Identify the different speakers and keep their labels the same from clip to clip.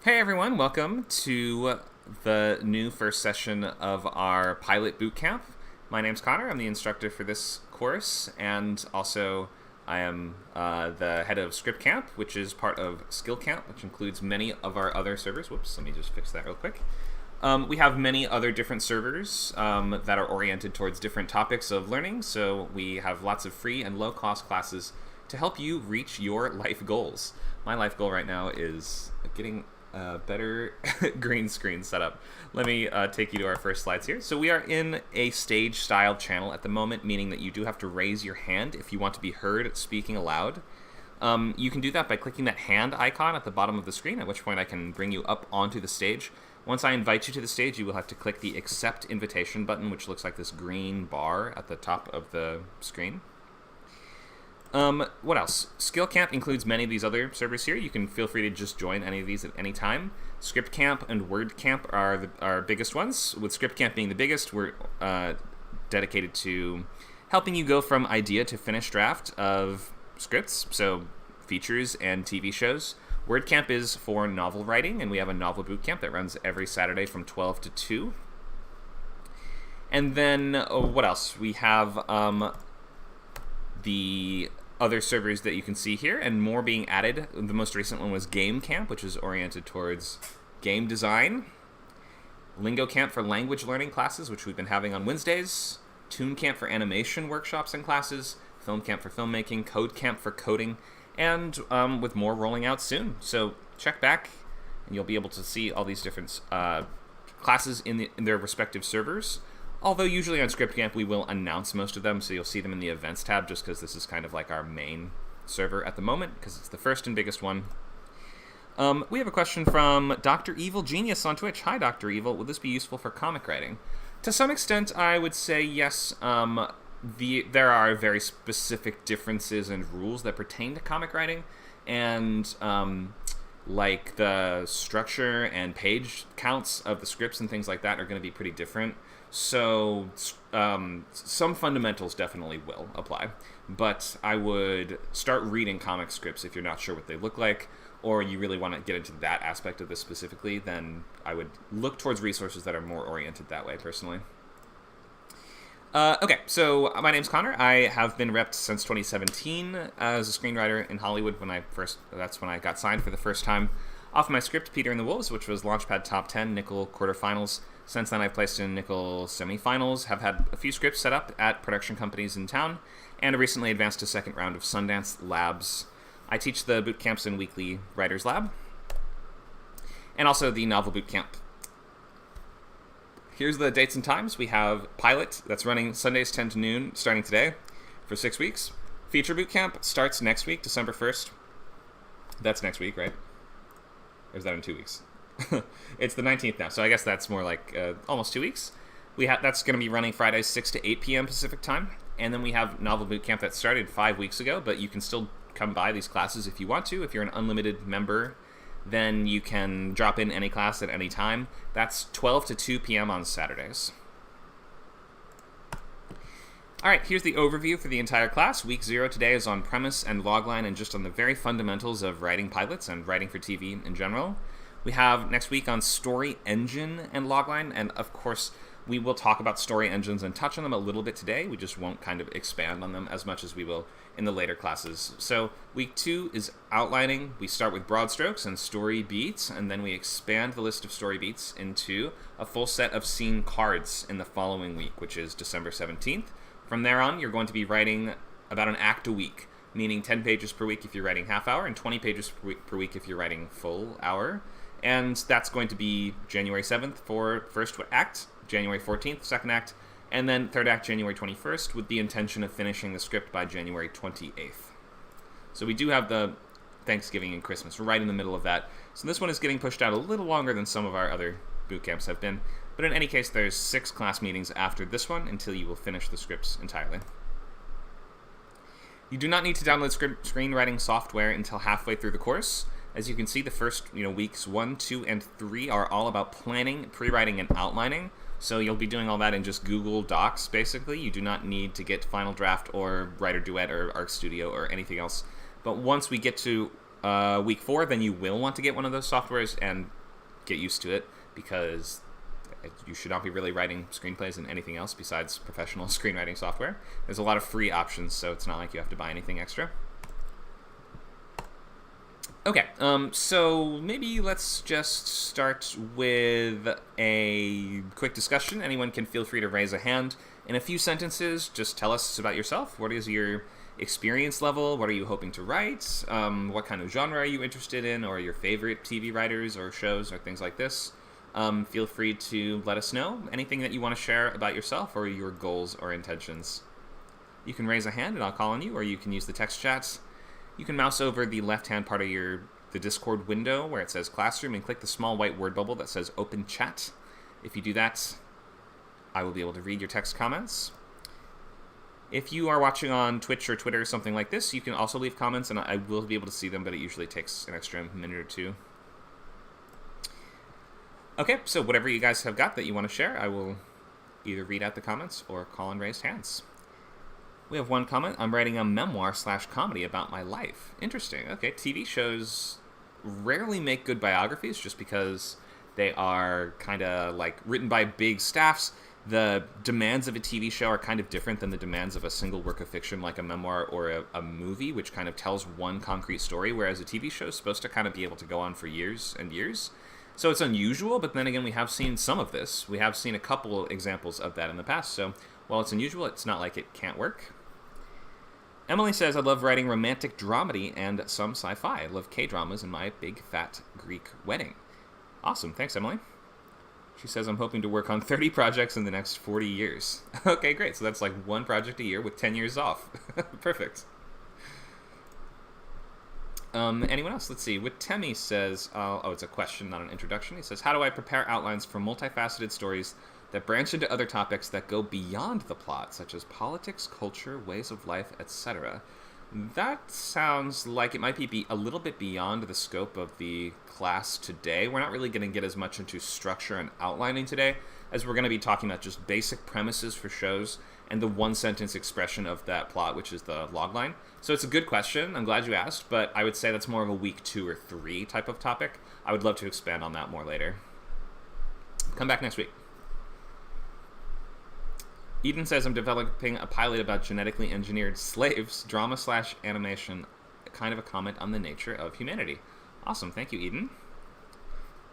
Speaker 1: Hey everyone, welcome to the new first session of our Pilot Bootcamp. My name's Connor, I'm the instructor for this course, and also I am the head of Script Camp, which is part of Skill Camp, which includes many of our other servers. Whoops, let me just fix that real quick. We have many other different servers that are oriented towards different topics of learning, so we have lots of free and low-cost classes to help you reach your life goals. My life goal right now is getting better green screen setup. Let me take you to our first slides here. So we are in a stage style channel at the moment, meaning that you do have to raise your hand if you want to be heard speaking aloud. You can do that by clicking that hand icon at the bottom of the screen, at which point I can bring you up onto the stage. Once I invite you to the stage, you will have to click the accept invitation button, which looks like this green bar at the top of the screen. What else? Skill Camp includes many of these other servers here. You can feel free to just join any of these at any time. Script Camp and Word Camp are our biggest ones. With Script Camp being the biggest, we're dedicated to helping you go from idea to finished draft of scripts, so features and TV shows. Word Camp is for novel writing, and we have a novel boot camp that runs every Saturday from 12 to 2. And then, what else? We have the other servers that you can see here, and more being added. The most recent one was Game Camp, which is oriented towards game design. Lingo Camp for language learning classes, which we've been having on Wednesdays. Toon Camp for animation workshops and classes. Film Camp for filmmaking. Code Camp for coding. And with more rolling out soon. So check back, and you'll be able to see all these different classes in their respective servers. Although usually on Script Camp we will announce most of them, so you'll see them in the events tab, just because this is kind of like our main server at the moment, because it's the first and biggest one. We have a question from Dr. Evil Genius on Twitch. Hi, Dr. Evil. Will this be useful for comic writing? To some extent, I would say yes. There are very specific differences and rules that pertain to comic writing, and like the structure and page counts of the scripts and things like that are going to be pretty different. So some fundamentals definitely will apply, but I would start reading comic scripts if you're not sure what they look like, or you really want to get into that aspect of this specifically. Then I would look towards resources that are more oriented that way, personally. Okay, so my name's Connor. I have been repped since 2017 as a screenwriter in Hollywood. That's when I got signed for the first time off my script, Peter and the Wolves, which was Launchpad Top 10, Nicholl quarterfinals. Since then, I've placed in Nicholl semifinals, have had a few scripts set up at production companies in town, and recently advanced to second round of Sundance Labs. I teach the boot camps in weekly Writers Lab, and also the novel boot camp. Here's the dates and times. We have Pilot, that's running Sundays 10 to noon, starting today, for 6 weeks. Feature boot camp starts next week, December 1st. That's next week, right? Or is that in 2 weeks? It's the 19th now, so I guess that's more like almost 2 weeks. That's going to be running Fridays 6 to 8 p.m. Pacific time. And then we have Novel Bootcamp that started 5 weeks ago, but you can still come by these classes if you want to. If you're an unlimited member, then you can drop in any class at any time. That's 12 to 2 p.m. on Saturdays. All right, here's the overview for the entire class. Week 0 today is on premise and logline and just on the very fundamentals of writing pilots and writing for TV in general. We have next week on story engine and logline, and of course we will talk about story engines and touch on them a little bit today. We just won't kind of expand on them as much as we will in the later classes. So week 2 is outlining. We start with broad strokes and story beats, and then we expand the list of story beats into a full set of scene cards in the following week, which is December 17th. From there on, you're going to be writing about an act a week, meaning 10 pages per week if you're writing half hour, and 20 pages per week if you're writing full hour. And that's going to be January 7th for first act, January 14th, second act, and then third act, January 21st, with the intention of finishing the script by January 28th. So we do have the Thanksgiving and Christmas. We're right in the middle of that. So this one is getting pushed out a little longer than some of our other boot camps have been. But in any case, there's 6 class meetings after this one until you will finish the scripts entirely. You do not need to download screenwriting software until halfway through the course. As you can see, the first weeks 1, 2, and 3 are all about planning, pre-writing, and outlining. So you'll be doing all that in just Google Docs, basically. You do not need to get Final Draft or Writer Duet or Arc Studio or anything else. But once we get to week 4, then you will want to get one of those softwares and get used to it, because you should not be really writing screenplays in anything else besides professional screenwriting software. There's a lot of free options, so it's not like you have to buy anything extra. Okay, so maybe let's just start with a quick discussion. Anyone can feel free to raise a hand. In a few sentences, just tell us about yourself. What is your experience level? What are you hoping to write? What kind of genre are you interested in, or your favorite TV writers or shows or things like this? Feel free to let us know anything that you want to share about yourself or your goals or intentions. You can raise a hand and I'll call on you, or you can use the text chats. You can mouse over the left-hand part of the Discord window where it says Classroom and click the small white word bubble that says Open Chat. If you do that, I will be able to read your text comments. If you are watching on Twitch or Twitter or something like this, you can also leave comments and I will be able to see them, but it usually takes an extra minute or two. Okay, so whatever you guys have got that you want to share, I will either read out the comments or call on raised hands. We have one comment. I'm writing a memoir/comedy about my life. Interesting. Okay, TV shows rarely make good biographies just because they are kind of like written by big staffs. The demands of a TV show are kind of different than the demands of a single work of fiction like a memoir or a movie, which kind of tells one concrete story, whereas a TV show is supposed to kind of be able to go on for years and years. So it's unusual, but then again, we have seen some of this. We have seen a couple examples of that in the past, so while it's unusual, it's not like it can't work. Emily says, I love writing romantic dramedy and some sci-fi. I love K-dramas and my big fat Greek wedding. Awesome. Thanks, Emily. She says, I'm hoping to work on 30 projects in the next 40 years. Okay, great. So that's like one project a year with 10 years off. Perfect. Anyone else? Let's see. Temi says, it's a question, not an introduction. He says, how do I prepare outlines for multifaceted stories that branch into other topics that go beyond the plot, such as politics, culture, ways of life, etc.? That sounds like it might be a little bit beyond the scope of the class today. We're not really going to get as much into structure and outlining today, as we're going to be talking about just basic premises for shows and the one-sentence expression of that plot, which is the logline. So it's a good question. I'm glad you asked, but I would say that's more of a week 2 or 3 type of topic. I would love to expand on that more later. Come back next week. Eden says, I'm developing a pilot about genetically engineered slaves, drama/animation, kind of a comment on the nature of humanity. Awesome, thank you, Eden.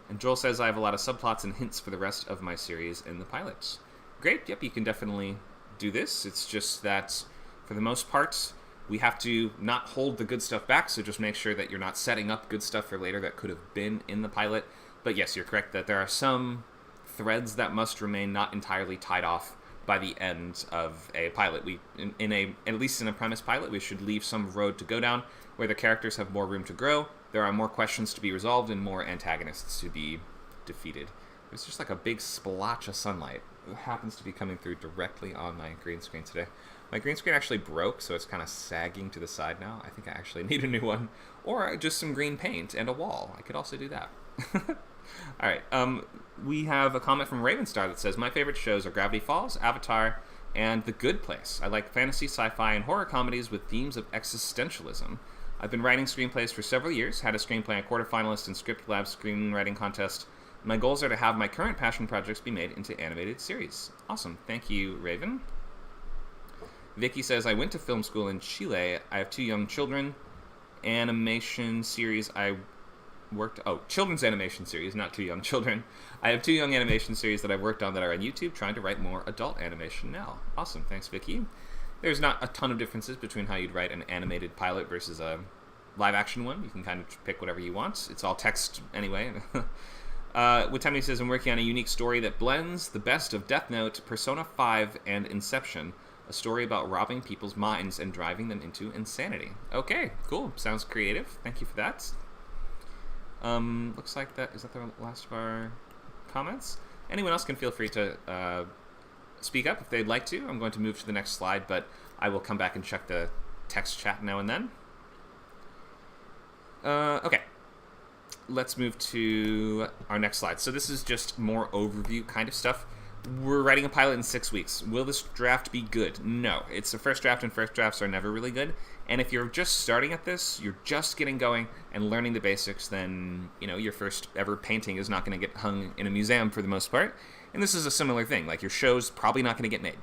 Speaker 1: And Joel says, I have a lot of subplots and hints for the rest of my series in the pilots. Great, yep, you can definitely do this. It's just that, for the most part, we have to not hold the good stuff back, so just make sure that you're not setting up good stuff for later that could have been in the pilot. But yes, you're correct that there are some threads that must remain not entirely tied off by the end of a pilot. At least in a premise pilot, we should leave some road to go down where the characters have more room to grow, there are more questions to be resolved, and more antagonists to be defeated. There's just like a big splotch of sunlight. It happens to be coming through directly on my green screen today. My green screen actually broke, so it's kind of sagging to the side now. I think I actually need a new one. Or just some green paint and a wall. I could also do that. All right, we have a comment from Ravenstar that says, my favorite shows are Gravity Falls, Avatar, and The Good Place. I like fantasy, sci-fi, and horror comedies with themes of existentialism. I've been writing screenplays for several years, had a screenplay and quarterfinalist in Script Lab's screenwriting contest. My goals are to have my current passion projects be made into animated series. Awesome, thank you, Raven. Vicky says, I went to film school in Chile. I have 2 young children. Animation series children's animation series, not 2 young children. I have 2 young animation series that I've worked on that are on YouTube, trying to write more adult animation now. Awesome, thanks, Vicky. There's not a ton of differences between how you'd write an animated pilot versus a live-action one. You can kind of pick whatever you want. It's all text anyway. Watemi says, I'm working on a unique story that blends the best of Death Note, Persona 5, and Inception. A story about robbing people's minds and driving them into insanity. Okay, cool. Sounds creative. Thank you for that. Looks like is that the last of our comments? Anyone else can feel free to speak up if they'd like to. I'm going to move to the next slide, but I will come back and check the text chat now and then. Okay. Let's move to our next slide. So this is just more overview kind of stuff. We're writing a pilot in 6 weeks. Will this draft be good? No. It's the first draft, and first drafts are never really good. And if you're just starting at this, you're just getting going and learning the basics, then, your first ever painting is not going to get hung in a museum for the most part. And this is a similar thing. Like, your show's probably not going to get made.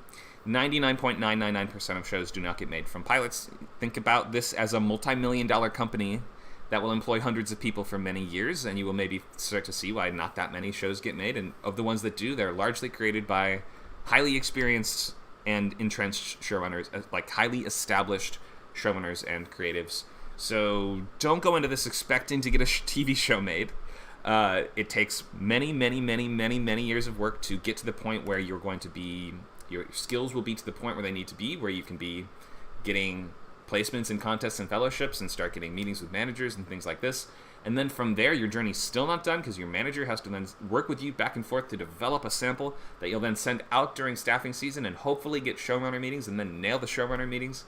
Speaker 1: 99.999% of shows do not get made from pilots. Think about this as a multi-million-dollar company that will employ hundreds of people for many years, and you will maybe start to see why not that many shows get made. And of the ones that do, they're largely created by highly experienced and entrenched showrunners, like highly established showrunners and creatives. So don't go into this expecting to get a TV show made. It takes many, many, many, many, many years of work to get to the point where you're going to be, your skills will be to the point where they need to be, where you can be getting placements in contests and fellowships and start getting meetings with managers and things like this. And then from there, your journey's still not done because your manager has to then work with you back and forth to develop a sample that you'll then send out during staffing season and hopefully get showrunner meetings and then nail the showrunner meetings.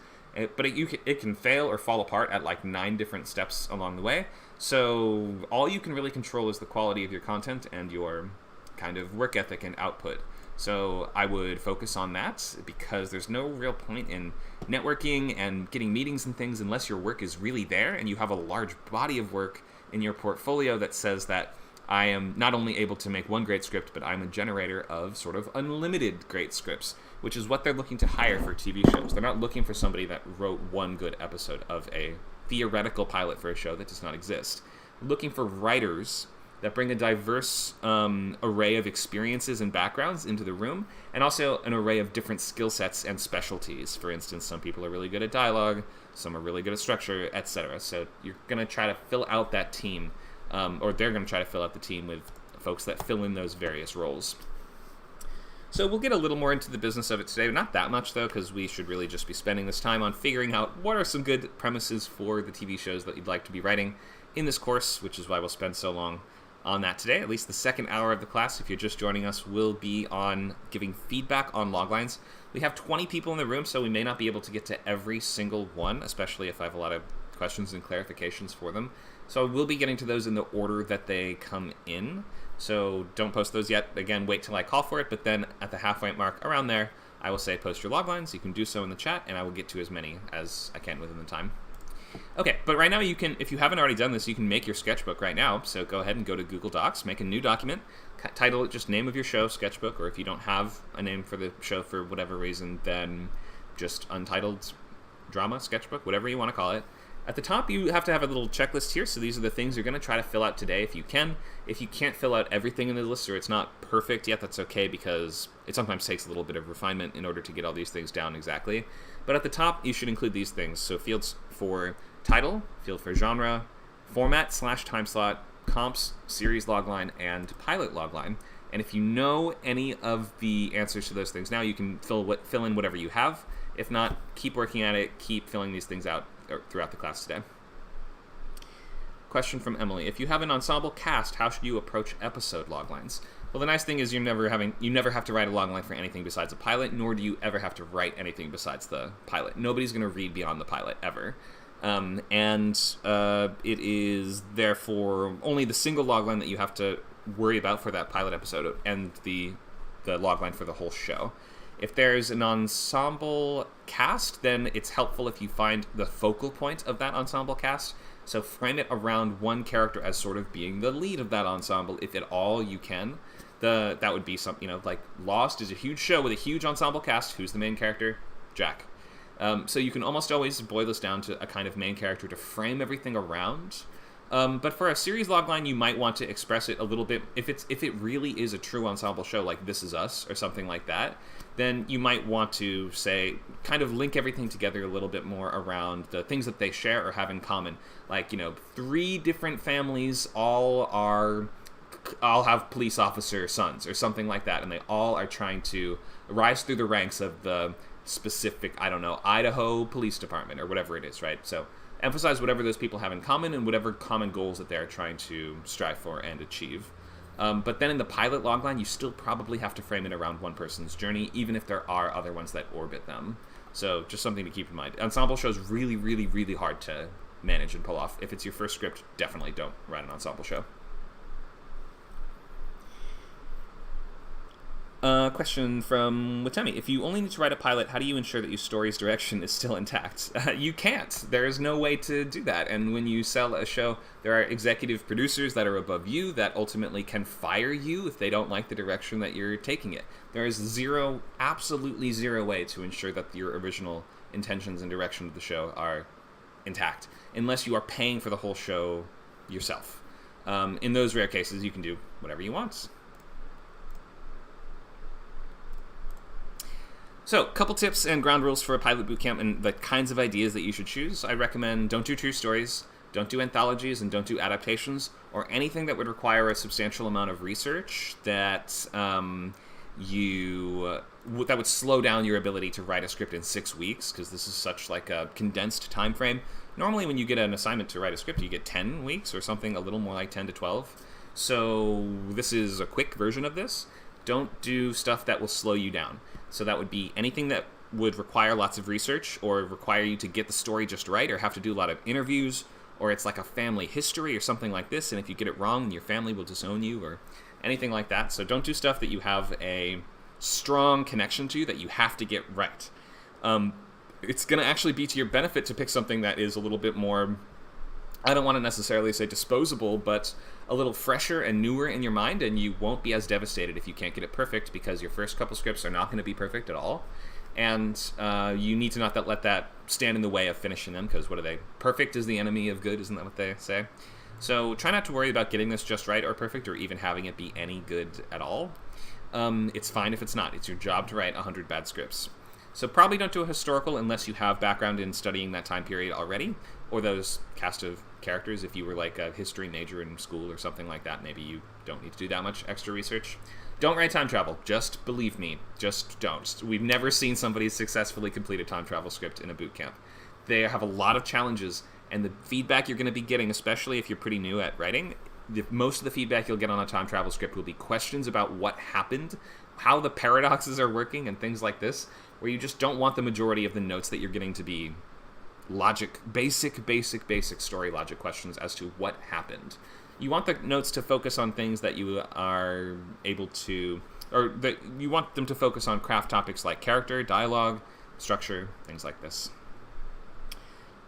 Speaker 1: But it can fail or fall apart at like 9 different steps along the way. So all you can really control is the quality of your content and your kind of work ethic and output. So I would focus on that because there's no real point in networking and getting meetings and things unless your work is really there and you have a large body of work in your portfolio that says that I am not only able to make one great script, but I'm a generator of sort of unlimited great scripts, which is what they're looking to hire for TV shows. They're not looking for somebody that wrote one good episode of a theoretical pilot for a show that does not exist. They're looking for writers that bring a diverse array of experiences and backgrounds into the room, and also an array of different skill sets and specialties. For instance, some people are really good at dialogue, some are really good at structure, etc. So you're going to try to fill out that team, or they're going to try to fill out the team with folks that fill in those various roles. So we'll get a little more into the business of it today. Not that much, though, because we should really just be spending this time on figuring out what are some good premises for the TV shows that you'd like to be writing in this course, which is why we'll spend so long on that today. At least the second hour of the class, if you're just joining us, will be on giving feedback on loglines. We have 20 people in the room, so we may not be able to get to every single one, especially if I have a lot of questions and clarifications for them. So we'll be getting to those in the order that they come in. So don't post those yet. Again, wait till I call for it, but then at the halfway mark around there, I will say post your loglines. You can do so in the chat, and I will get to as many as I can within the time. Okay, but right now you can, if you haven't already done this, you can make your sketchbook right now. So go ahead and go to Google Docs, make a new document, title it just name of your show, sketchbook, or if you don't have a name for the show for whatever reason, then just untitled drama, sketchbook, whatever you want to call it. At the top, you have to have a little checklist here, so these are the things you're going to try to fill out today if you can. If you can't fill out everything in the list or it's not perfect yet, that's okay because it sometimes takes a little bit of refinement in order to get all these things down exactly. But at the top, you should include these things. So fields for title, field for genre, format/time slot, comps, series logline, and pilot logline. And if you know any of the answers to those things now, you can fill in whatever you have. If not, keep working at it, keep filling these things out throughout the class today. Question from Emily. If you have an ensemble cast, how should you approach episode loglines? Well, the nice thing is you never have to write a logline for anything besides a pilot, nor do you ever have to write anything besides the pilot. Nobody's going to read beyond the pilot, ever. It is therefore only the single logline that you have to worry about for that pilot episode and the logline for the whole show. If there's an ensemble cast, then it's helpful if you find the focal point of that ensemble cast. So frame it around one character as sort of being the lead of that ensemble, if at all you can. That would be something, like Lost is a huge show with a huge ensemble cast. Who's the main character? Jack. So you can almost always boil this down to a kind of main character to frame everything around. But for a series logline, you might want to express it a little bit. If it really is a true ensemble show like This Is Us or something like that, then you might want to say, kind of link everything together a little bit more around the things that they share or have in common. Like, 3 different families all have police officer sons or something like that, and they all are trying to rise through the ranks of the specific, Idaho Police Department or whatever it is, right? So emphasize whatever those people have in common and whatever common goals that they're trying to strive for and achieve. But then in the pilot logline, you still probably have to frame it around one person's journey, even if there are other ones that orbit them. So just something to keep in mind. Ensemble shows really, really, really hard to manage and pull off. If it's your first script, definitely don't write an ensemble show. Question from Watemi. If you only need to write a pilot, how do you ensure that your story's direction is still intact? You can't. There is no way to do that. And when you sell a show, there are executive producers that are above you that ultimately can fire you if they don't like the direction that you're taking it. There is absolutely zero way to ensure that your original intentions and direction of the show are intact, unless you are paying for the whole show yourself. In those rare cases, you can do whatever you want. So, couple tips and ground rules for a pilot bootcamp and the kinds of ideas that you should choose. I recommend don't do true stories, don't do anthologies, and don't do adaptations, or anything that would require a substantial amount of research that that would slow down your ability to write a script in 6 weeks, because this is such like a condensed time frame. Normally, when you get an assignment to write a script, you get 10 weeks or something a little more like 10 to 12. So this is a quick version of this. Don't do stuff that will slow you down. So that would be anything that would require lots of research or require you to get the story just right or have to do a lot of interviews, or it's like a family history or something like this, and if you get it wrong, your family will disown you or anything like that. So don't do stuff that you have a strong connection to that you have to get right. It's going to actually be to your benefit to pick something that is a little bit more, I don't want to necessarily say disposable, but a little fresher and newer in your mind, and you won't be as devastated if you can't get it perfect, because your first couple scripts are not going to be perfect at all. And you need to not let that stand in the way of finishing them, because what are they? Perfect is the enemy of good, isn't that what they say? So try not to worry about getting this just right or perfect, or even having it be any good at all. It's fine if it's not. It's your job to write 100 bad scripts. So probably don't do a historical unless you have background in studying that time period already, or those cast of characters. If you were like a history major in school or something like that, maybe you don't need to do that much extra research. Don't write time travel. Just believe me. Just don't. We've never seen somebody successfully complete a time travel script in a boot camp. They have a lot of challenges, and the feedback you're going to be getting, especially if you're pretty new at writing, most of the feedback you'll get on a time travel script will be questions about what happened, how the paradoxes are working, and things like this, where you just don't want the majority of the notes that you're getting to be basic story logic questions as to what happened. You want the notes to focus on things that you are able to, or that you want them to focus on craft topics like character, dialogue, structure, things like this.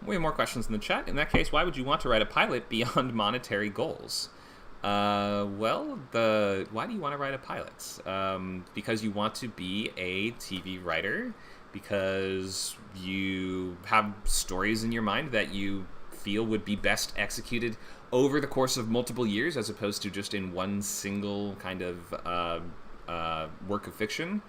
Speaker 1: We have more questions in the chat. In that case, why would you want to write a pilot beyond monetary goals? Why do you want to write a pilot? Because you want to be a TV writer, because you have stories in your mind that you feel would be best executed over the course of multiple years, as opposed to just in one single kind of work of fiction,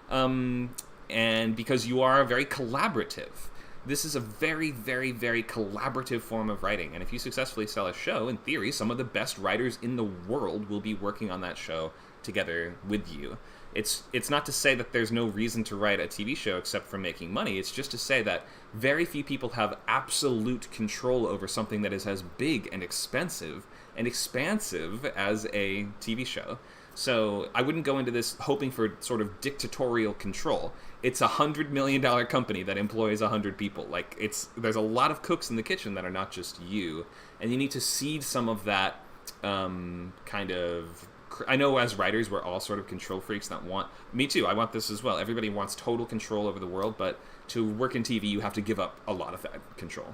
Speaker 1: and because you are very collaborative. This is a very, very, very collaborative form of writing, and if you successfully sell a show, in theory, some of the best writers in the world will be working on that show together with you. It's not to say that there's no reason to write a TV show except for making money. It's just to say that very few people have absolute control over something that is as big and expensive and expansive as a TV show. So I wouldn't go into this hoping for sort of dictatorial control. It's $100 million company that employs 100 people. Like, there's a lot of cooks in the kitchen that are not just you, and you need to seed some of that kind of. I know as writers we're all sort of control freaks that want. Me too. I want this as well. Everybody wants total control over the world, but to work in TV, you have to give up a lot of that control.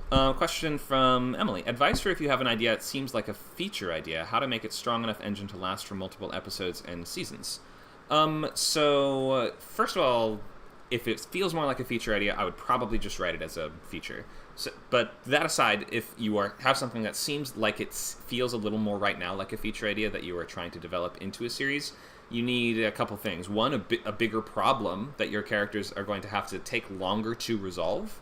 Speaker 1: Question from Emily. Advice for if you have an idea that seems like a feature idea, how to make it strong enough engine to last for multiple episodes and seasons. So first of all, if it feels more like a feature idea, I would probably just write it as a feature. So, but that aside, if you have something that seems like it feels a little more right now like a feature idea that you are trying to develop into a series, you need a couple things. One, a bigger problem that your characters are going to have to take longer to resolve.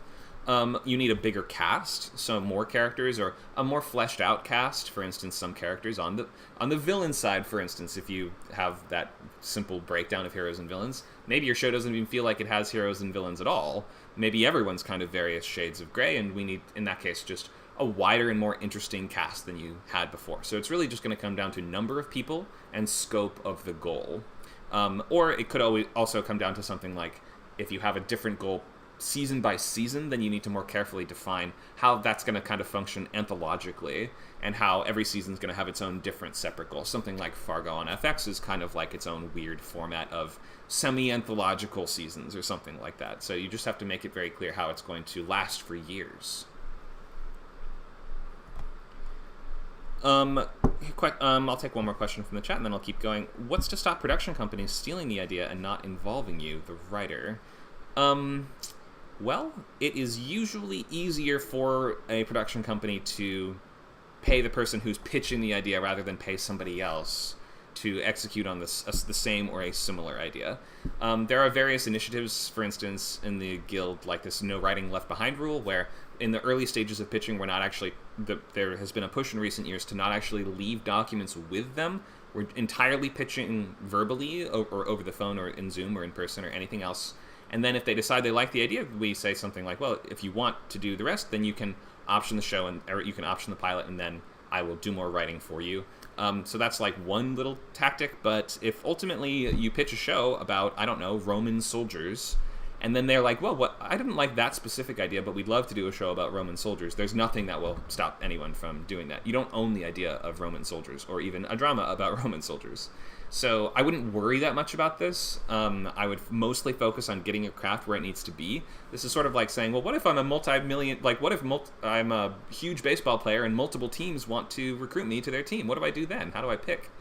Speaker 1: You need a bigger cast, so more characters, or a more fleshed out cast. For instance, some characters on the villain side, for instance, if you have that simple breakdown of heroes and villains, maybe your show doesn't even feel like it has heroes and villains at all. Maybe everyone's kind of various shades of gray, and we need, in that case, just a wider and more interesting cast than you had before. So it's really just going to come down to number of people and scope of the goal. Or it could always also come down to something like, if you have a different goal season by season, then you need to more carefully define how that's going to kind of function anthologically, and how every season is going to have its own different separate goal. Something like Fargo on FX is kind of like its own weird format of semi-anthological seasons or something like that. So you just have to make it very clear how it's going to last for years. I'll take one more question from the chat, and then I'll keep going. What's to stop production companies stealing the idea and not involving you, the writer? Well, it is usually easier for a production company to pay the person who's pitching the idea rather than pay somebody else to execute on the same or a similar idea. There are various initiatives, for instance, in the guild, like this no writing left behind rule, where in the early stages of pitching, we're not actually, there has been a push in recent years to not actually leave documents with them. We're entirely pitching verbally or over the phone or in Zoom or in person or anything else. And then if they decide they like the idea, we say something like, well, if you want to do the rest, then you can option the show, or you can option the pilot, and then I will do more writing for you. So that's like one little tactic. But if ultimately you pitch a show about, I don't know, Roman soldiers, and then they're like, well, what, I didn't like that specific idea, but we'd love to do a show about Roman soldiers, there's nothing that will stop anyone from doing that. You don't own the idea of Roman soldiers, or even a drama about Roman soldiers. So I wouldn't worry that much about this. I would mostly focus on getting your craft where it needs to be. This is sort of like saying, well, what if I'm a multi-million, like, what if I'm a huge baseball player and multiple teams want to recruit me to their team? What do I do then? How do I pick?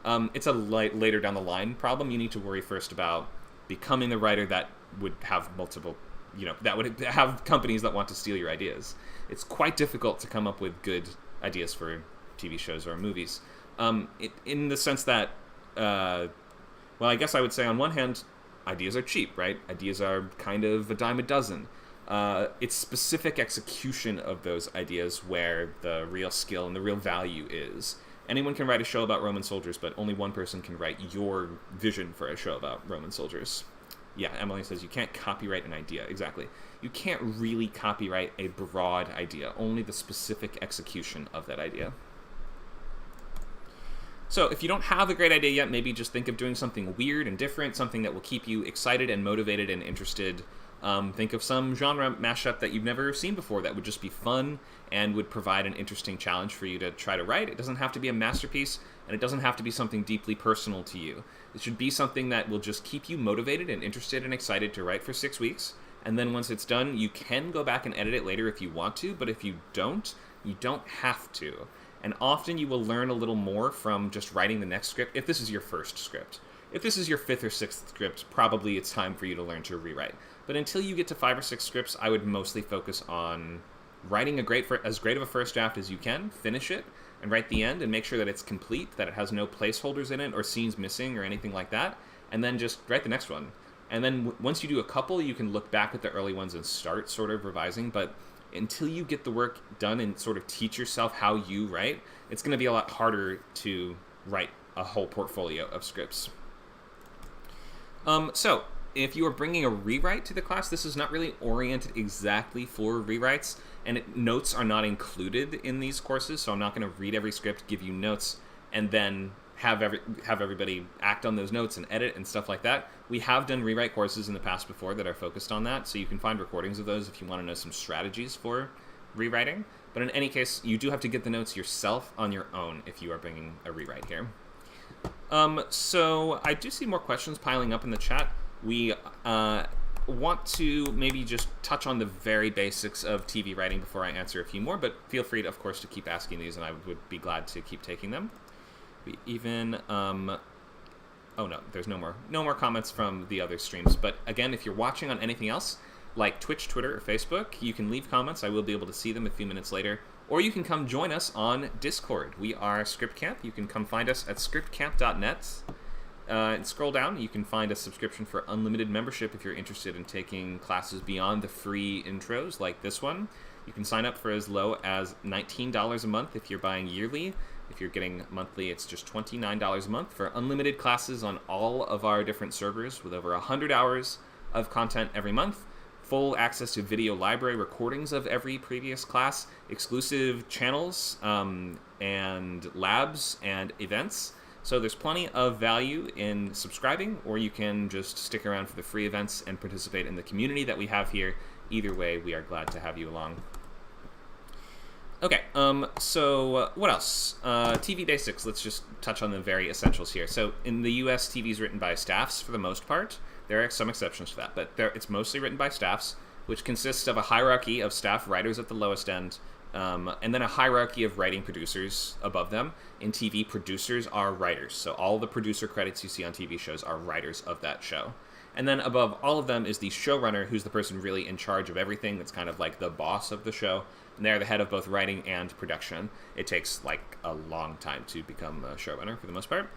Speaker 1: It's a later down the line problem. You need to worry first about becoming the writer that would have multiple, that would have companies that want to steal your ideas. It's quite difficult to come up with good ideas for TV shows or movies. In the sense that, well, I guess I would say on one hand, ideas are cheap, right? Ideas are kind of a dime a dozen. It's specific execution of those ideas where the real skill and the real value is. Anyone can write a show about Roman soldiers, but only one person can write your vision for a show about Roman soldiers. Yeah, Emily says you can't copyright an idea. Exactly. You can't really copyright a broad idea, only the specific execution of that idea. So if you don't have a great idea yet, maybe just think of doing something weird and different, something that will keep you excited and motivated and interested. Think of some genre mashup that you've never seen before that would just be fun and would provide an interesting challenge for you to try to write. It doesn't have to be a masterpiece, and it doesn't have to be something deeply personal to you. It should be something that will just keep you motivated and interested and excited to write for 6 weeks. And then once it's done, you can go back and edit it later if you want to, but if you don't have to. And often you will learn a little more from just writing the next script, if this is your first script. If this is your 5th or 6th script, probably it's time for you to learn to rewrite. But until you get to 5 or 6 scripts, I would mostly focus on writing as great of a first draft as you can, finish it, and write the end, and make sure that it's complete, that it has no placeholders in it or scenes missing or anything like that, and then just write the next one. And then once you do a couple, you can look back at the early ones and start sort of revising, but until you get the work done and sort of teach yourself how you write, it's going to be a lot harder to write a whole portfolio of scripts. So, if you are bringing a rewrite to the class, this is not really oriented exactly for rewrites, and notes are not included in these courses, so I'm not going to read every script, give you notes, and then have everybody act on those notes and edit and stuff like that. We have done rewrite courses in the past before that are focused on that, so you can find recordings of those if you want to know some strategies for rewriting. But in any case, you do have to get the notes yourself on your own if you are bringing a rewrite here. So I do see more questions piling up in the chat. We want to maybe just touch on the very basics of TV writing before I answer a few more, but feel free, of course, to keep asking these, and I would be glad to keep taking them. We even, oh no, there's no more comments from the other streams. But again, if you're watching on anything else, like Twitch, Twitter, or Facebook, you can leave comments. I will be able to see them a few minutes later. Or you can come join us on Discord. We are Script Camp. You can come find us at scriptcamp.net. And scroll down, you can find a subscription for unlimited membership if you're interested in taking classes beyond the free intros like this one. You can sign up for as low as $19 a month if you're buying yearly. If you're getting monthly, it's just $29 a month for unlimited classes on all of our different servers with over 100 hours of content every month. Full access to video library recordings of every previous class, exclusive channels and labs and events. So there's plenty of value in subscribing, or you can just stick around for the free events and participate in the community that we have here either way, we are glad to have you along. Okay, so what else? TV basics. Let's just touch on the very essentials here. So in the US, TV is written by staffs for the most part. There are some exceptions to that, but it's mostly written by staffs, which consists of a hierarchy of staff writers at the lowest end, and then a hierarchy of writing producers above them. In TV, producers are writers. So all the producer credits you see on TV shows are writers of that show. And then above all of them is the showrunner, who's the person really in charge of everything. That's kind of like the boss of the show. And they're the head of both writing and production. It takes like a long time to become a showrunner for the most part.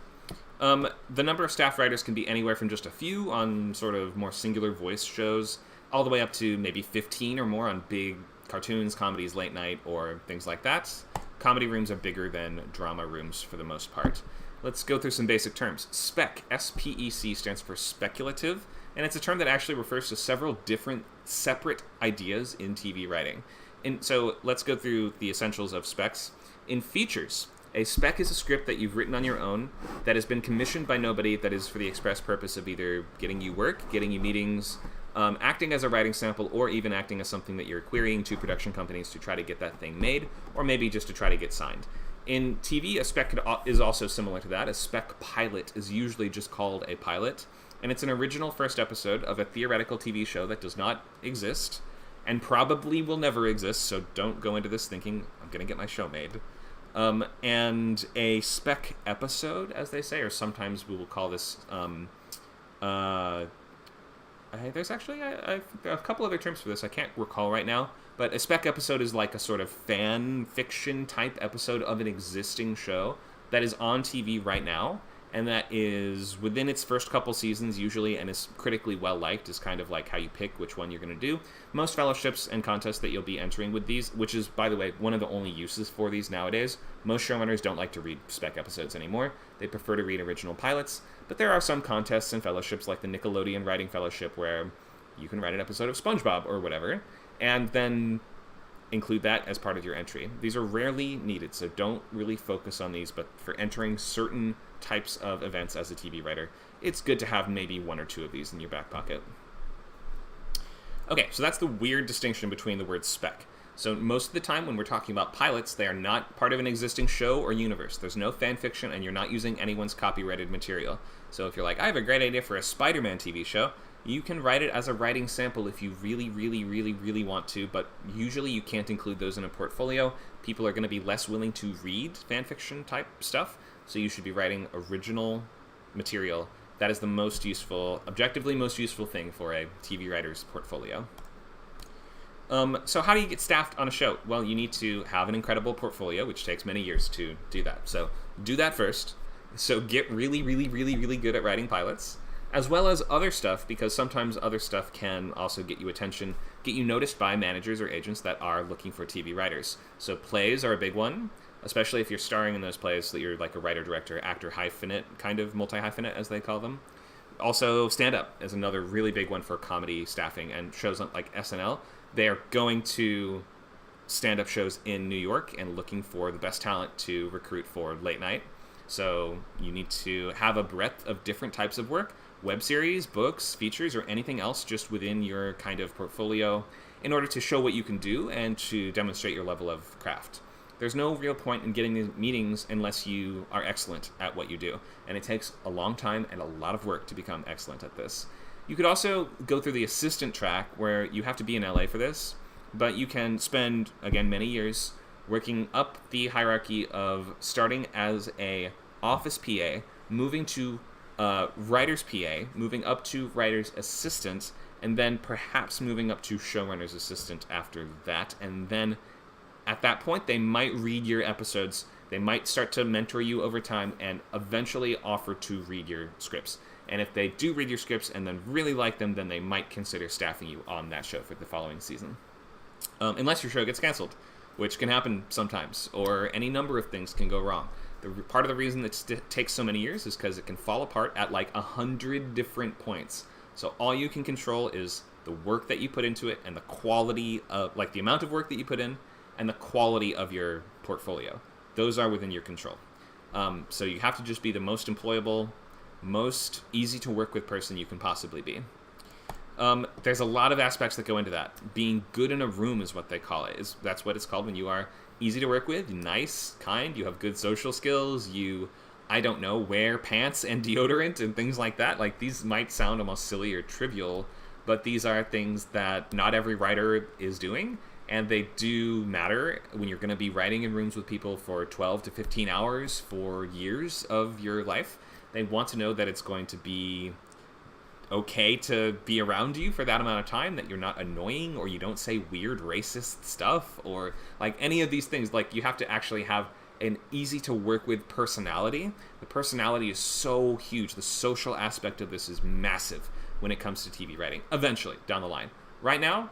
Speaker 1: The number of staff writers can be anywhere from just a few on sort of more singular voice shows, all the way up to maybe 15 or more on big cartoons, comedies, late night, or things like that. Comedy rooms are bigger than drama rooms for the most part. Let's go through some basic terms. Spec, S-P-E-C, stands for speculative, and it's a term that actually refers to several different separate ideas in TV writing. And so let's go through the essentials of specs. In features, a spec is a script that you've written on your own that has been commissioned by nobody, that is for the express purpose of either getting you work, getting you meetings, acting as a writing sample, or even acting as something that you're querying to production companies to try to get that thing made, or maybe just to try to get signed. In TV, a spec is also similar to that. A spec pilot is usually just called a pilot, and it's an original first episode of a theoretical TV show that does not exist, and probably will never exist, so don't go into this thinking, I'm going to get my show made. And a spec episode, as they say, or sometimes we will call this... there's actually a couple other terms for this. I can't recall right now. But a spec episode is like a sort of fan fiction type episode of an existing show that is on TV right now, and that is within its first couple seasons usually, and is critically well liked, is kind of like how you pick which one you're going to do. Most fellowships and contests that you'll be entering with these, which is, by the way, one of the only uses for these nowadays. Most showrunners don't like to read spec episodes anymore. They prefer to read original pilots, but there are some contests and fellowships like the Nickelodeon Writing Fellowship where you can write an episode of SpongeBob or whatever, and then include that as part of your entry. These are rarely needed, so don't really focus on these, but for entering certain types of events as a TV writer, it's good to have maybe one or two of these in your back pocket. Okay, so that's the weird distinction between the word spec. So most of the time when we're talking about pilots, they are not part of an existing show or universe. There's no fan fiction, and you're not using anyone's copyrighted material. So if you're like, I have a great idea for a Spider-Man TV show, you can write it as a writing sample if you really, really, really, really want to, but usually you can't include those in a portfolio. People are going to be less willing to read fanfiction type stuff, so you should be writing original material. That is the most useful, objectively most useful thing for a TV writer's portfolio. So how do you get staffed on a show? Well, you need to have an incredible portfolio, which takes many years to do that. So do that first. So get really, really, really, really good at writing pilots, as well as other stuff, because sometimes other stuff can also get you attention, get you noticed by managers or agents that are looking for TV writers. So plays are a big one, especially if you're starring in those plays that you're like a writer, director, actor, hyphenate, kind of multi-hyphenate as they call them. Also, stand-up is another really big one for comedy staffing, and shows like SNL. They are going to stand-up shows in New York and looking for the best talent to recruit for late night. So you need to have a breadth of different types of work, web series, books, features, or anything else just within your kind of portfolio in order to show what you can do and to demonstrate your level of craft. There's no real point in getting these meetings unless you are excellent at what you do, and it takes a long time and a lot of work to become excellent at this. You could also go through the assistant track where you have to be in LA for this, but you can spend, again, many years working up the hierarchy of starting as a office PA, moving to writer's PA, moving up to writer's assistant, and then perhaps moving up to showrunner's assistant after that. And then at that point, they might read your episodes, they might start to mentor you over time, and eventually offer to read your scripts. And if they do read your scripts and then really like them, then they might consider staffing you on that show for the following season. Unless your show gets canceled, which can happen sometimes, or any number of things can go wrong. Part of the reason it takes so many years is because it can fall apart at like 100 different points. So all you can control is the work that you put into it and the quality of, like the amount of work that you put in and the quality of your portfolio. Those are within your control. So you have to just be the most employable, most easy to work with person you can possibly be. There's a lot of aspects that go into that. Being good in a room is what they call it. That's what it's called when you are easy to work with, nice, kind, you have good social skills, you, I don't know, wear pants and deodorant and things like that. Like, these might sound almost silly or trivial, but these are things that not every writer is doing, and they do matter when you're going to be writing in rooms with people for 12 to 15 hours for years of your life. They want to know that it's going to be okay to be around you for that amount of time, that you're not annoying or you don't say weird racist stuff or like any of these things. Like, you have to actually have an easy to work with personality. The personality is so huge. The social aspect of this is massive when it comes to TV writing, eventually down the line. Right now,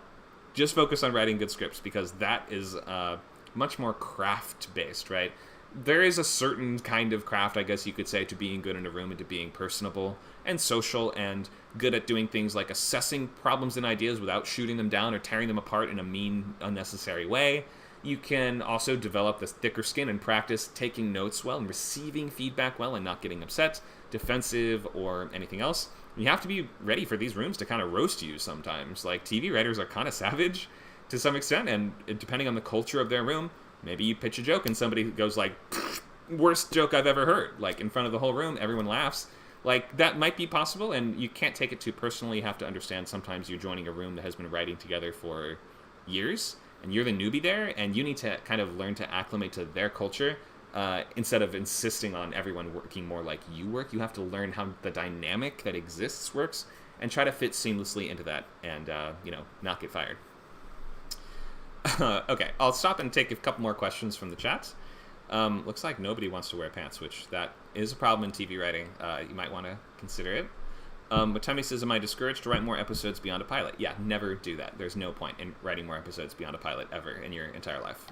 Speaker 1: just focus on writing good scripts, because that is much more craft based, right? There is a certain kind of craft, I guess you could say, to being good in a room and to being personable and social and good at doing things like assessing problems and ideas without shooting them down or tearing them apart in a mean, unnecessary way. You can also develop this thicker skin and practice taking notes well and receiving feedback well and not getting upset, defensive, or anything else. You have to be ready for these rooms to kind of roast you sometimes. Like, TV writers are kind of savage to some extent, and depending on the culture of their room, maybe you pitch a joke and somebody goes like, worst joke I've ever heard, like in front of the whole room, everyone laughs. Like, that might be possible, and you can't take it too personally. You have to understand sometimes you're joining a room that has been writing together for years, and you're the newbie there, and you need to kind of learn to acclimate to their culture. Instead of insisting on everyone working more like you work, you have to learn how the dynamic that exists works and try to fit seamlessly into that and, not get fired. Okay, I'll stop and take a couple more questions from the chat. Looks like nobody wants to wear pants, which that is a problem in TV writing. You might want to consider it. But Tommy says, am I discouraged to write more episodes beyond a pilot? Yeah, never do that. There's no point in writing more episodes beyond a pilot ever in your entire life.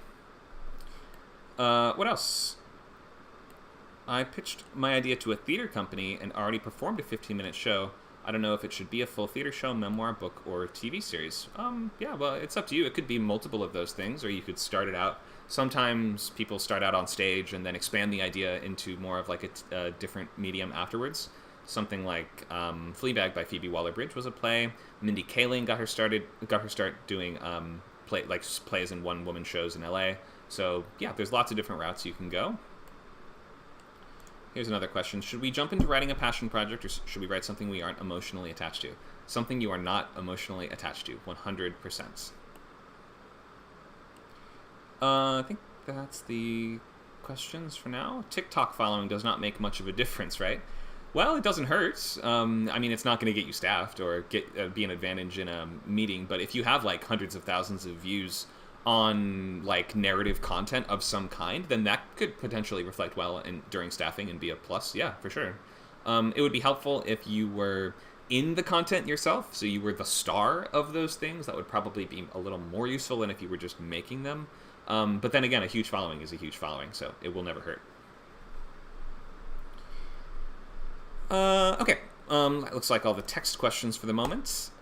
Speaker 1: What else? I pitched my idea to a theater company and already performed a 15-minute show. I don't know if it should be a full theater show, memoir, book, or TV series. Yeah, well, it's up to you. It could be multiple of those things, or you could start it out. Sometimes people start out on stage and then expand the idea into more of like a different medium afterwards. Something like Fleabag by Phoebe Waller-Bridge was a play. Mindy Kaling got her start doing plays and one-woman shows in LA. So yeah, there's lots of different routes you can go. Here's another question. Should we jump into writing a passion project, or should we write something we aren't emotionally attached to? Something you are not emotionally attached to, 100%. I think that's the questions for now. TikTok following does not make much of a difference, right? Well, it doesn't hurt. I mean, it's not going to get you staffed or be an advantage in a meeting, but if you have like hundreds of thousands of views on like narrative content of some kind, then that could potentially reflect well during staffing and be a plus. Yeah, for sure. It would be helpful if you were in the content yourself, so you were the star of those things. That would probably be a little more useful than if you were just making them. But then again, a huge following is a huge following, so it will never hurt. Okay. It looks like all the text questions for the moment.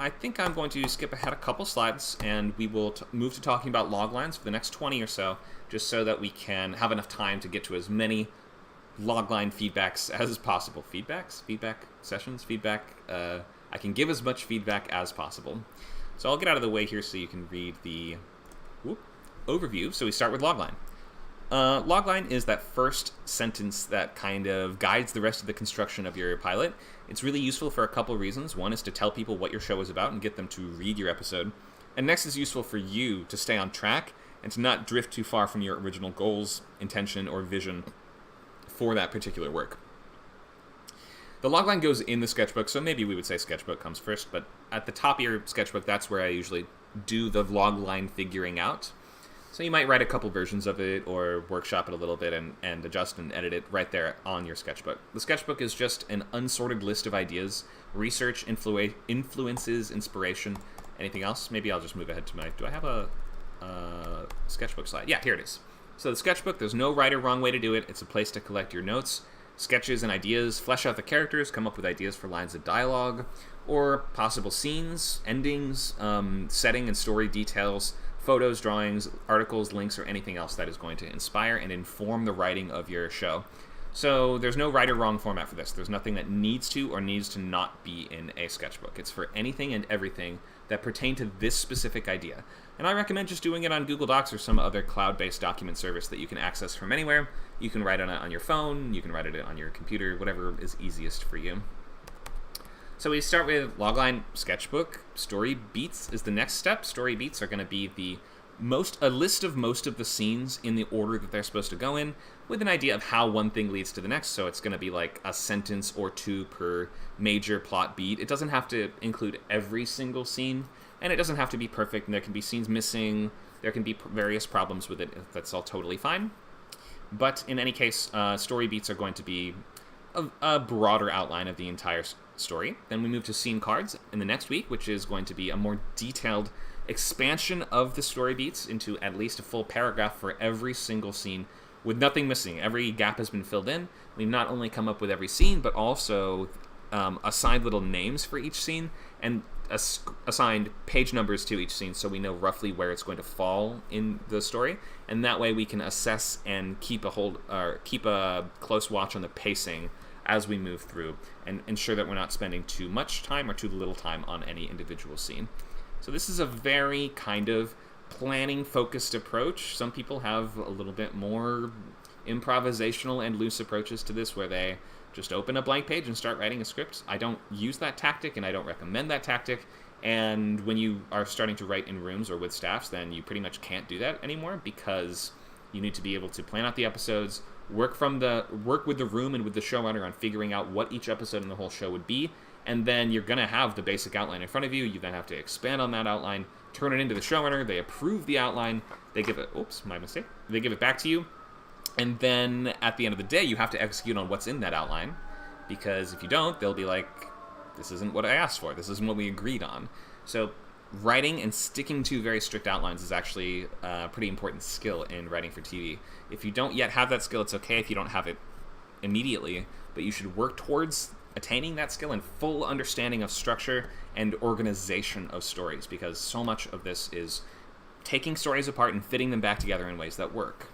Speaker 1: I think I'm going to skip ahead a couple slides, and we will move to talking about loglines for the next 20 or so, just so that we can have enough time to get to as many logline feedbacks as possible. Feedback sessions, I can give as much feedback as possible. So I'll get out of the way here so you can read the overview. So we start with logline. Logline is that first sentence that kind of guides the rest of the construction of your pilot. It's really useful for a couple of reasons. One is to tell people what your show is about and get them to read your episode. And next is useful for you to stay on track and to not drift too far from your original goals, intention, or vision for that particular work. The logline goes in the sketchbook, so maybe we would say sketchbook comes first, but at the top of your sketchbook, that's where I usually do the logline figuring out. So you might write a couple versions of it or workshop it a little bit and adjust and edit it right there on your sketchbook. The sketchbook is just an unsorted list of ideas, research, influences, inspiration. Anything else? Maybe I'll just move ahead to do I have a sketchbook slide? Yeah, here it is. So the sketchbook, there's no right or wrong way to do it. It's a place to collect your notes, sketches, and ideas, flesh out the characters, come up with ideas for lines of dialogue, or possible scenes, endings, setting and story details, photos, drawings, articles, links, or anything else that is going to inspire and inform the writing of your show. So there's no right or wrong format for this. There's nothing that needs to or needs to not be in a sketchbook. It's for anything and everything that pertain to this specific idea. And I recommend just doing it on Google Docs or some other cloud-based document service that you can access from anywhere. You can write on it on your phone, you can write it on your computer, whatever is easiest for you. So we start with logline sketchbook. Story beats is the next step. Story beats are going to be a list of most of the scenes in the order that they're supposed to go in, with an idea of how one thing leads to the next. So it's going to be like a sentence or two per major plot beat. It doesn't have to include every single scene, and it doesn't have to be perfect, and there can be scenes missing. There can be various problems with it. That's all totally fine. But in any case, story beats are going to be a broader outline of the entire story. Then we move to scene cards in the next week, which is going to be a more detailed expansion of the story beats into at least a full paragraph for every single scene with nothing missing. Every gap has been filled in. We've not only come up with every scene, but also assigned little names for each scene and assigned page numbers to each scene so we know roughly where it's going to fall in the story. And that way we can assess and keep a close watch on the pacing as we move through and ensure that we're not spending too much time or too little time on any individual scene. So this is a very kind of planning-focused approach. Some people have a little bit more improvisational and loose approaches to this, where they just open a blank page and start writing a script. I don't use that tactic, and I don't recommend that tactic. And when you are starting to write in rooms or with staffs, then you pretty much can't do that anymore, because you need to be able to plan out the episodes, work with the room and with the showrunner on figuring out what each episode in the whole show would be. And then you're going to have the basic outline in front of you. You then have to expand on that outline, turn it into the showrunner. They approve the outline. They give it, my mistake. They give it back to you. And then at the end of the day, you have to execute on what's in that outline. Because if you don't, they'll be like, this isn't what I asked for. This isn't what we agreed on. So writing and sticking to very strict outlines is actually a pretty important skill in writing for TV. If you don't yet have that skill, it's okay if you don't have it immediately. But you should work towards attaining that skill and full understanding of structure and organization of stories, because so much of this is taking stories apart and fitting them back together in ways that work.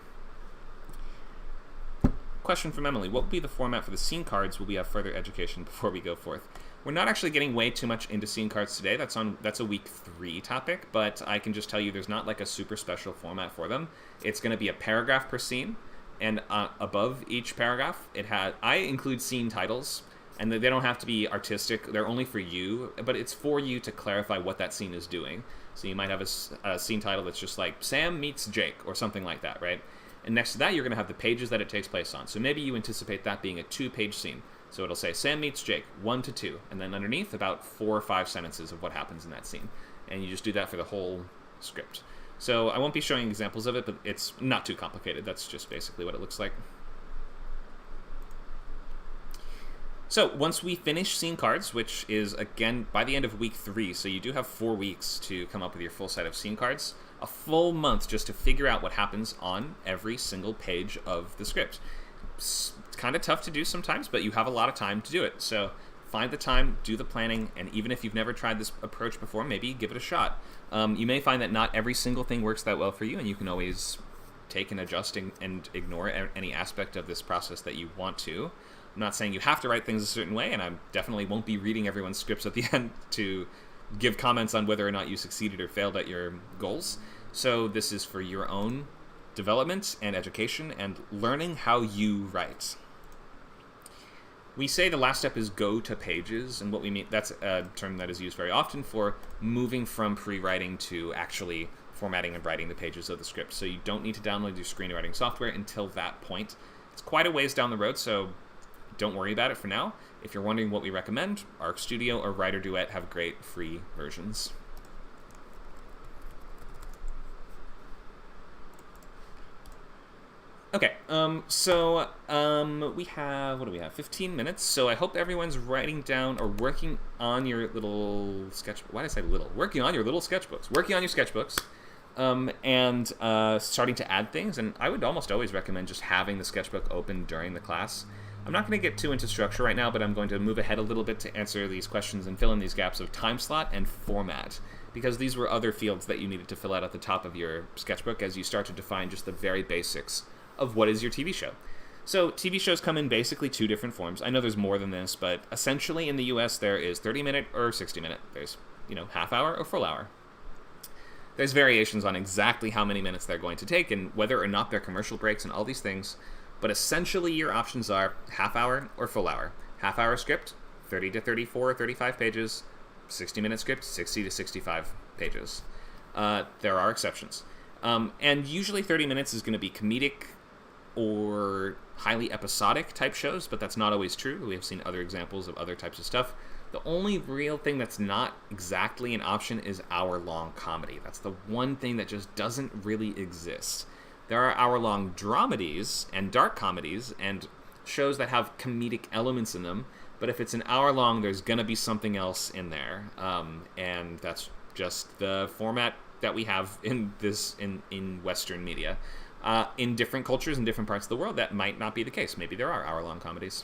Speaker 1: Question from Emily: what will be the format for the scene cards? Will we have further education before we go forth? We're not actually getting way too much into scene cards today. That's a week 3 topic, but I can just tell you there's not like a super special format for them. It's going to be a paragraph per scene, and above each paragraph, I include scene titles. And they don't have to be artistic. They're only for you, but it's for you to clarify what that scene is doing. So you might have a scene title that's just like Sam meets Jake or something like that, right? And next to that, you're going to have the pages that it takes place on. So maybe you anticipate that being a 2-page scene. So it'll say Sam meets Jake, 1 to 2. And then underneath, about 4 or 5 sentences of what happens in that scene. And you just do that for the whole script. So I won't be showing examples of it, but it's not too complicated. That's just basically what it looks like. So once we finish scene cards, which is, again, by the end of week 3, so you do have 4 weeks to come up with your full set of scene cards, a full month just to figure out what happens on every single page of the script. It's kind of tough to do sometimes, but you have a lot of time to do it. So find the time, do the planning, and even if you've never tried this approach before, maybe give it a shot. You may find that not every single thing works that well for you, and you can always take and adjust and ignore any aspect of this process that you want to. I'm not saying you have to write things a certain way, and I definitely won't be reading everyone's scripts at the end to give comments on whether or not you succeeded or failed at your goals. So this is for your own development and education and learning how you write. We say the last step is go to pages, and what we mean, that's a term that is used very often for moving from pre-writing to actually formatting and writing the pages of the script. So you don't need to download your screenwriting software until that point. It's quite a ways down the road, so don't worry about it for now. If you're wondering what we recommend, Arc Studio or Writer Duet have great free versions. Okay, we have, what do we have, 15 minutes, so I hope everyone's writing down or working on your little sketchbook. Why did I say little? Working on your little sketchbooks. Working on your sketchbooks, and starting to add things, and I would almost always recommend just having the sketchbook open during the class. I'm not going to get too into structure right now, but I'm going to move ahead a little bit to answer these questions and fill in these gaps of time slot and format, because these were other fields that you needed to fill out at the top of your sketchbook as you start to define just the very basics of what is your TV show. So TV shows come in basically two different forms. I know there's more than this, but essentially in the US there is 30-minute or 60-minute. There's, half hour or full hour. There's variations on exactly how many minutes they're going to take and whether or not they're commercial breaks and all these things. But essentially your options are half hour or full hour. Half hour script, 30 to 34 or 35 pages. 60-minute script, 60 to 65 pages. There are exceptions. And usually 30 minutes is going to be comedic or highly episodic type shows, but that's not always true. We have seen other examples of other types of stuff. The only real thing that's not exactly an option is hour-long comedy. That's the one thing that just doesn't really exist. There are hour-long dramedies and dark comedies and shows that have comedic elements in them, but if it's an hour long, there's going to be something else in there. And that's just the format that we have in Western media. In different cultures in different parts of the world, that might not be the case. Maybe there are hour-long comedies.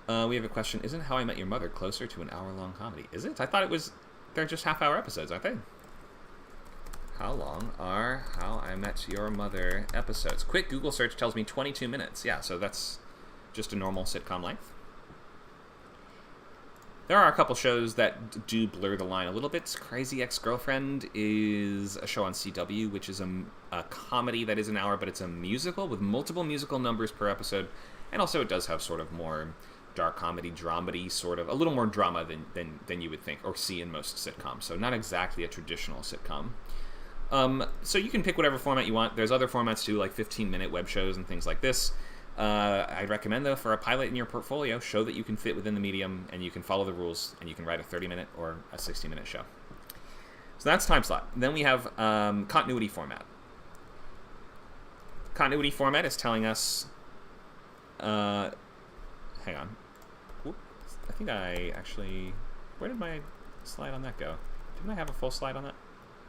Speaker 1: We have a question. Isn't How I Met Your Mother closer to an hour-long comedy? Is it? I thought they're just half-hour episodes, aren't they? How long are How I Met Your Mother episodes? Quick Google search tells me 22 minutes. Yeah, so that's just a normal sitcom length. There are a couple shows that do blur the line a little bit. Crazy Ex-Girlfriend is a show on CW, which is a comedy that is an hour, but it's a musical with multiple musical numbers per episode. And also it does have sort of more dark comedy, dramedy, sort of a little more drama than you would think or see in most sitcoms. So not exactly a traditional sitcom. So you can pick whatever format you want. There's other formats too, like 15-minute web shows and things like this. I'd recommend, though, for a pilot in your portfolio, show that you can fit within the medium and you can follow the rules and you can write a 30-minute or a 60-minute show. So that's time slot. Then we have continuity format. Continuity format is telling us... hang on. Whoop. I think I actually... Where did my slide on that go? Didn't I have a full slide on that?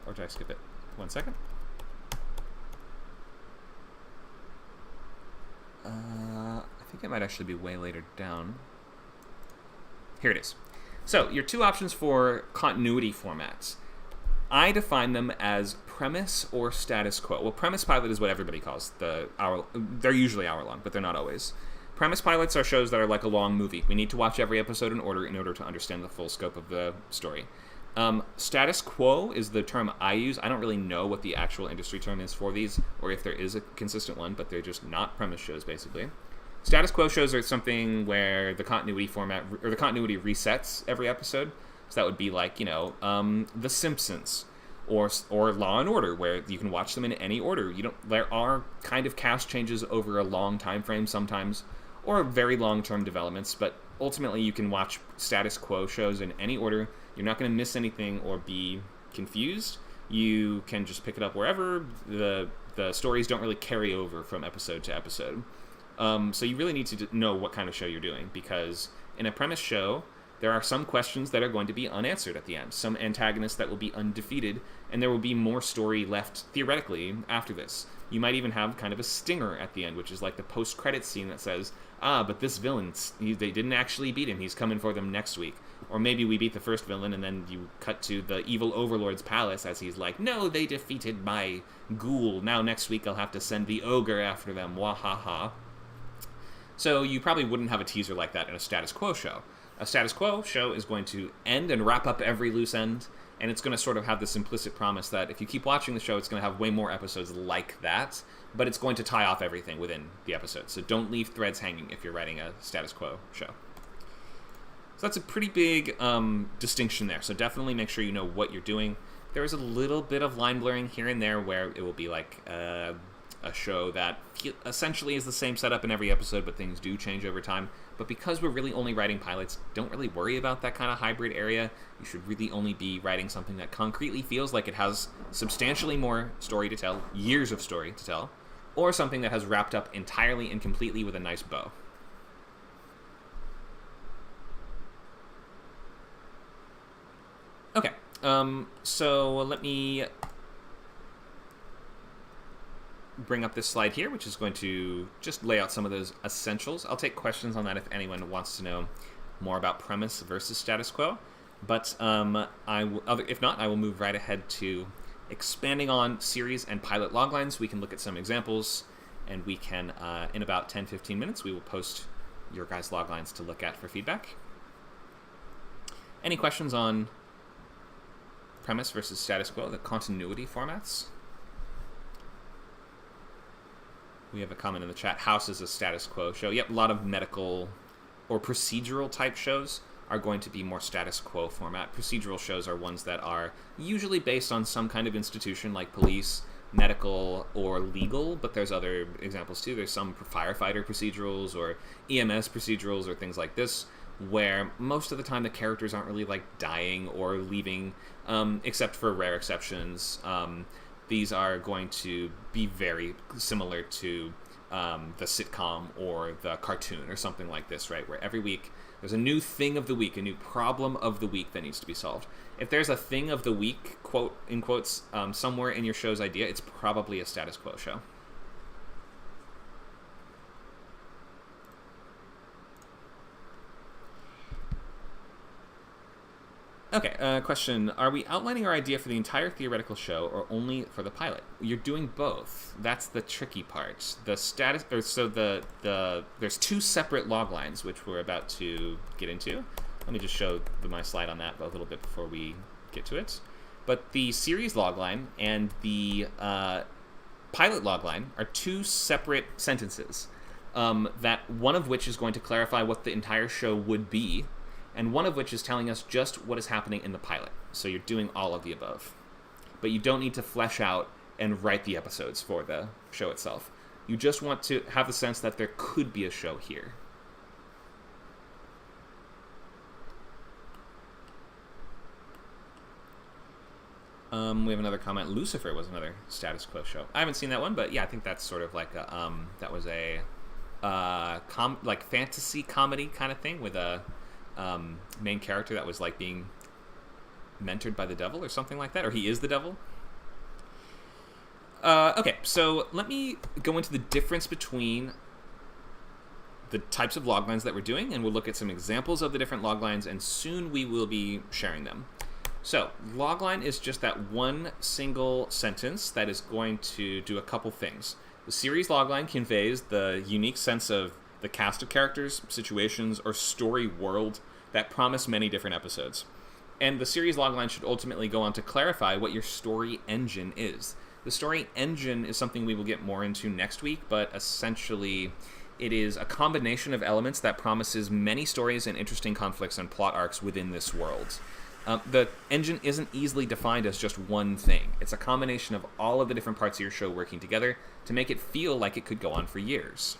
Speaker 1: Or did I skip it? 1 second. I think it might actually be way later down. Here it is. So, your two options for continuity formats. I define them as premise or status quo. Well, premise pilot is what everybody calls the hour. They're usually hour long, but they're not always. Premise pilots are shows that are like a long movie. We need to watch every episode in order to understand the full scope of the story. Status quo is the term I use. I don't really know what the actual industry term is for these, or if there is a consistent one, but they're just not premise shows, basically. Status quo shows are something where the continuity format, or the continuity resets every episode. So that would be like, The Simpsons, or Law and Order, where you can watch them in any order. There are kind of cast changes over a long time frame sometimes, or very long-term developments, but ultimately you can watch status quo shows in any order. You're not going to miss anything or be confused. You can just pick it up wherever. The stories don't really carry over from episode to episode. So you really need to know what kind of show you're doing, because in a premise show, there are some questions that are going to be unanswered at the end, some antagonists that will be undefeated, and there will be more story left, theoretically, after this. You might even have kind of a stinger at the end, which is like the post-credits scene that says, but this villain, they didn't actually beat him, he's coming for them next week. Or maybe we beat the first villain, and then you cut to the evil overlord's palace as he's like, no, they defeated my ghoul, now next week I'll have to send the ogre after them, wahaha. So you probably wouldn't have a teaser like that in a status quo show. A status quo show is going to end and wrap up every loose end, and it's going to sort of have this implicit promise that if you keep watching the show, it's going to have way more episodes like that, but it's going to tie off everything within the episode. So don't leave threads hanging if you're writing a status quo show. So that's a pretty big distinction there. So definitely make sure you know what you're doing. There is a little bit of line blurring here and there where it will be like a show that essentially is the same setup in every episode, but things do change over time. But because we're really only writing pilots, don't really worry about that kind of hybrid area. You should really only be writing something that concretely feels like it has substantially more story to tell, years of story to tell, or something that has wrapped up entirely and completely with a nice bow. Okay, so let me bring up this slide here, which is going to just lay out some of those essentials. I'll take questions on that if anyone wants to know more about premise versus status quo. But if not, I will move right ahead to Expanding on series and pilot loglines, we can look at some examples, and we can, in about 10-15 minutes, we will post your guys' loglines to look at for feedback. Any questions on premise versus status quo, the continuity formats? We have a comment in the chat. House is a status quo show. Yep, a lot of medical or procedural type shows are going to be more status quo format. Procedural shows are ones that are usually based on some kind of institution like police, medical, or legal, but there's other examples too. There's some firefighter procedurals or EMS procedurals or things like this, where most of the time the characters aren't really like dying or leaving, except for rare exceptions. These are going to be very similar to the sitcom or the cartoon or something like this, right? Where every week there's a new thing of the week, a new problem of the week that needs to be solved. If there's a thing of the week, quote in quotes, somewhere in your show's idea, it's probably a status quo show. Okay, question. Are we outlining our idea for the entire theoretical show or only for the pilot? You're doing both. That's the tricky part. The status, or so there's two separate log lines, which we're about to get into. Let me just show my slide on that a little bit before we get to it. But the series log line and the pilot log line are two separate sentences, that one of which is going to clarify what the entire show would be, and one of which is telling us just what is happening in the pilot. So you're doing all of the above. But you don't need to flesh out and write the episodes for the show itself. You just want to have the sense that there could be a show here. We have another comment. Lucifer was another status quo show. I haven't seen that one, but yeah, I think that's sort of like a, that was a like fantasy comedy kind of thing with a main character that was like being mentored by the devil or something like that, or he is the devil. Okay, so let me go into the difference between the types of loglines that we're doing, and we'll look at some examples of the different loglines, and soon we will be sharing them. So, logline is just that one single sentence that is going to do a couple things. The series logline conveys the unique sense of the cast of characters, situations, or story world that promise many different episodes. And the series logline should ultimately go on to clarify what your story engine is. The story engine is something we will get more into next week, but essentially it is a combination of elements that promises many stories and interesting conflicts and plot arcs within this world. The engine isn't easily defined as just one thing. It's a combination of all of the different parts of your show working together to make it feel like it could go on for years.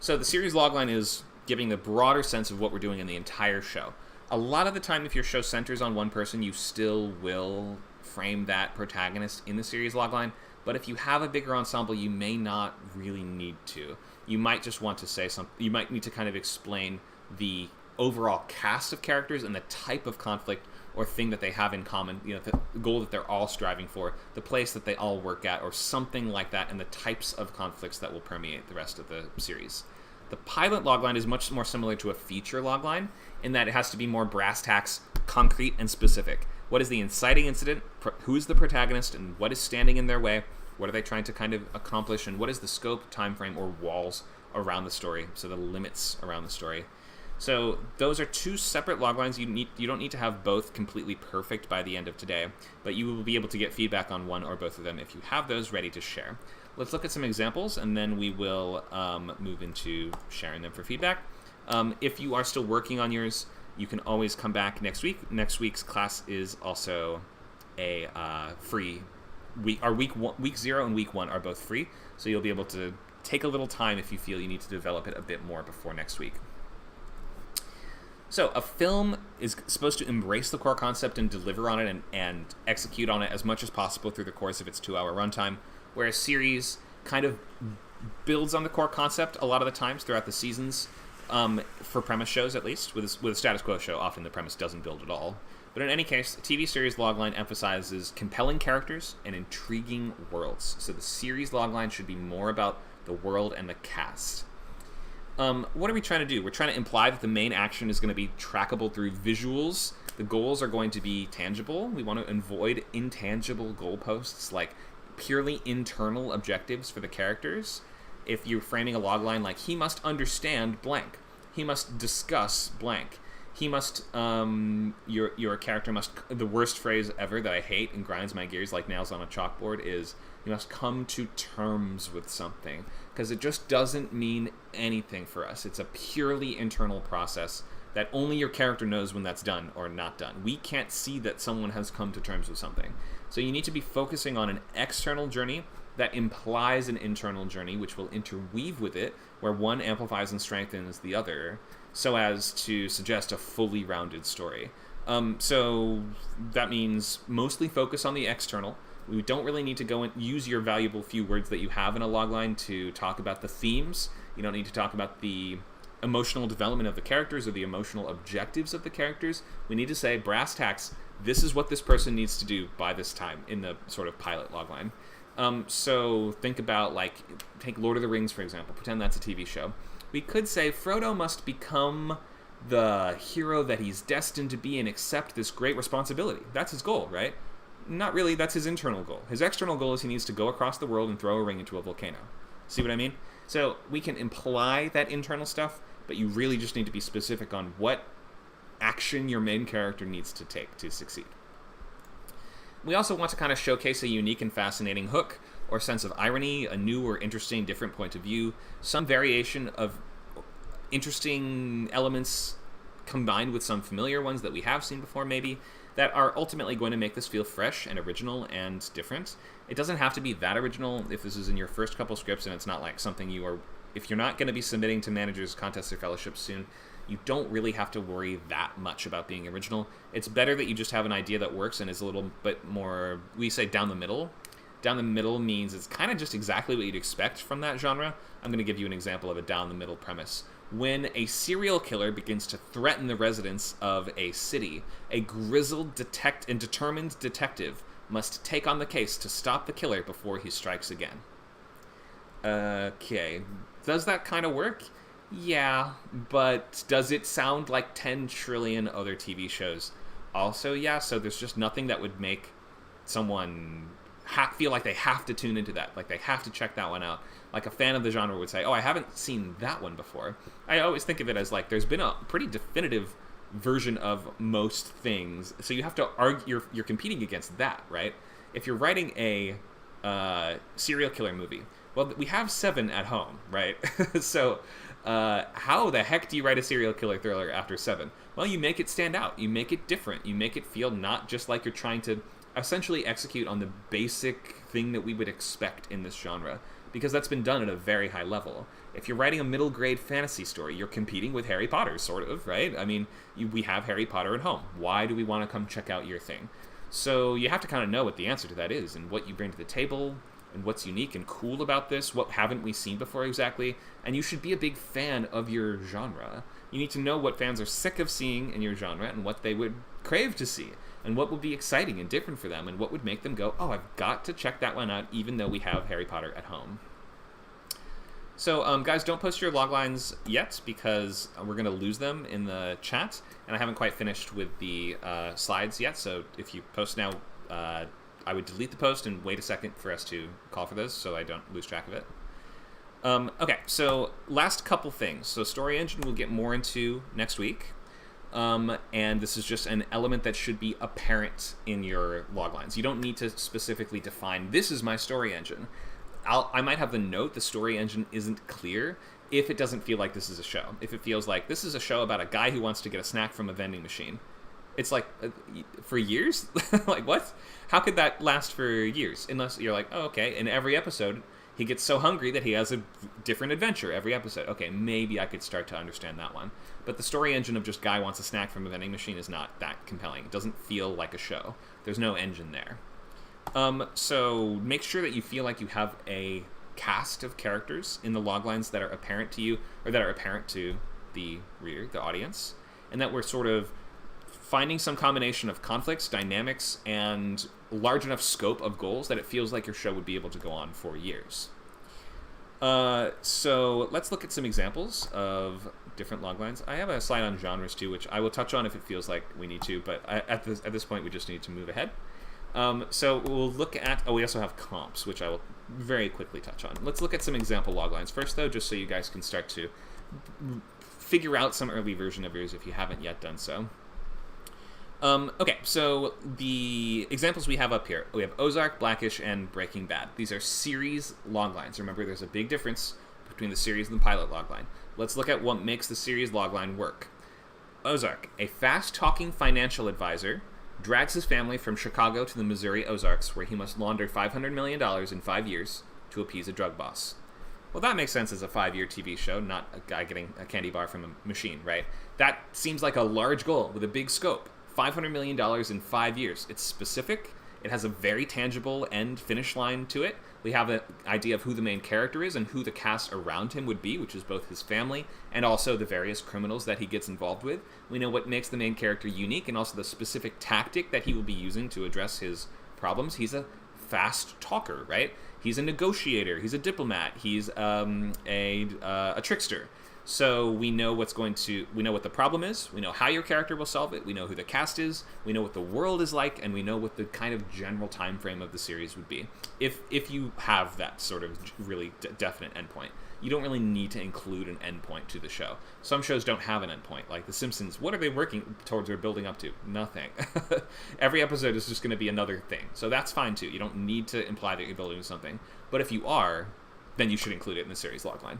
Speaker 1: So the series logline is giving the broader sense of what we're doing in the entire show. A lot of the time, if your show centers on one person, you still will frame that protagonist in the series logline. But if you have a bigger ensemble, you may not really need to. You might just want to say something. You might need to kind of explain the overall cast of characters and the type of conflict or thing that they have in common, you know, the goal that they're all striving for, the place that they all work at, or something like that, and the types of conflicts that will permeate the rest of the series. The pilot logline is much more similar to a feature logline in that it has to be more brass tacks, concrete, and specific. What is the inciting incident? Who is the protagonist, and what is standing in their way? What are they trying to kind of accomplish, and what is the scope, time frame, or walls around the story, so the limits around the story. So those are two separate loglines. You don't need to have both completely perfect by the end of today, but you will be able to get feedback on one or both of them if you have those ready to share. Let's look at some examples, and then we will move into sharing them for feedback. If you are still working on yours, you can always come back next week. Next week's class is also a free week. Our week 0 and week 1 are both free, so you'll be able to take a little time if you feel you need to develop it a bit more before next week. So a film is supposed to embrace the core concept and deliver on it and execute on it as much as possible through the course of its 2-hour runtime, where a series kind of builds on the core concept a lot of the times throughout the seasons, for premise shows at least. With a status quo show, often the premise doesn't build at all. But in any case, a TV series logline emphasizes compelling characters and intriguing worlds. So the series logline should be more about the world and the cast. What are we trying to do? We're trying to imply that the main action is going to be trackable through visuals The goals are going to be tangible. We want to avoid intangible goalposts, like purely internal objectives for the characters. If you're framing a logline like, he must understand blank, he must discuss blank, he must, your character must, the worst phrase ever that I hate and grinds my gears like nails on a chalkboard is, you must come to terms with something, because it just doesn't mean anything for us. It's a purely internal process that only your character knows when that's done or not done. We can't see that someone has come to terms with something. So you need to be focusing on an external journey that implies an internal journey, which will interweave with it, where one amplifies and strengthens the other, so as to suggest a fully rounded story. So that means mostly focus on the external. We don't really need to go and use your valuable few words that you have in a logline to talk about the themes. You don't need to talk about the emotional development of the characters or the emotional objectives of the characters. We need to say, brass tacks, this is what this person needs to do by this time in the sort of pilot logline. So think about, like, take Lord of the Rings, for example. Pretend that's a TV show. We could say Frodo must become the hero that he's destined to be and accept this great responsibility. That's his goal, right? Not really. That's his internal goal. His external goal is he needs to go across the world and throw a ring into a volcano. See what I mean? So we can imply that internal stuff, but you really just need to be specific on what action your main character needs to take to succeed. We also want to kind of showcase a unique and fascinating hook or sense of irony, a new or interesting different point of view, some variation of interesting elements combined with some familiar ones that we have seen before maybe, that are ultimately going to make this feel fresh and original and different. It doesn't have to be that original if this is in your first couple scripts and it's not like something you are, if you're not going to be submitting to managers, contests, or fellowships soon, you don't really have to worry that much about being original. It's better that you just have an idea that works and is a little bit more, we say, down the middle. Down the middle means it's kind of just exactly what you'd expect from that genre. I'm going to give you an example of a down the middle premise. When a serial killer begins to threaten the residents of a city, a grizzled and determined detective must take on the case to stop the killer before he strikes again. Okay, does that kind of work? Yeah, but does it sound like 10 trillion other TV shows? Also, yeah, so there's just nothing that would make someone feel like they have to tune into that, like they have to check that one out. Like a fan of the genre would say, oh, I haven't seen that one before. I always think of it as like there's been a pretty definitive version of most things, so you have to argue, you're competing against that, right? If you're writing a serial killer movie, well, we have 7 at home, right? So how the heck do you write a serial killer thriller after 7? Well, you make it stand out, you make it different, you make it feel not just like you're trying to essentially execute on the basic thing that we would expect in this genre, because that's been done at a very high level. If you're writing a middle grade fantasy story, you're competing with Harry Potter, sort of, right? I mean, we have Harry Potter at home. Why do we want to come check out your thing? So you have to kind of know what the answer to that is and what you bring to the table and what's unique and cool about this, what haven't we seen before exactly, and you should be a big fan of your genre. You need to know what fans are sick of seeing in your genre and what they would crave to see, and what would be exciting and different for them, and what would make them go, oh, I've got to check that one out, even though we have Harry Potter at home. So, guys, don't post your loglines yet, because we're going to lose them in the chat, and I haven't quite finished with the slides yet, so if you post now, I would delete the post and wait a second for us to call for those, so I don't lose track of it. Okay, so last couple things. So Story Engine we'll get more into next week. And this is just an element that should be apparent in your loglines. You don't need to specifically define, this is my story engine. I might have the note, the story engine isn't clear, if it doesn't feel like this is a show. If it feels like this is a show about a guy who wants to get a snack from a vending machine. It's like, for years? Like, what? How could that last for years? Unless you're like, oh, okay, in every episode, he gets so hungry that he has a different adventure every episode. Okay, maybe I could start to understand that one. But the story engine of just guy wants a snack from a vending machine is not that compelling. It doesn't feel like a show. There's no engine there. So make sure that you feel like you have a cast of characters in the loglines that are apparent to you, or that are apparent to the reader, the audience, and that we're sort of finding some combination of conflicts, dynamics, and large enough scope of goals that it feels like your show would be able to go on for years. So let's look at some examples of different log lines. I have a slide on genres too, which I will touch on if it feels like we need to, but at this point we just need to move ahead. So we'll look at, we also have comps, which I will very quickly touch on. Let's look at some example log lines first, though, just so you guys can start to figure out some early version of yours if you haven't yet done so. Okay, so the examples we have up here, we have Ozark, Blackish, and Breaking Bad. These are series log lines. Remember, there's a big difference between the series and the pilot log line. Let's look at what makes the series log line work. Ozark, a fast-talking financial advisor drags his family from Chicago to the Missouri Ozarks, where he must launder $500 million in 5 years to appease a drug boss. Well, that makes sense as a 5-year TV show, not a guy getting a candy bar from a machine, right? That seems like a large goal with a big scope. $500 million in 5 years. It's specific. It has a very tangible end finish line to it. We have an idea of who the main character is and who the cast around him would be, which is both his family and also the various criminals that he gets involved with. We know what makes the main character unique and also the specific tactic that he will be using to address his problems. He's a fast talker, right? He's a negotiator. He's a diplomat. He's a trickster. So we know we know what the problem is, we know how your character will solve it, we know who the cast is, we know what the world is like, and we know what the kind of general time frame of the series would be. If you have that sort of really definite endpoint. You don't really need to include an endpoint to the show. Some shows don't have an endpoint, like The Simpsons. What are they working towards or building up to? Nothing. Every episode is just going to be another thing. So that's fine too. You don't need to imply that you're building something. But if you are, then you should include it in the series logline.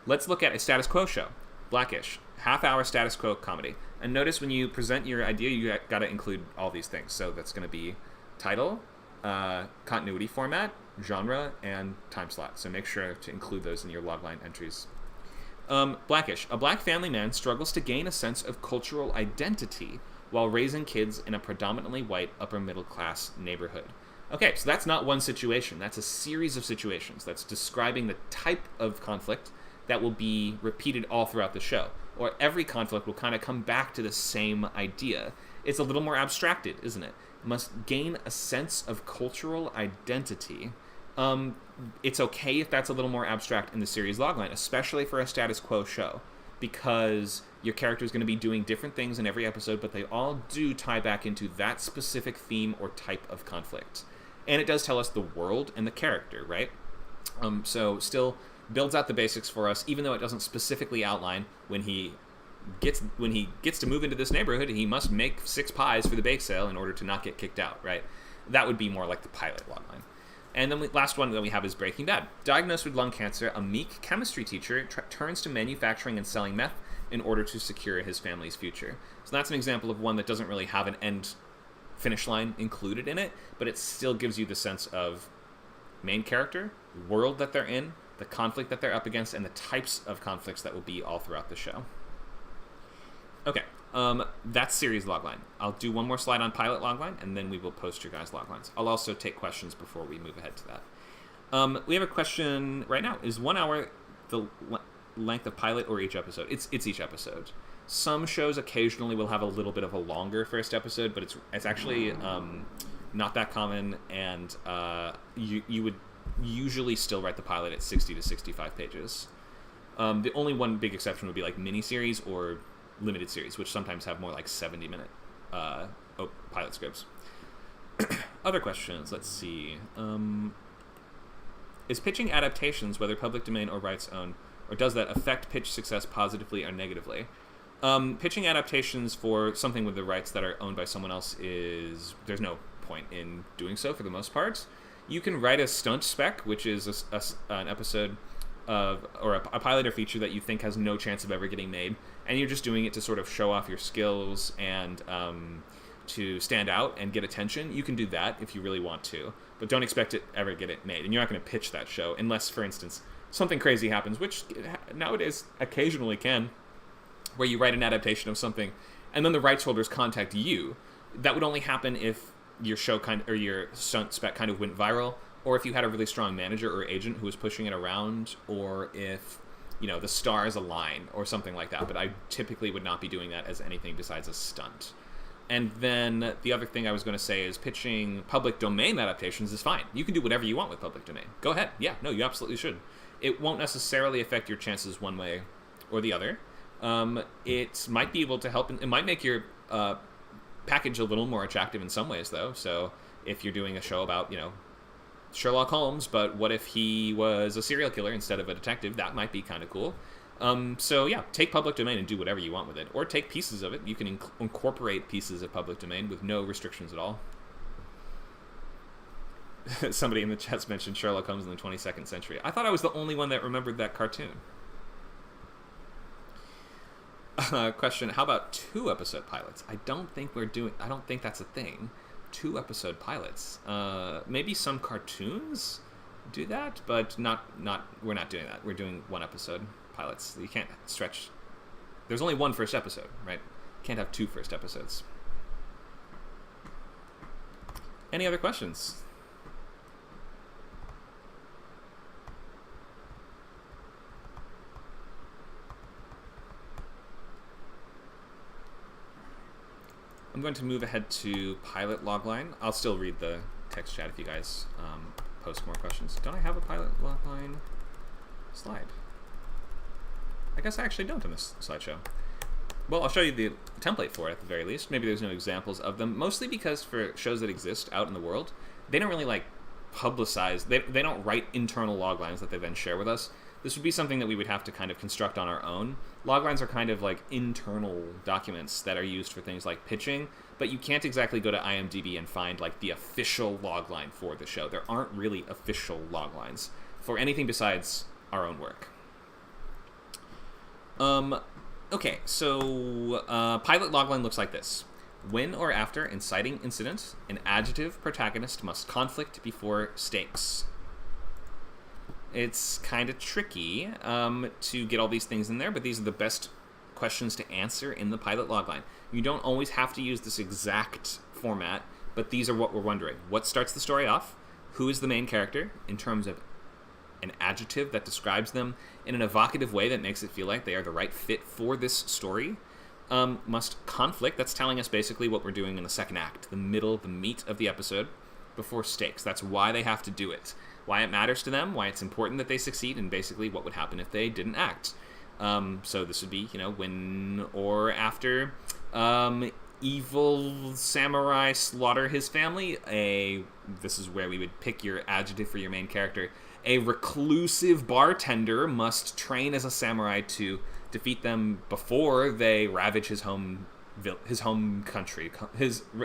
Speaker 1: Let's look at a status quo show. Blackish, half-hour status quo comedy. And notice when you present your idea, you got to include all these things. So that's going to be title, continuity format, genre, and time slot. So make sure to include those in your logline entries. Blackish, a black family man struggles to gain a sense of cultural identity while raising kids in a predominantly white upper-middle-class neighborhood. Okay, so that's not one situation. That's a series of situations. That's describing the type of conflict that will be repeated all throughout the show. Or every conflict will kind of come back to the same idea. It's a little more abstracted, isn't it? Must gain a sense of cultural identity. It's okay if that's a little more abstract in the series logline, especially for a status quo show, because your character is going to be doing different things in every episode, but they all do tie back into that specific theme or type of conflict. And it does tell us the world and the character, right? So still builds out the basics for us, even though it doesn't specifically outline when he gets to move into this neighborhood, he must make 6 pies for the bake sale in order to not get kicked out, right? That would be more like the pilot logline. And then last one that we have is Breaking Bad. Diagnosed with lung cancer, a meek chemistry teacher turns to manufacturing and selling meth in order to secure his family's future. So that's an example of one that doesn't really have an end finish line included in it, but it still gives you the sense of main character, world that they're in, the conflict that they're up against, and the types of conflicts that will be all throughout the show. Okay, that's series logline. I'll do one more slide on pilot logline, and then we will post your guys' loglines. I'll also take questions before we move ahead to that. We have a question right now. Is 1 hour the length of pilot or each episode? It's each episode. Some shows occasionally will have a little bit of a longer first episode, but it's actually not that common, and you would usually still write the pilot at 60 to 65 pages. The only one big exception would be like miniseries or limited series, which sometimes have more like 70-minute pilot scripts. Other questions, let's see. Is pitching adaptations, whether public domain or rights owned, or does that affect pitch success positively or negatively? Pitching adaptations for something with the rights that are owned by someone else there's no point in doing so for the most part. You can write a stunt spec, which is an episode or a pilot or feature that you think has no chance of ever getting made, and you're just doing it to sort of show off your skills and to stand out and get attention. You can do that if you really want to, but don't expect it ever get it made. And you're not going to pitch that show unless, for instance, something crazy happens, which nowadays occasionally can, where you write an adaptation of something and then the rights holders contact you. That would only happen if your show your stunt spec kind of went viral, or if you had a really strong manager or agent who was pushing it around, or if the stars align or something like that. But I typically would not be doing that as anything besides a stunt. And then the other thing I was going to say is pitching public domain adaptations is fine. You can do whatever you want with public domain. Go ahead. Yeah, no, you absolutely should. It won't necessarily affect your chances one way or the other, It might be able to help. It might make your package a little more attractive in some ways, though. So if you're doing a show about, Sherlock Holmes, but what if he was a serial killer instead of a detective? That might be kind of cool. So yeah, take public domain and do whatever you want with it, or take pieces of it. You can incorporate pieces of public domain with no restrictions at all. Somebody in the chat's mentioned Sherlock Holmes in the 22nd century. I thought I was the only one that remembered that cartoon. Question: how about 2-episode pilots? I don't think that's a thing. 2-episode pilots. Maybe some cartoons do that, but we're not doing that. We're doing 1-episode pilots. You can't stretch. There's only one first episode, right? Can't have 2 first episodes. Any other questions? I'm going to move ahead to pilot logline. I'll still read the text chat if you guys post more questions. Don't I have a pilot logline slide? I guess I actually don't in this slideshow. Well, I'll show you the template for it at the very least. Maybe there's no examples of them, mostly because for shows that exist out in the world, they don't really publicize, they don't write internal loglines that they then share with us. This would be something that we would have to kind of construct on our own. Loglines are kind of like internal documents that are used for things like pitching, but you can't exactly go to IMDb and find the official logline for the show. There aren't really official loglines for anything besides our own work. Okay, so pilot logline looks like this. When or after inciting incident, an adjective protagonist must conflict before stakes. It's kind of tricky to get all these things in there, but these are the best questions to answer in the pilot logline. You don't always have to use this exact format, but these are what we're wondering. What starts the story off? Who is the main character in terms of an adjective that describes them in an evocative way that makes it feel like they are the right fit for this story? Must conflict. That's telling us basically what we're doing in the second act, the middle, the meat of the episode, before stakes. That's why they have to do it. Why it matters to them, why it's important that they succeed, and basically what would happen if they didn't act. So this would be, when or after evil samurai slaughter his family. This is where we would pick your adjective for your main character. A reclusive bartender must train as a samurai to defeat them before they ravage his home country,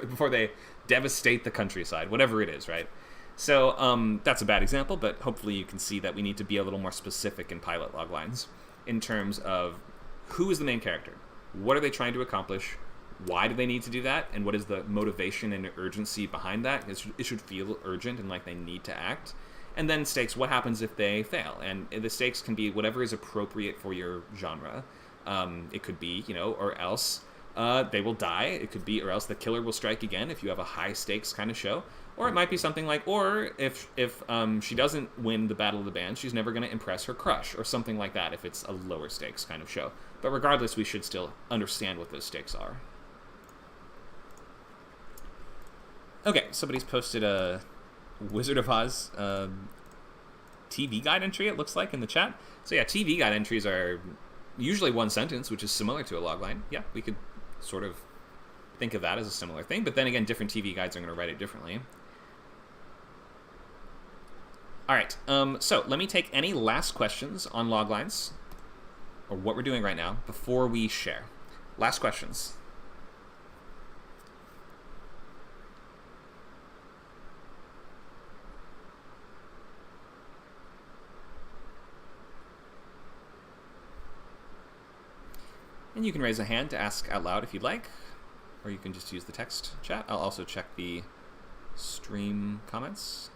Speaker 1: before they devastate the countryside, whatever it is, right? So that's a bad example, but hopefully you can see that we need to be a little more specific in pilot loglines in terms of who is the main character, what are they trying to accomplish, why do they need to do that, and what is the motivation and urgency behind that. It should feel urgent and like they need to act. And then stakes, what happens if they fail? And the stakes can be whatever is appropriate for your genre. It could be, or else they will die. It could be, or else the killer will strike again if you have a high stakes kind of show. Or it might be something like, or if she doesn't win the Battle of the Bands, she's never going to impress her crush, or something like that if it's a lower stakes kind of show. But regardless, we should still understand what those stakes are. Okay, somebody's posted a Wizard of Oz TV guide entry, it looks like, in the chat. So yeah, TV guide entries are usually one sentence, which is similar to a logline. Yeah, we could sort of think of that as a similar thing, but then again, different TV guides are going to write it differently. All right, so let me take any last questions on loglines, or what we're doing right now, before we share. Last questions. And you can raise a hand to ask out loud if you'd like, or you can just use the text chat. I'll also check the stream comments.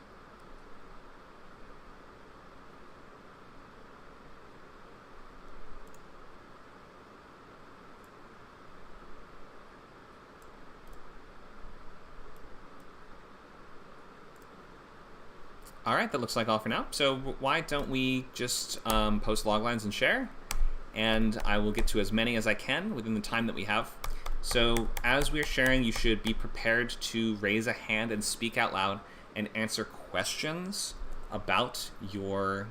Speaker 1: All right, that looks like all for now. So why don't we just post loglines and share? And I will get to as many as I can within the time that we have. So as we're sharing, you should be prepared to raise a hand and speak out loud and answer questions about your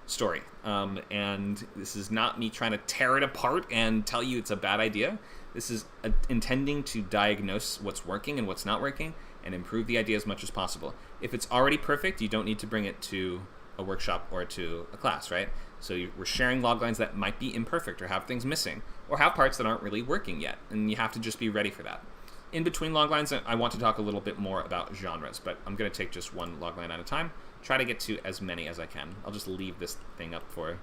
Speaker 1: story. And this is not me trying to tear it apart and tell you it's a bad idea. This is intending to diagnose what's working and what's not working and improve the idea as much as possible. If it's already perfect, you don't need to bring it to a workshop or to a class, right? So we're sharing loglines that might be imperfect or have things missing or have parts that aren't really working yet, and you have to just be ready for that. In between loglines, I want to talk a little bit more about genres, but I'm going to take just one logline at a time, try to get to as many as I can. I'll just leave this thing up for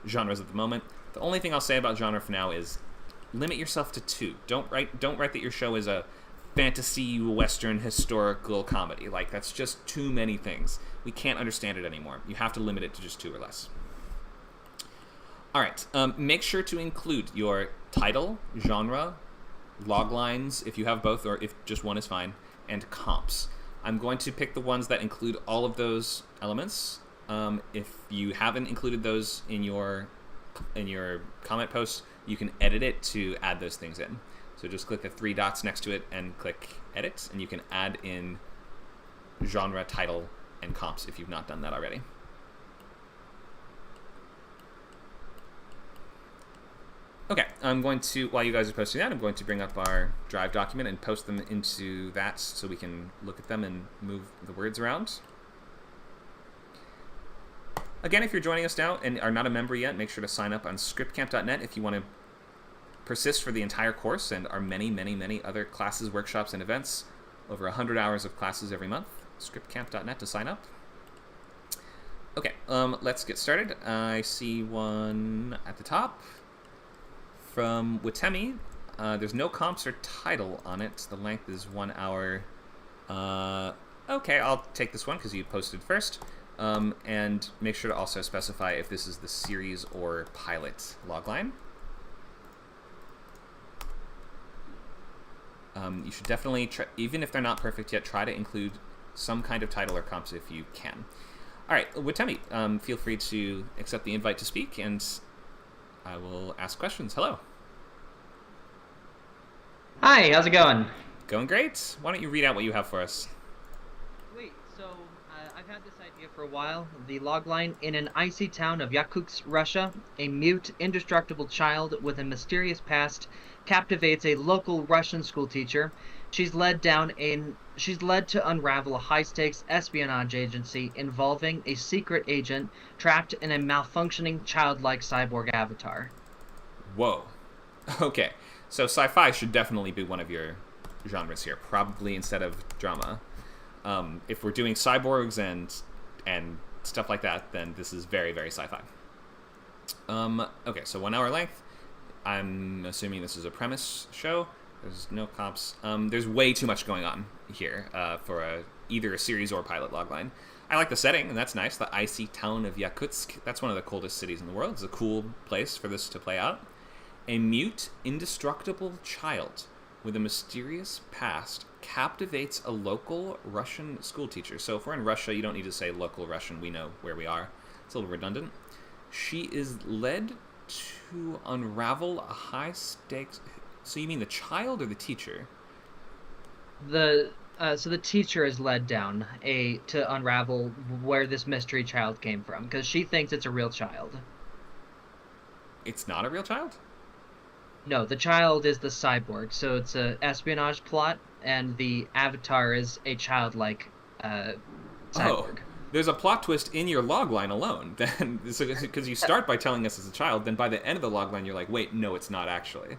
Speaker 1: genres at the moment. The only thing I'll say about genre for now is limit yourself to 2. Don't write that your show is a fantasy, western, historical comedy. Like, that's just too many things. We can't understand it anymore. You have to limit it to just 2 or less. All right, make sure to include your title, genre, loglines, if you have both, or if just one is fine, and comps. I'm going to pick the ones that include all of those elements. If you haven't included those in your comment post, you can edit it to add those things in. So just click the 3 dots next to it and click edit, and you can add in genre, title, and comps if you've not done that already. Okay, I'm going to, while you guys are posting that, I'm going to bring up our Drive document and post them into that so we can look at them and move the words around. Again, if you're joining us now and are not a member yet, make sure to sign up on scriptcamp.net if you want to persist for the entire course and our many, many, many other classes, workshops, and events. Over 100 hours of classes every month. Scriptcamp.net to sign up. Okay, let's get started. I see one at the top from Watemi. There's no comps or title on it. The length is 1 hour. Okay, I'll take this one because you posted first. And make sure to also specify if this is the series or pilot logline. You should definitely, even if they're not perfect yet, try to include some kind of title or comps if you can. All right, Watemi, feel free to accept the invite to speak, and I will ask questions. Hello.
Speaker 2: Hi, how's it going?
Speaker 1: Going great. Why don't you read out what you have for us?
Speaker 2: Wait, so I've had this idea for a while. The logline: in an icy town of Yakutsk, Russia, a mute, indestructible child with a mysterious past captivates a local Russian schoolteacher. She's led to unravel a high-stakes espionage agency involving a secret agent trapped in a malfunctioning childlike cyborg avatar.
Speaker 1: Whoa. Okay. So sci-fi should definitely be one of your genres here, probably instead of drama. If we're doing cyborgs and stuff like that, then this is very, very sci-fi. Okay, so 1 hour length. I'm assuming this is a premise show. There's no comps. There's way too much going on here for either a series or pilot logline. I like the setting, and that's nice. The icy town of Yakutsk. That's one of the coldest cities in the world. It's a cool place for this to play out. A mute, indestructible child with a mysterious past captivates a local Russian schoolteacher. So if we're in Russia, you don't need to say local Russian. We know where we are. It's a little redundant. She is led to unravel a high-stakes... So you mean the child or the teacher?
Speaker 2: So the teacher is led down to unravel where this mystery child came from, because she thinks it's a real child.
Speaker 1: It's not a real child?
Speaker 2: No, the child is the cyborg, so it's an espionage plot, and the avatar is a childlike cyborg.
Speaker 1: Oh, there's a plot twist in your logline alone. Then, because you start by telling us it's a child, then by the end of the logline, you're like, wait, no, it's not actually.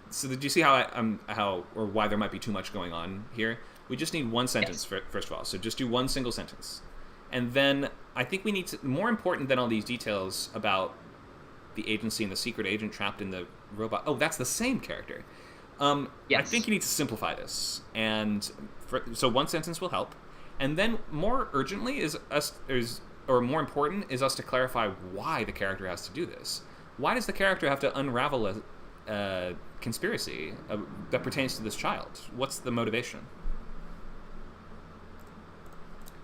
Speaker 1: So did you see how or why there might be too much going on here? We just need one sentence, yes. First of all. So just do one single sentence. And then I think we need to, more important than all these details about the agency and the secret agent trapped in the robot. Oh, that's the same character. Yes. I think you need to simplify this. And so one sentence will help. And then more urgently more important is us to clarify why the character has to do this. Why does the character have to unravel a conspiracy that pertains to this child? What's the motivation?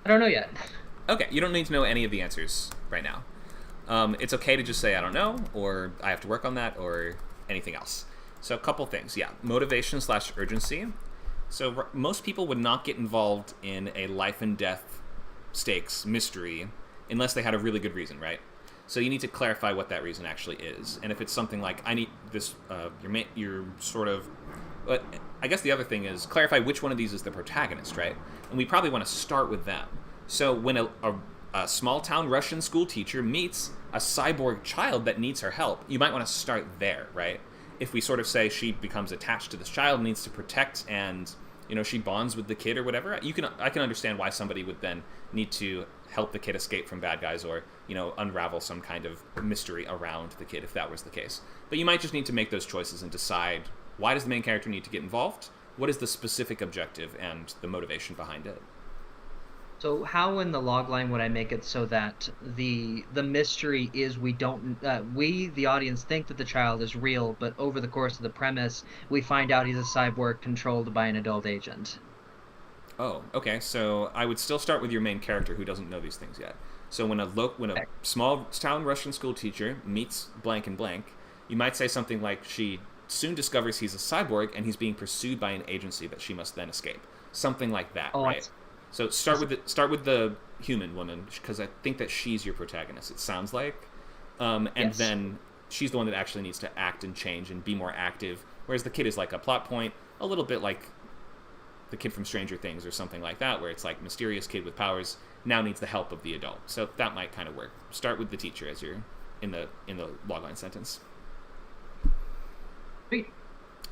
Speaker 2: I don't know yet.
Speaker 1: Okay, you don't need to know any of the answers right now. It's okay to just say, I don't know, or I have to work on that, or anything else. So a couple things. Yeah, motivation / urgency. So most people would not get involved in a life and death stakes mystery unless they had a really good reason, right? So you need to clarify what that reason actually is. And if it's something like, I need this, you're sort of... But I guess the other thing is clarify which one of these is the protagonist, right? And we probably want to start with them. So when a small-town Russian school teacher meets a cyborg child that needs her help, you might want to start there, right? If we sort of say she becomes attached to this child, needs to protect, and she bonds with the kid or whatever, I can understand why somebody would then need to help the kid escape from bad guys, or unravel some kind of mystery around the kid if that was the case. But you might just need to make those choices and decide, why does the main character need to get involved? What is the specific objective and the motivation behind it?
Speaker 2: So how in the logline would I make it so that the mystery is we the audience think that the child is real, but over the course of the premise we find out he's a cyborg controlled by an adult agent?
Speaker 1: Oh, okay. So I would still start with your main character who doesn't know these things yet. So when a small town Russian school teacher meets blank and blank, you might say something like, she soon discovers he's a cyborg and he's being pursued by an agency that she must then escape. Something like that, right? So start with the human woman, because I think that she's your protagonist, it sounds like. And then she's the one that actually needs to act and change and be more active, whereas the kid is like a plot point, a little bit like the kid from Stranger Things or something like that, where it's like mysterious kid with powers now needs the help of the adult. So that might kind of work. Start with the teacher as you're in the logline sentence.
Speaker 2: Sweet.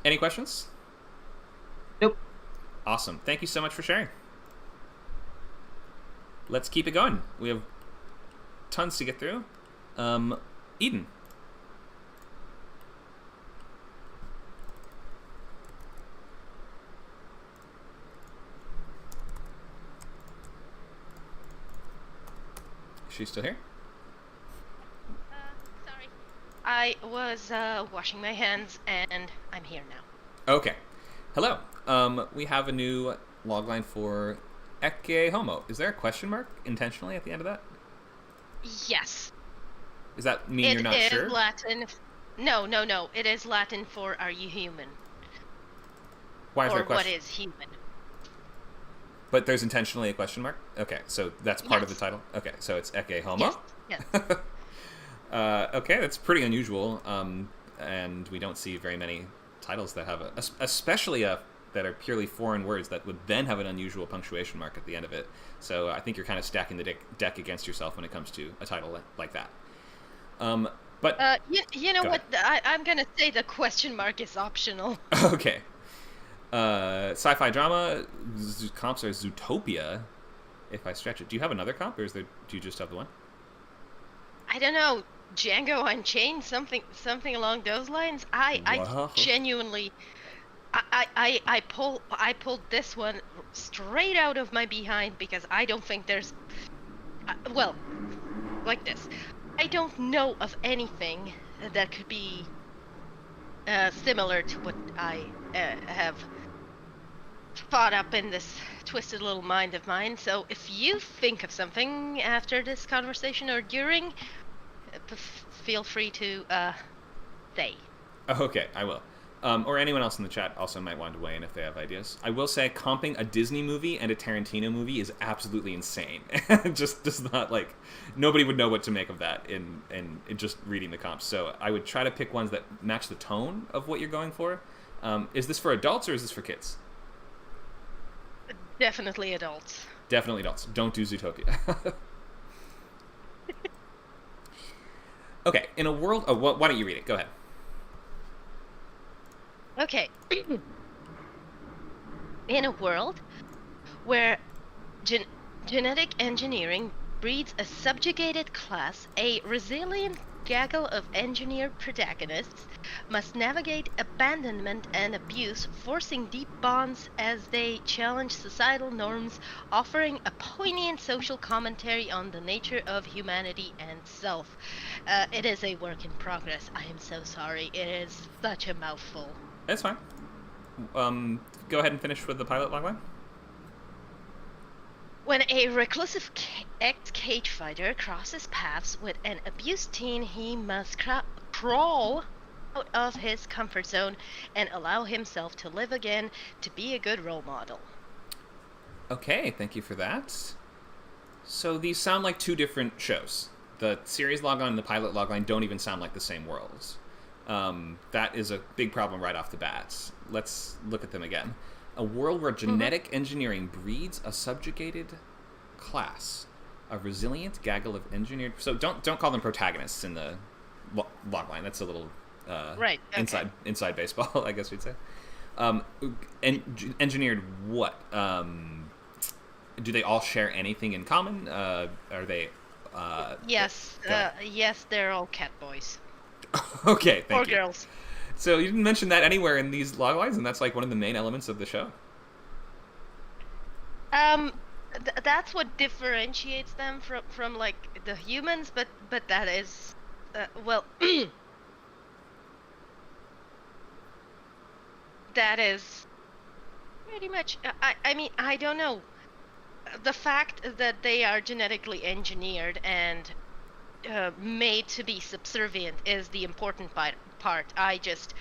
Speaker 1: Any questions?
Speaker 2: Nope.
Speaker 1: Awesome. Thank you so much for sharing. Let's keep it going. We have tons to get through. Eden. Is she still here?
Speaker 3: Sorry. I was washing my hands, and I'm here now.
Speaker 1: Okay. Hello. We have a new logline for Ecce Homo. Is there a question mark intentionally at the end of that?
Speaker 3: Yes.
Speaker 1: Does that mean you're not sure?
Speaker 3: It is Latin. No. It is Latin for "Are you human?"
Speaker 1: Why is there a question?
Speaker 3: Or what is human?
Speaker 1: But there's intentionally a question mark? Okay, so that's part of the title? Okay, so it's Ecce Homo?
Speaker 3: Yes.
Speaker 1: Okay, that's pretty unusual, and we don't see very many titles that have especially that are purely foreign words that would then have an unusual punctuation mark at the end of it. So I think you're kind of stacking the deck against yourself when it comes to a title like that. But
Speaker 3: you know what? I'm gonna say the question mark is optional.
Speaker 1: Okay. Sci-fi drama comps are Zootopia. If I stretch it, do you have another comp, or do you just have the one?
Speaker 3: I don't know. Django Unchained, something along those lines. I genuinely. I pulled this one straight out of my behind because I don't think there's well, like this. I don't know of anything that could be similar to what I have thought up in this twisted little mind of mine. So if you think of something after this conversation or during, feel free to say.
Speaker 1: Okay, I will. Or anyone else in the chat also might want to weigh in if they have ideas. I will say comping a Disney movie and a Tarantino movie is absolutely insane. Just does not, like, nobody would know what to make of that in just reading the comps. So I would try to pick ones that match the tone of what you're going for. Is this for adults or is this for kids?
Speaker 3: Definitely adults.
Speaker 1: Definitely adults. Don't do Zootopia. Okay, in a world... Oh, why don't you read it? Go ahead.
Speaker 3: Okay. In a world where genetic engineering breeds a subjugated class, a resilient gaggle of engineered protagonists must navigate abandonment and abuse, forcing deep bonds as they challenge societal norms, offering a poignant social commentary on the nature of humanity and self. It is a work in progress. I am so sorry. It is such a mouthful.
Speaker 1: That's fine. Go ahead and finish with the pilot logline.
Speaker 3: When a reclusive ex-cage fighter crosses paths with an abused teen, he must crawl out of his comfort zone and allow himself to live again to be a good role model. Okay,
Speaker 1: thank you for that. So these sound like two different shows. The series logline and the pilot logline don't even sound like the same worlds. That is a big problem right off the bat. Let's look at them again. A world where genetic engineering breeds a subjugated class, a resilient gaggle of engineered. So don't call them protagonists in the logline. That's a little
Speaker 3: right. Okay.
Speaker 1: inside baseball, I guess we'd say. Engineered what? Do they all share anything in common? Are they?
Speaker 3: Yes. Yes, they're all cat boys.
Speaker 1: Okay, thank you.
Speaker 3: Or girls.
Speaker 1: So you didn't mention that anywhere in these loglines, and that's like one of the main elements of the show.
Speaker 3: That's what differentiates them from like the humans, but that is, well, that is pretty much. I mean, I don't know. The fact that they are genetically engineered and made to be subservient is the important part. I just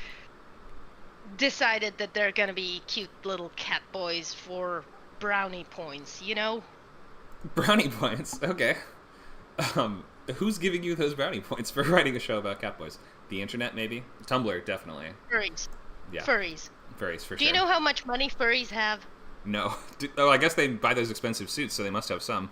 Speaker 3: decided that they're gonna be cute little cat boys for brownie points, you know?
Speaker 1: Brownie points? Okay. Who's giving you those brownie points for writing a show about cat boys? The internet, maybe? Tumblr, definitely.
Speaker 3: Furries.
Speaker 1: Yeah.
Speaker 3: Furries.
Speaker 1: Furries, for sure.
Speaker 3: Do you know how much money furries have?
Speaker 1: No. I guess they buy those expensive suits, so they must have some.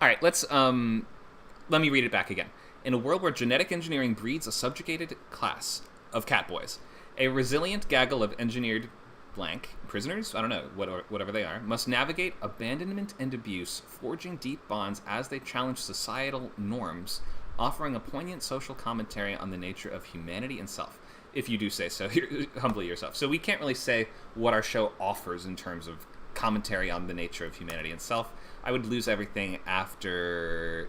Speaker 1: All right, let me read it back again. In a world where genetic engineering breeds a subjugated class of catboys, a resilient gaggle of engineered blank prisoners, I don't know, whatever they are, must navigate abandonment and abuse, forging deep bonds as they challenge societal norms, offering a poignant social commentary on the nature of humanity and self. If you do say so, humbly yourself. So we can't really say what our show offers in terms of commentary on the nature of humanity and self. I would lose everything after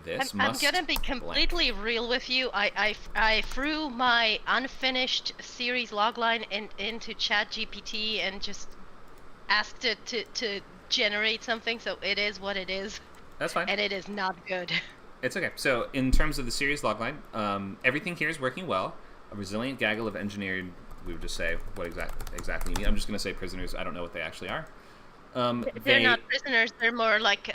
Speaker 1: this.
Speaker 3: I'm gonna be completely real with you. I threw my unfinished series logline into ChatGPT and just asked it to generate something, so it is what it is.
Speaker 1: That's fine.
Speaker 3: And it is not good.
Speaker 1: It's okay. So in terms of the series logline, everything here is working well. A resilient gaggle of engineered, we would just say what exactly you mean. I'm just going to say prisoners. I don't know what they actually are.
Speaker 3: They're not prisoners. They're more like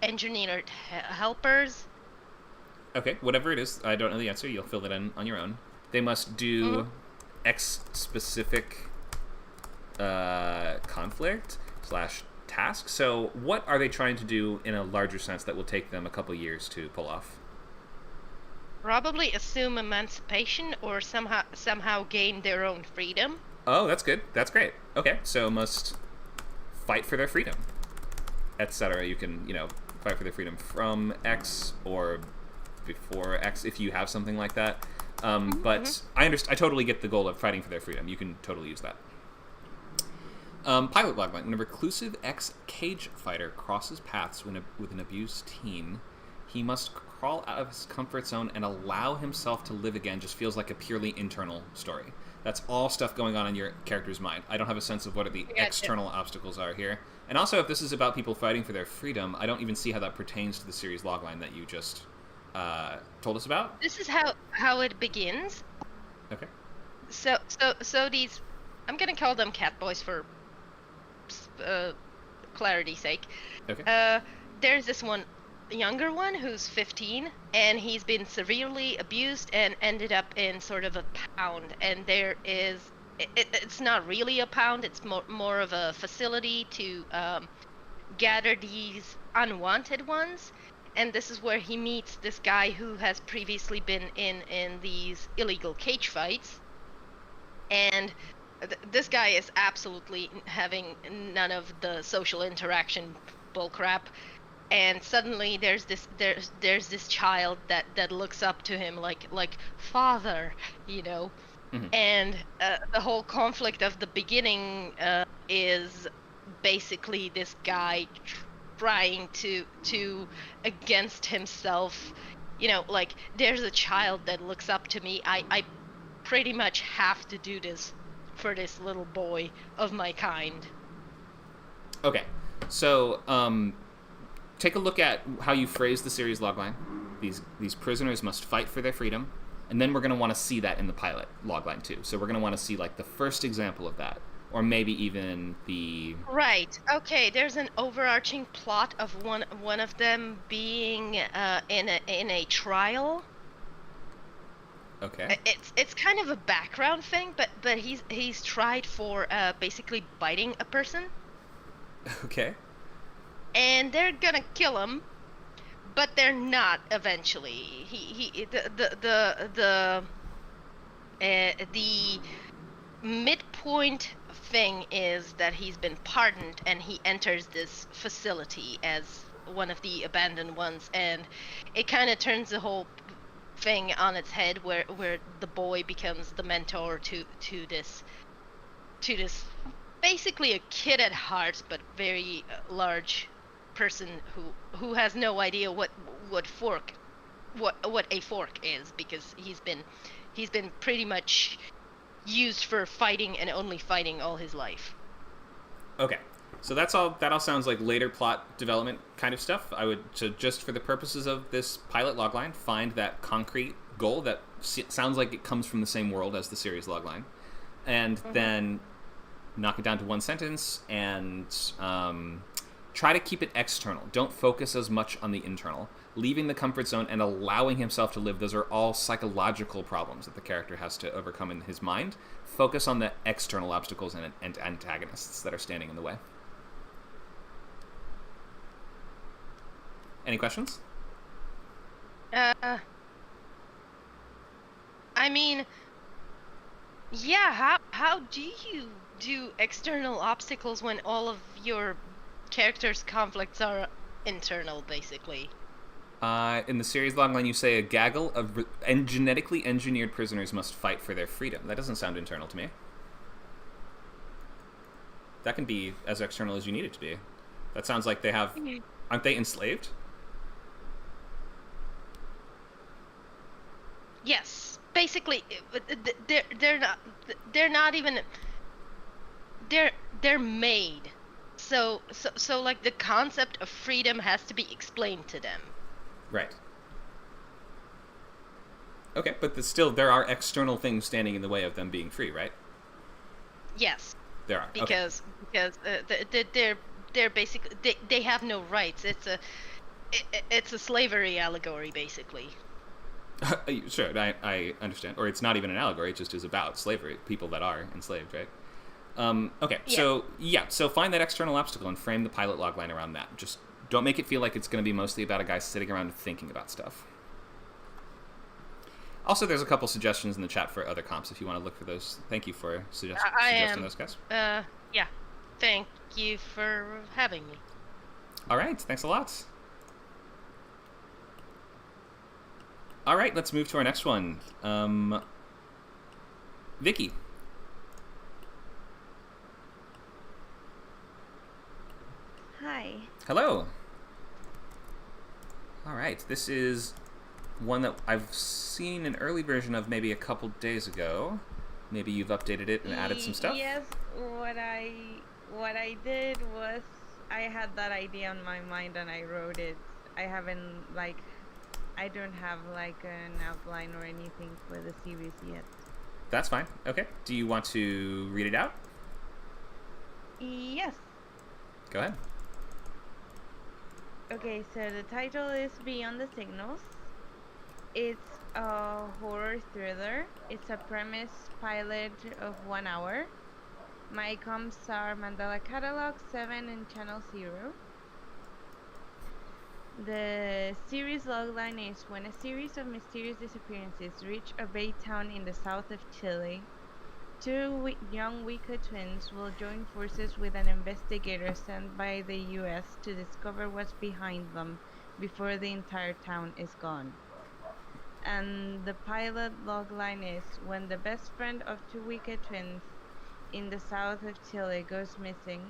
Speaker 3: engineered helpers.
Speaker 1: Okay, whatever it is, I don't know the answer. You'll fill it in on your own. They must do X specific conflict / task. So what are they trying to do in a larger sense that will take them a couple years to pull off?
Speaker 3: Probably assume emancipation or somehow gain their own freedom.
Speaker 1: Oh, that's good. That's great. Okay, so must fight for their freedom, etc. You can, fight for their freedom from X or before X if you have something like that. But I totally get the goal of fighting for their freedom. You can totally use that. Pilot logline. When a reclusive ex-cage fighter crosses paths with an abused teen, he must crawl out of his comfort zone and allow himself to live again. Just feels like a purely internal story. That's all stuff going on in your character's mind. I don't have a sense of what the external obstacles are here. And also, if this is about people fighting for their freedom, I don't even see how that pertains to the series logline that you just told us about.
Speaker 3: This is how it begins.
Speaker 1: Okay.
Speaker 3: So these, I'm gonna call them cat boys for clarity's sake.
Speaker 1: Okay.
Speaker 3: There's this one younger one who's 15, and he's been severely abused and ended up in sort of a pound, and there is it's not really a pound, it's more of a facility to gather these unwanted ones, and this is where he meets this guy who has previously been in these illegal cage fights, and this guy is absolutely having none of the social interaction bullcrap. And suddenly there's this child that looks up to him like father, and the whole conflict of the beginning is basically this guy trying to against himself, like there's a child that looks up to me. I pretty much have to do this for this little boy of my kind.
Speaker 1: Okay, so take a look at how you phrase the series logline. These prisoners must fight for their freedom, and then we're going to want to see that in the pilot logline too. So we're going to want to see like the first example of that. or maybe even the...
Speaker 3: Right. Okay. There's an overarching plot of one of them being in a trial.
Speaker 1: Okay.
Speaker 3: It's kind of a background thing, but he's tried for basically biting a person,
Speaker 1: Okay.
Speaker 3: and they're gonna kill him, but they're not eventually. He the midpoint thing is that he's been pardoned and he enters this facility as one of the abandoned ones, and it kind of turns the whole thing on its head, where the boy becomes the mentor to this basically a kid at heart but very large person who has no idea what a fork is, because he's been pretty much used for fighting and only fighting all his life.
Speaker 1: Okay. So that all sounds like later plot development kind of stuff. I would, so just for the purposes of this pilot logline, find that concrete goal that sounds like it comes from the same world as the series logline, and then knock it down to one sentence, and try to keep it external. Don't focus as much on the internal. Leaving the comfort zone and allowing himself to live, those are all psychological problems that the character has to overcome in his mind. Focus on the external obstacles and antagonists that are standing in the way. Any questions?
Speaker 3: I mean, yeah, how do you do external obstacles when all of your characters' conflicts are internal, basically?
Speaker 1: In the series logline, you say a gaggle of genetically engineered prisoners must fight for their freedom. That doesn't sound internal to me. That can be as external as you need it to be. That sounds like they have... Aren't they enslaved?
Speaker 3: Yes, basically, they're not even, they're made. So like the concept of freedom has to be explained to them.
Speaker 1: Right. Okay, but still, there are external things standing in the way of them being free, right?
Speaker 3: Yes.
Speaker 1: There are.
Speaker 3: Because they're basically, they have no rights. It's a slavery allegory, basically.
Speaker 1: Sure, I understand. Or it's not even an allegory, it just is about slavery, people that are enslaved, right? Okay, yeah. So find that external obstacle and frame the pilot logline around that. Just don't make it feel like it's going to be mostly about a guy sitting around thinking about stuff. Also, there's a couple suggestions in the chat for other comps if you want to look for those. Thank you for suggesting those, guys.
Speaker 3: Yeah. Thank you for having me.
Speaker 1: All right, thanks a lot. All right, let's move to our next one. Vicky.
Speaker 4: Hi.
Speaker 1: Hello. All right, this is one that I've seen an early version of maybe a couple days ago. Maybe you've updated it and added some stuff?
Speaker 4: Yes, what I did was I had that idea on my mind and I wrote it. I don't have like an outline or anything for the series yet.
Speaker 1: That's fine. Okay. Do you want to read it out?
Speaker 4: Yes.
Speaker 1: Go ahead.
Speaker 4: Okay, so the title is Beyond the Signals. It's a horror thriller. It's a premise pilot of 1 hour. My comps are Mandela Catalog 7 and Channel 0. The series logline is: when a series of mysterious disappearances reach a bay town in the south of Chile, two young Wicca twins will join forces with an investigator sent by the US to discover what's behind them before the entire town is gone. And the pilot logline is: when the best friend of two Wicca twins in the south of Chile goes missing,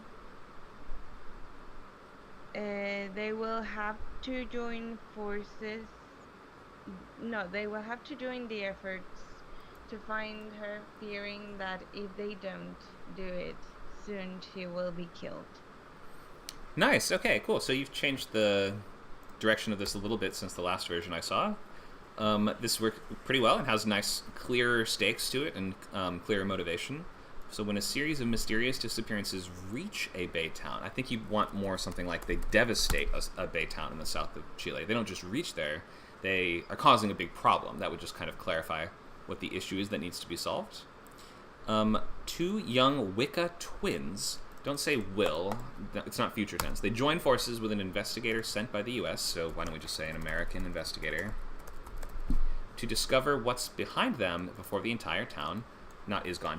Speaker 4: they will have to join forces. No, they will have to join the efforts to find her, fearing that if they don't do it, soon she will be killed.
Speaker 1: Nice. Okay, cool. So you've changed the direction of this a little bit since the last version I saw. This worked pretty well and has nice, clearer stakes to it and clearer motivation. So when a series of mysterious disappearances reach a bay town, I think you want more something like they devastate a bay town in the south of Chile. They don't just reach there, they are causing a big problem. That would just kind of clarify what the issue is that needs to be solved. 2 young Wicca twins, don't say will, it's not future tense. They join forces with an investigator sent by the US, so why don't we just say an American investigator, to discover what's behind them before the entire town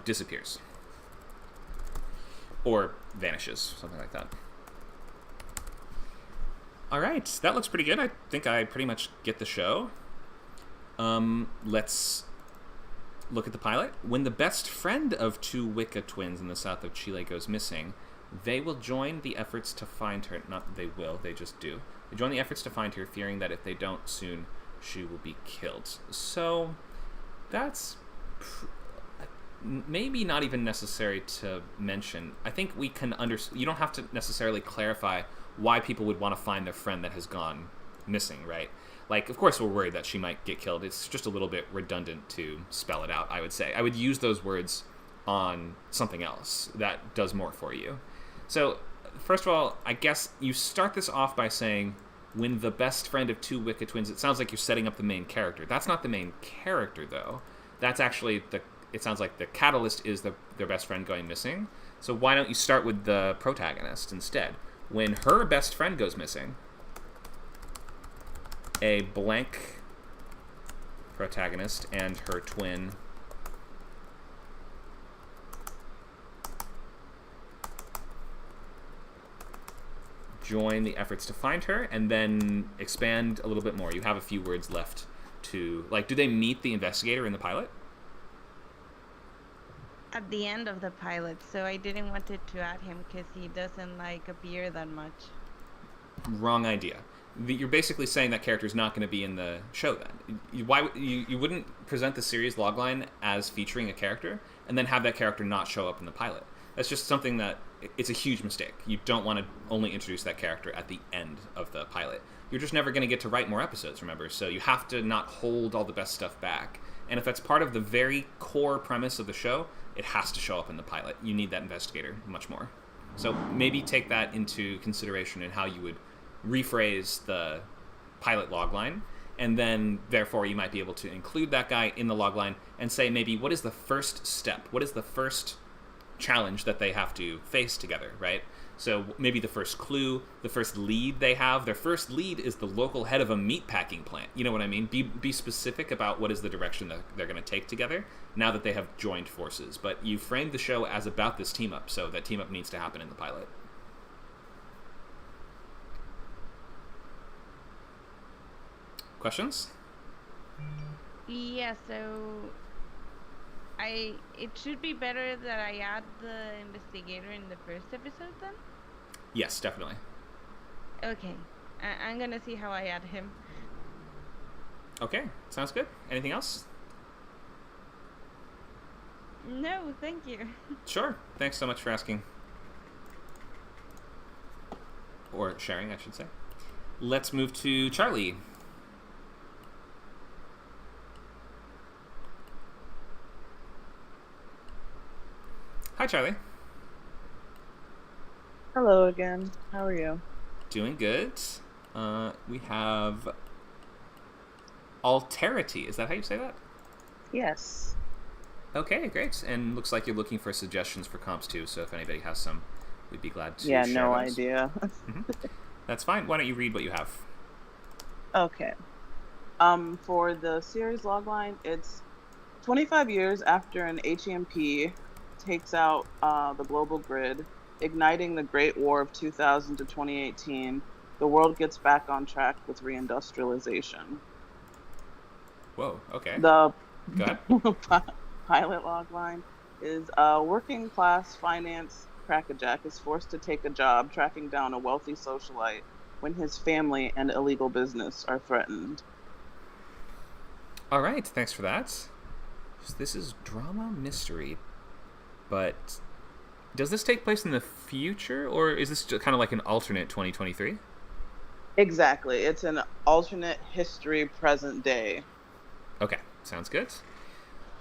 Speaker 1: disappears. Or vanishes, something like that. All right, that looks pretty good. I think I pretty much get the show. Let's look at the pilot. When the best friend of 2 Wicca twins in the south of Chile goes missing, they will join the efforts to find her. Not they will, they just do. They join the efforts to find her, fearing that if they don't soon, she will be killed. So that's maybe not even necessary to mention. I think we can you don't have to necessarily clarify why people would want to find their friend that has gone missing, right? Like, of course we're worried that she might get killed. It's just a little bit redundant to spell it out, I would say. I would use those words on something else that does more for you. So, first of all, I guess you start this off by saying, when the best friend of 2 Wicca twins, it sounds like you're setting up the main character. That's not the main character, though. That's actually it sounds like the catalyst is their best friend going missing. So why don't you start with the protagonist instead? When her best friend goes missing, a blank protagonist and her twin join the efforts to find her, and then expand a little bit more. You have a few words left to, like, do they meet the investigator in the pilot?
Speaker 4: At the end of the pilot, so I didn't want it to add him because he doesn't like appear that much.
Speaker 1: Wrong idea. You're basically saying that character is not going to be in the show then. You wouldn't present the series logline as featuring a character and then have that character not show up in the pilot. That's just something that, it's a huge mistake. You don't want to only introduce that character at the end of the pilot. You're just never going to get to write more episodes, remember? So you have to not hold all the best stuff back. And if that's part of the very core premise of the show, it has to show up in the pilot. You need that investigator much more. So maybe take that into consideration in how you would rephrase the pilot logline, and then therefore you might be able to include that guy in the logline and say maybe what is the first step? What is the first challenge that they have to face together, right? So maybe the first clue, the first lead they have, their first lead is the local head of a meat packing plant. You know what I mean? Be specific about what is the direction that they're going to take together now that they have joined forces. But you framed the show as about this team up, so that team up needs to happen in the pilot. Questions?
Speaker 4: Yeah, so it should be better that I add the investigator in the first episode then?
Speaker 1: Yes, definitely.
Speaker 4: Okay. I'm gonna see how I add him.
Speaker 1: Okay, sounds good. Anything else?
Speaker 4: No, thank you.
Speaker 1: Sure. Thanks so much for asking. Or sharing, I should say. Let's move to Charlie. Hi, Charlie.
Speaker 5: Hello again. How are you?
Speaker 1: Doing good. We have Alterity. Is that how you say that?
Speaker 5: Yes.
Speaker 1: Okay, great. And looks like you're looking for suggestions for comps too, so if anybody has some, we'd be glad to share
Speaker 5: no
Speaker 1: those.
Speaker 5: idea.
Speaker 1: That's fine. Why don't you read what you have?
Speaker 5: Okay. For the series logline, it's 25 years after an HEMP takes out the global grid, igniting the Great War of 2000 to 2018. The world gets back on track with reindustrialization.
Speaker 1: Whoa, okay.
Speaker 5: The
Speaker 1: Go ahead.
Speaker 5: pilot logline is a working class finance crackerjack is forced to take a job tracking down a wealthy socialite when his family and illegal business are threatened.
Speaker 1: All right, thanks for that. So this is drama mystery, but does this take place in the future, or is this kind of like an alternate 2023?
Speaker 5: Exactly. It's an alternate history present day.
Speaker 1: Okay, sounds good.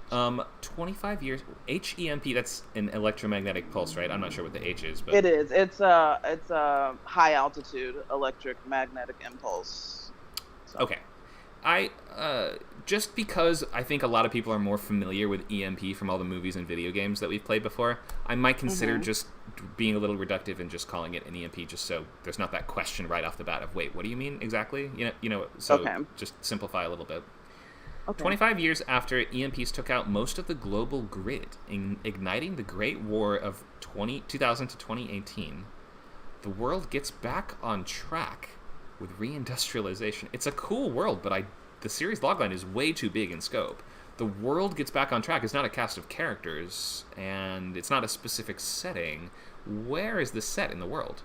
Speaker 1: 25 years. HEMP, that's an electromagnetic pulse, right? I'm not sure what the H is, but
Speaker 5: It is. It's a high altitude electric magnetic impulse. So.
Speaker 1: okay. I just because I think a lot of people are more familiar with EMP from all the movies and video games that we've played before, I might consider just being a little reductive and just calling it an EMP, just so there's not that question right off the bat of, wait, what do you mean exactly? So just simplify a little bit. Okay. 25 years after EMPs took out most of the global grid, igniting the Great War of 2000 to 2018, the world gets back on track with reindustrialization. It's a cool world, but the series logline is way too big in scope. The world gets back on track. It's not a cast of characters, and it's not a specific setting. Where is this set in the world?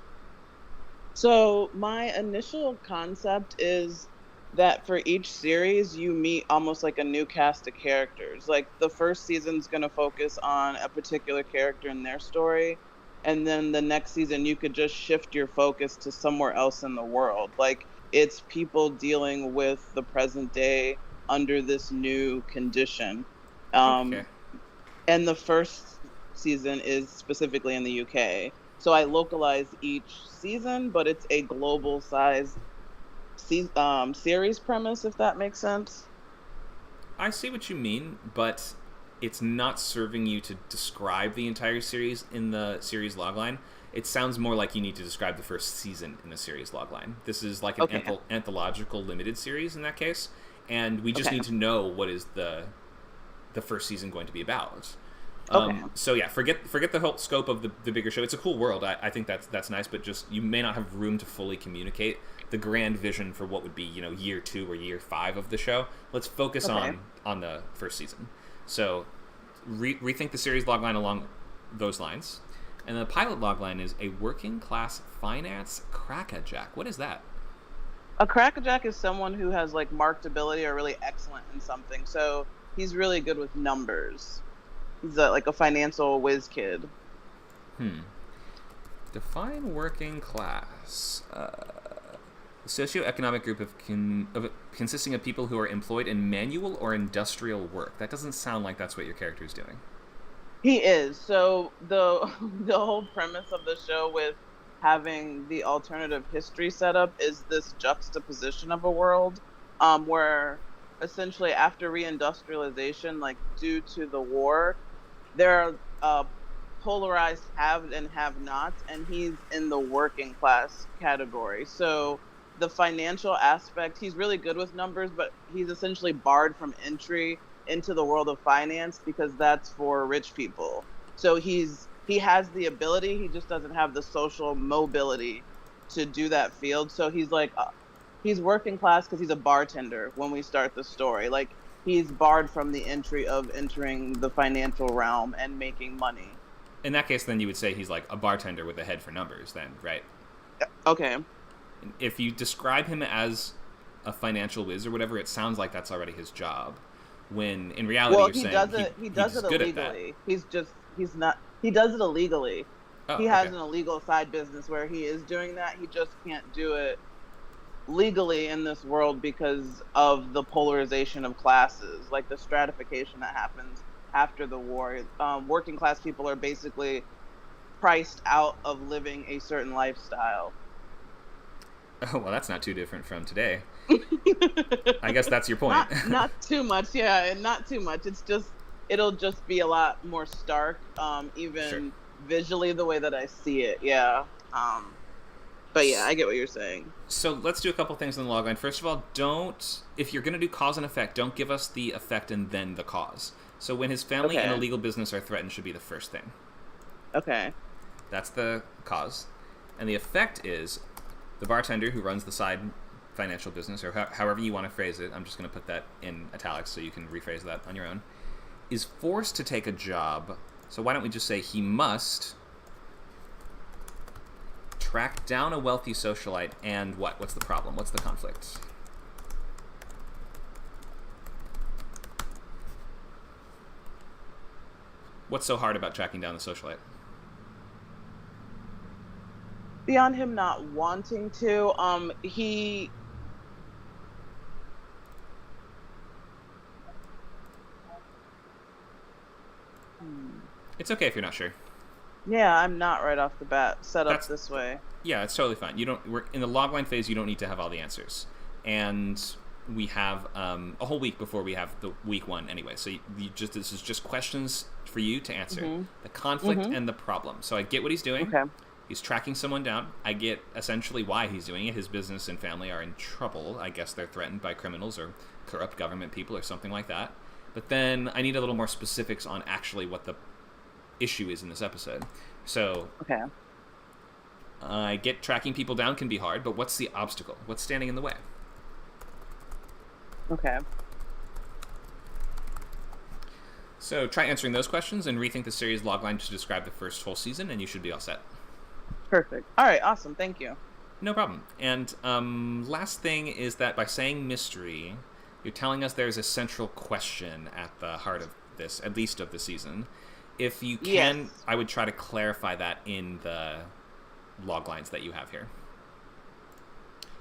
Speaker 5: So my initial concept is that for each series, you meet almost like a new cast of characters. Like the first season's going to focus on a particular character in their story, and then the next season you could just shift your focus to somewhere else in the world. Like it's people dealing with the present day under this new condition. And the first season is specifically in the UK. So I localize each season, but it's a global size series premise, if that makes sense.
Speaker 1: I see what you mean, but it's not serving you to describe the entire series in the series logline. It sounds more like you need to describe the first season in the series logline. This is like an anthological limited series in that case, and we just need to know what is the first season going to be about. So yeah, forget the whole scope of the bigger show. It's a cool world. I think that's nice, but just you may not have room to fully communicate the grand vision for what would be year 2 or year 5 of the show. Let's focus on the first season. So rethink the series logline along those lines. And the pilot logline is a working class finance crackerjack. What is that?
Speaker 5: A crackerjack is someone who has like marked ability or really excellent in something. So he's really good with numbers. He's like a financial whiz kid.
Speaker 1: Define working class. A socioeconomic group consisting of people who are employed in manual or industrial work. That doesn't sound like that's what your character is doing.
Speaker 5: He is. So the whole premise of the show with having the alternative history setup is this juxtaposition of a world where essentially after reindustrialization, like due to the war, there are polarized have and have nots, and he's in the working class category. So the financial aspect, he's really good with numbers, but he's essentially barred from entry into the world of finance because that's for rich people. So he has the ability, he just doesn't have the social mobility to do that field. So he's like he's working class because he's a bartender when we start the story. Like he's barred from the entry of entering the financial realm and making money.
Speaker 1: In that case, then you would say he's like a bartender with a head for numbers then, right?
Speaker 5: Okay.
Speaker 1: If you describe him as a financial whiz or whatever, it sounds like that's already his job. When in reality, you're saying he does it
Speaker 5: illegally. He does it illegally. He has an illegal side business where he is doing that. He just can't do it legally in this world because of the polarization of classes, like the stratification that happens after the war. Working class people are basically priced out of living a certain lifestyle.
Speaker 1: Oh, well, that's not too different from today. I guess that's your point.
Speaker 5: Not too much, yeah, and not too much. It'll just be a lot more stark, even visually, the way that I see it, yeah. But yeah, I get what you're saying.
Speaker 1: So let's do a couple things in the logline. First of all, if you're going to do cause and effect, don't give us the effect and then the cause. So when his family and illegal business are threatened should be the first thing.
Speaker 5: Okay.
Speaker 1: That's the cause. And the effect is the bartender who runs the side financial business, or however you want to phrase it, I'm just going to put that in italics so you can rephrase that on your own, is forced to take a job. So why don't we just say he must track down a wealthy socialite and what? What's the problem? What's the conflict? What's so hard about tracking down the socialite?
Speaker 5: Beyond him not wanting to, he...
Speaker 1: It's okay if you're not sure.
Speaker 5: Yeah, I'm not right off the bat set up
Speaker 1: That's-
Speaker 5: this way.
Speaker 1: Yeah, it's totally fine. We're in the logline phase. You don't need to have all the answers, and we have a whole week before we have the week one anyway. So this is just questions for you to answer. The conflict and the problem. So I get what he's doing.
Speaker 5: Okay.
Speaker 1: He's tracking someone down. I get essentially why he's doing it. His business and family are in trouble. I guess they're threatened by criminals or corrupt government people or something like that. But then I need a little more specifics on actually what the issue is in this episode. So
Speaker 5: Okay.
Speaker 1: I get tracking people down can be hard, but what's the obstacle? What's standing in the way?
Speaker 5: Okay.
Speaker 1: So try answering those questions and rethink the series logline to describe the first whole season, and you should be all set.
Speaker 5: Perfect. All right. Awesome. Thank you.
Speaker 1: No problem. And last thing is that by saying mystery, you're telling us there's a central question at the heart of this, at least of the season. If you can,
Speaker 5: Yes.
Speaker 1: I would try to clarify that in the log lines that you have here.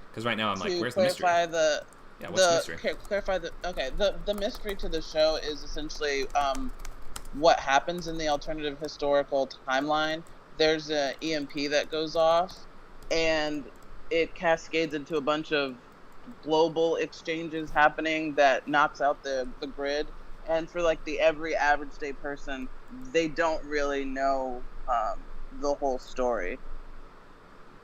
Speaker 1: Because right now I'm like, where's the mystery?
Speaker 5: Clarify the
Speaker 1: Yeah, what's the mystery?
Speaker 5: clarify the mystery to the show is essentially what happens in the alternative historical timeline. There's an EMP that goes off, and it cascades into a bunch of global exchanges happening that knocks out the grid. And for like the every average day person, they don't really know the whole story.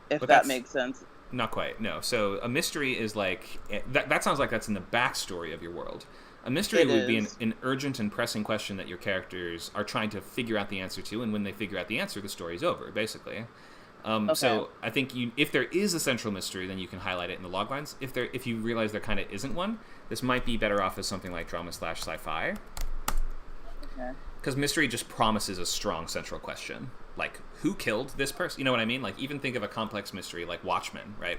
Speaker 5: If
Speaker 1: But
Speaker 5: that
Speaker 1: that's-
Speaker 5: makes sense.
Speaker 1: Not quite, no. So a mystery is like... That sounds like that's in the backstory of your world. A mystery
Speaker 5: It
Speaker 1: would be
Speaker 5: is.
Speaker 1: an urgent and pressing question that your characters are trying to figure out the answer to, and when they figure out the answer, the story's over, basically. So I think if there is a central mystery, then you can highlight it in the log lines. If you realize there kind of isn't one, this might be better off as something like drama/sci-fi.
Speaker 5: Okay.
Speaker 1: Because mystery just promises a strong central question. Like, who killed this person? You know what I mean? Like, even think of a complex mystery like Watchmen, right?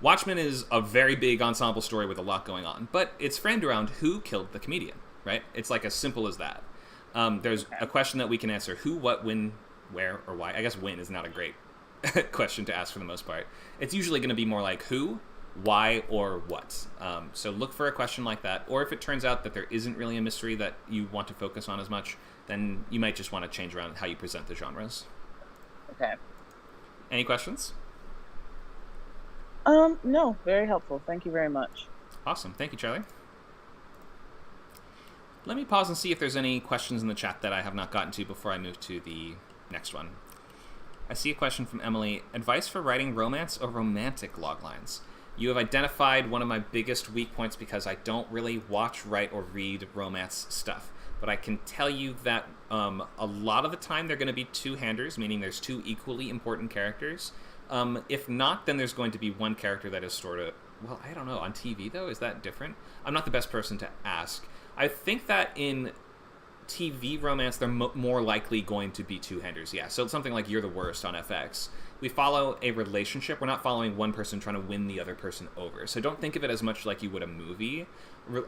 Speaker 1: Watchmen is a very big ensemble story with a lot going on, but it's framed around who killed the comedian, right? It's like as simple as that. There's a question that we can answer: who, what, when, where, or why. I guess when is not a great question to ask for the most part. It's usually going to be more like who, why, or what. So look for a question like that. Or if it turns out that there isn't really a mystery that you want to focus on as much, then you might just want to change around how you present the genres.
Speaker 5: Okay.
Speaker 1: Any questions?
Speaker 5: No, very helpful. Thank you very much.
Speaker 1: Awesome. Thank you, Charlie. Let me pause and see if there's any questions in the chat that I have not gotten to before I move to the next one. I see a question from Emily. Advice for writing romance or romantic loglines? You have identified one of my biggest weak points because I don't really watch, write, or read romance stuff. But I can tell you that a lot of the time they're going to be two-handers, meaning there's two equally important characters. If not, then there's going to be one character that is sort of... Well, I don't know. On TV, though, is that different? I'm not the best person to ask. I think that in TV romance, they're more likely going to be two-handers, yeah. So it's something like You're the Worst on FX. We follow a relationship. We're not following one person trying to win the other person over. So don't think of it as much like you would a movie.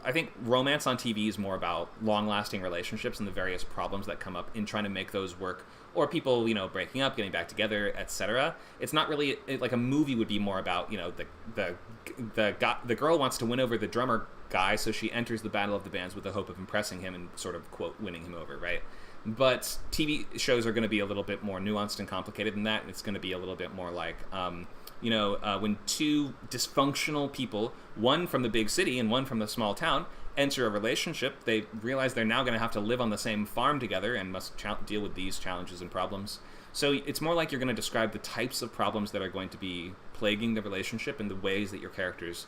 Speaker 1: I think romance on TV is more about long-lasting relationships and the various problems that come up in trying to make those work, or people, breaking up, getting back together, etc. It's not really like a movie would be more about, the girl wants to win over the drummer guy, so she enters the battle of the bands with the hope of impressing him and sort of, quote, winning him over, right? But TV shows are going to be a little bit more nuanced and complicated than that, and it's going to be a little bit more like, when two dysfunctional people, one from the big city and one from the small town, enter a relationship, they realize they're now going to have to live on the same farm together and must deal with these challenges and problems. So it's more like you're going to describe the types of problems that are going to be plaguing the relationship and the ways that your characters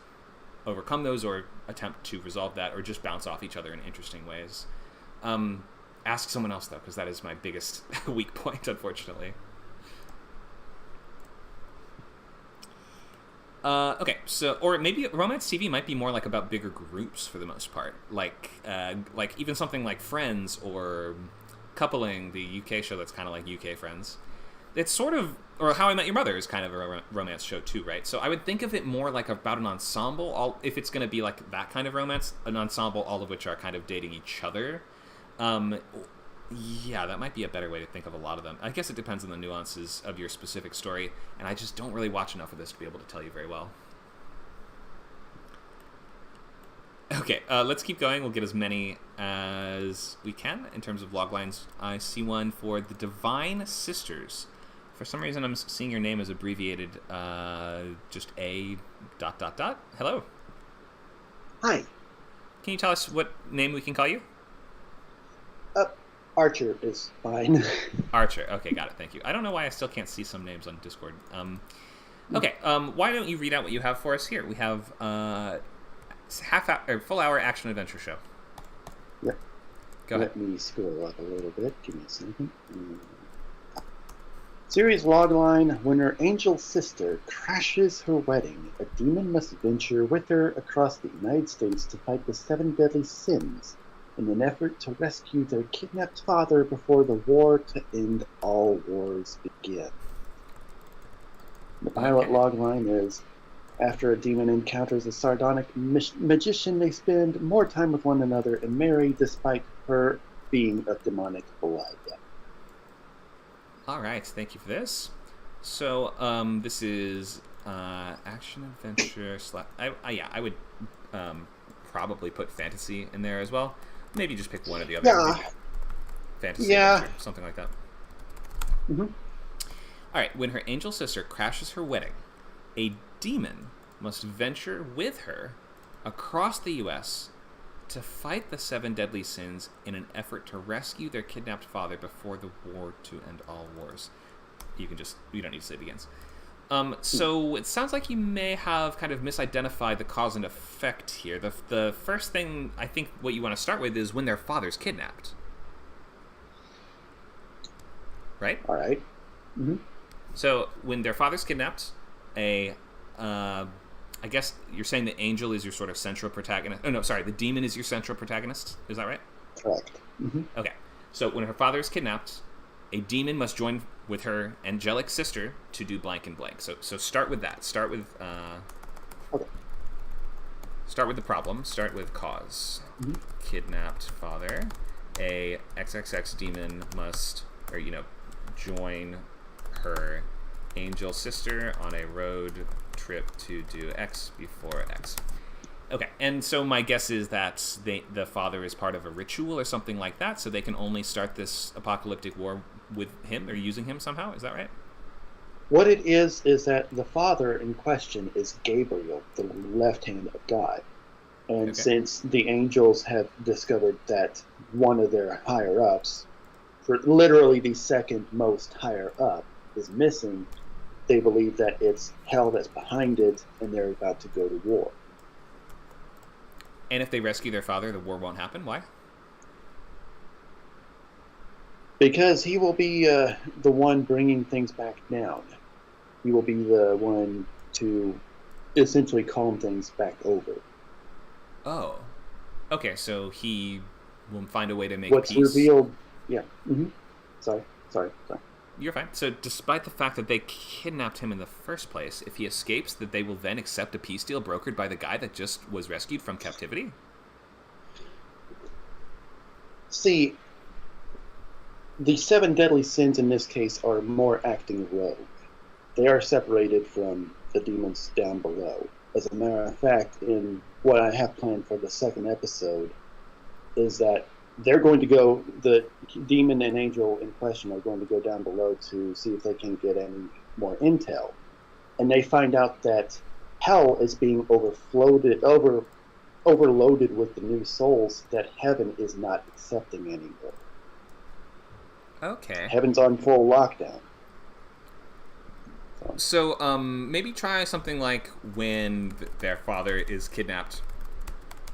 Speaker 1: overcome those or attempt to resolve that or just bounce off each other in interesting ways. Ask someone else, though, because that is my biggest weak point, unfortunately. Okay, so, or maybe romance TV might be more like about bigger groups for the most part. Like even something like Friends or Coupling, the UK show that's kind of like UK Friends. It's sort of, or How I Met Your Mother is kind of a romance show too, right? So I would think of it more like about an ensemble, if it's going to be like that kind of romance, an ensemble, all of which are kind of dating each other. Yeah, that might be a better way to think of a lot of them. I guess it depends on the nuances of your specific story, and I just don't really watch enough of this to be able to tell you very well. Okay, let's keep going. We'll get as many as we can in terms of log lines. I see one for the Divine Sisters. For some reason, I'm seeing your name as abbreviated, just A ... Hello.
Speaker 6: Hi.
Speaker 1: Can you tell us what name we can call you?
Speaker 6: Archer is fine.
Speaker 1: Archer. Okay, got it. Thank you. I don't know why I still can't see some names on Discord. Okay, why don't you read out what you have for us here? We have full hour action adventure show.
Speaker 6: Yep.
Speaker 1: Go ahead.
Speaker 6: Let me scroll up a little bit. Give me a second. Series logline: when her angel sister crashes her wedding, a demon must venture with her across the United States to fight the 7 deadly sins in an effort to rescue their kidnapped father before the war to end all wars begin. The pilot logline is: after a demon encounters a sardonic magician, they spend more time with one another and marry despite her being of demonic blood.
Speaker 1: All right, thank you for this. So, this is action adventure I would probably put fantasy in there as well. Maybe just pick one or the other.
Speaker 6: Yeah.
Speaker 1: Fantasy adventure, something like that.
Speaker 6: Mm-hmm.
Speaker 1: All right, when her angel sister crashes her wedding, a demon must venture with her across the U.S. to fight the 7 deadly sins in an effort to rescue their kidnapped father before the war to end all wars. You don't need to say it begins. So it sounds like you may have kind of misidentified the cause and effect here. The first thing, I think what you want to start with is when their father's kidnapped. Right?
Speaker 6: All right. Mm-hmm.
Speaker 1: So when their father's kidnapped, I guess you're saying the angel is your sort of central protagonist. Oh, no, sorry. The demon is your central protagonist. Is that right?
Speaker 6: Correct. Mm-hmm.
Speaker 1: Okay. So when her father is kidnapped, a demon must join with her angelic sister to do blank and blank. So start with that. Start with start with the problem. Start with cause. Mm-hmm. Kidnapped father. A XXX demon must, join her angel sister on a road trip to do X before X. Okay, and so my guess is that the father is part of a ritual or something like that, so they can only start this apocalyptic war with him or using him somehow. Is that right?
Speaker 6: What it is that the father in question is Gabriel, the left hand of God. And since the angels have discovered that one of their higher-ups, for literally the second most higher up, is missing, they believe that it's hell that's behind it, and they're about to go to war.
Speaker 1: And if they rescue their father, the war won't happen? Why?
Speaker 6: Because he will be the one bringing things back down. He will be the one to essentially calm things back over.
Speaker 1: Oh. Okay, so he will find a way to make
Speaker 6: What's
Speaker 1: peace.
Speaker 6: revealed... Yeah. Mm-hmm. Sorry.
Speaker 1: You're fine. So despite the fact that they kidnapped him in the first place, if he escapes, that they will then accept a peace deal brokered by the guy that just was rescued from captivity?
Speaker 6: See, the 7 deadly sins in this case are more acting rogue. They are separated from the demons down below. As a matter of fact, in what I have planned for the second episode, is that they're going to go, the demon and angel in question are going to go down below to see if they can get any more intel. And they find out that hell is being overloaded with the new souls that heaven is not accepting anymore.
Speaker 1: Okay.
Speaker 6: Heaven's on full lockdown.
Speaker 1: So maybe try something like when their father is kidnapped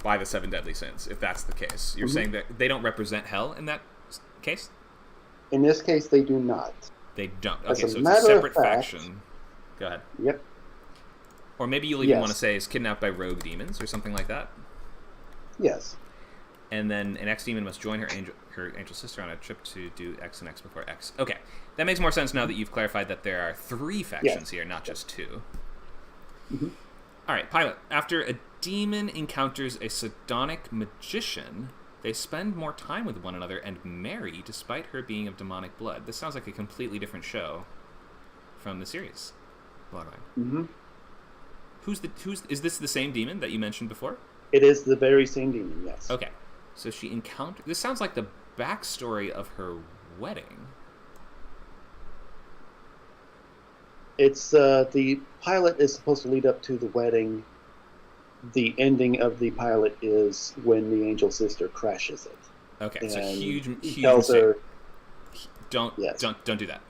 Speaker 1: by the 7 deadly sins, if that's the case. You're saying that they don't represent hell in that case?
Speaker 6: In this case, they do not.
Speaker 1: They don't. Okay, so it's
Speaker 6: a
Speaker 1: separate faction. Go ahead.
Speaker 6: Yep.
Speaker 1: Or maybe you'll even want to say is kidnapped by rogue demons or something like that.
Speaker 6: Yes.
Speaker 1: And then an X-demon must join her angel sister on a trip to do X and X before X. Okay. That makes more sense now that you've clarified that there are 3 factions here, not just 2.
Speaker 6: Mm-hmm.
Speaker 1: All right, Pilot. After a demon encounters a sardonic magician, they spend more time with one another and marry despite her being of demonic blood. This sounds like a completely different show from the series logline.
Speaker 6: Mm-hmm.
Speaker 1: Is this the same demon that you mentioned before?
Speaker 6: It is the very same demon, yes.
Speaker 1: Okay. So she encountered... This sounds like the backstory of her wedding.
Speaker 6: It's the pilot is supposed to lead up to the wedding. The ending of the pilot is when the angel sister crashes it.
Speaker 1: Okay, so huge
Speaker 6: tells
Speaker 1: mistake.
Speaker 6: her,
Speaker 1: Don't do that.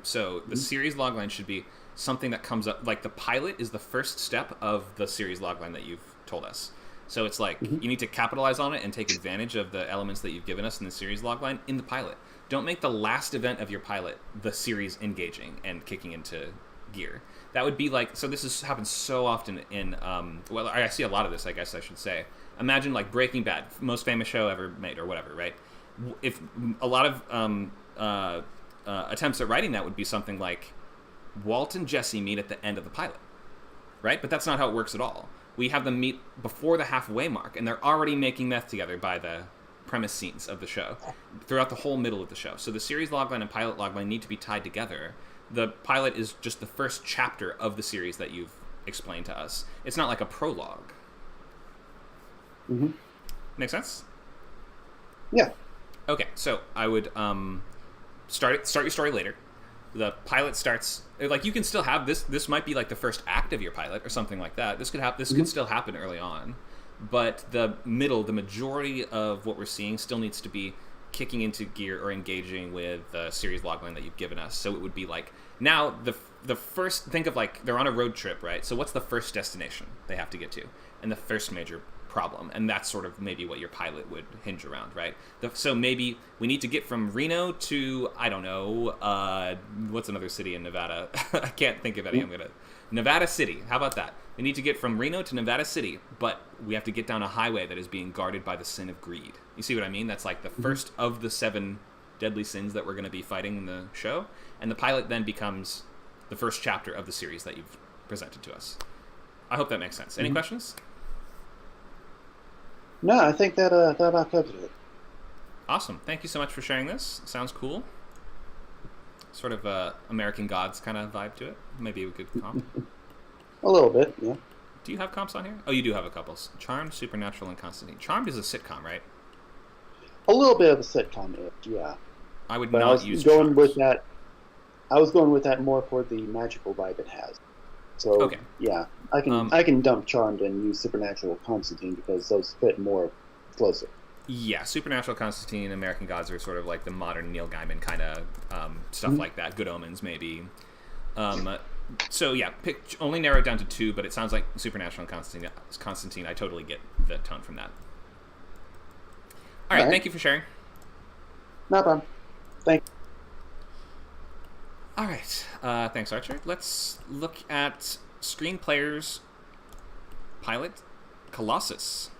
Speaker 1: So the series logline should be something that comes up, like the pilot is the first step of the series logline that you've told us. So it's like you need to capitalize on it and take advantage of the elements that you've given us in the series logline in the pilot. Don't make the last event of your pilot the series engaging and kicking into gear. That would be like, so this happens so often in, well, I see a lot of this, I guess I should say. Imagine like Breaking Bad, most famous show ever made or whatever, right? If a lot of attempts at writing that would be something like Walt and Jesse meet at the end of the pilot, right? But that's not how it works at all. We have them meet before the halfway mark, and they're already making meth together by the premise scenes of the show throughout the whole middle of the show. So the series logline and pilot logline need to be tied together. The pilot is just the first chapter of the series that you've explained to us. It's not like a prologue.
Speaker 6: Mm-hmm.
Speaker 1: Make sense?
Speaker 6: Yeah.
Speaker 1: Okay, so I would start your story later. The pilot starts, like, you can still have this might be like the first act of your pilot or something like that. This could still happen early on, but the majority of what we're seeing still needs to be kicking into gear or engaging with the series logline that you've given us. So it would be like, now the first, think of like they're on a road trip, right? So what's the first destination they have to get to, and the first major problem, and that's sort of maybe what your pilot would hinge around, right? So maybe we need to get from Reno to, I don't know, what's another city in Nevada? I can't think of any. Nevada City. How about that? We need to get from Reno to Nevada City, but we have to get down a highway that is being guarded by the sin of greed. You see what I mean? That's like the first of the 7 deadly sins that we're going to be fighting in the show, and the pilot then becomes the first chapter of the series that you've presented to us. I hope that makes sense. Any questions?
Speaker 6: No, I think that about covers it.
Speaker 1: Awesome. Thank you so much for sharing this. Sounds cool. Sort of American Gods kind of vibe to it. Maybe a good comp.
Speaker 6: A little bit, yeah.
Speaker 1: Do you have comps on here? Oh, you do have a couple. Charmed, Supernatural, and Constantine. Charmed is a sitcom, right?
Speaker 6: A little bit of a sitcom, yeah.
Speaker 1: I would
Speaker 6: but
Speaker 1: not
Speaker 6: I was
Speaker 1: use
Speaker 6: going
Speaker 1: Charmed.
Speaker 6: with that. I was going with that more for the magical vibe it has. So
Speaker 1: okay.
Speaker 6: Yeah, I can dump Charmed and use Supernatural, Constantine, because those fit more closer.
Speaker 1: Yeah, Supernatural, Constantine, American Gods are sort of like the modern Neil Gaiman kind of stuff like that. Good Omens, maybe. So yeah, only narrow it down to 2, but it sounds like Supernatural and Constantine. I totally get the tone from that. All right, thank you for sharing.
Speaker 6: No problem. Thank you.
Speaker 1: All right, thanks, Archer. Let's look at Screenplayer's pilot, Colossus.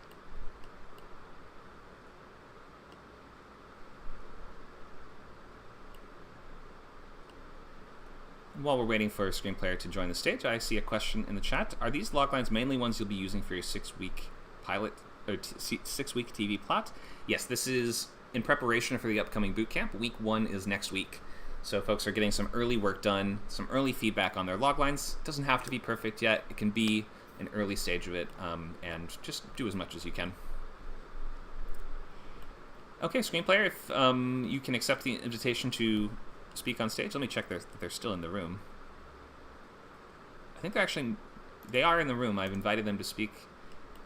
Speaker 1: While we're waiting for Screenplayer to join the stage, I see a question in the chat. Are these loglines mainly ones you'll be using for your 6-week pilot or 6-week TV plot? Yes, this is in preparation for the upcoming boot camp. Week 1 is next week. So folks are getting some early work done, some early feedback on their loglines. It doesn't have to be perfect yet. It can be an early stage of it, and just do as much as you can. Okay, Screenplayer, if you can accept the invitation to speak on stage. Let me check that they're still in the room. I think they are in the room. I've invited them to speak.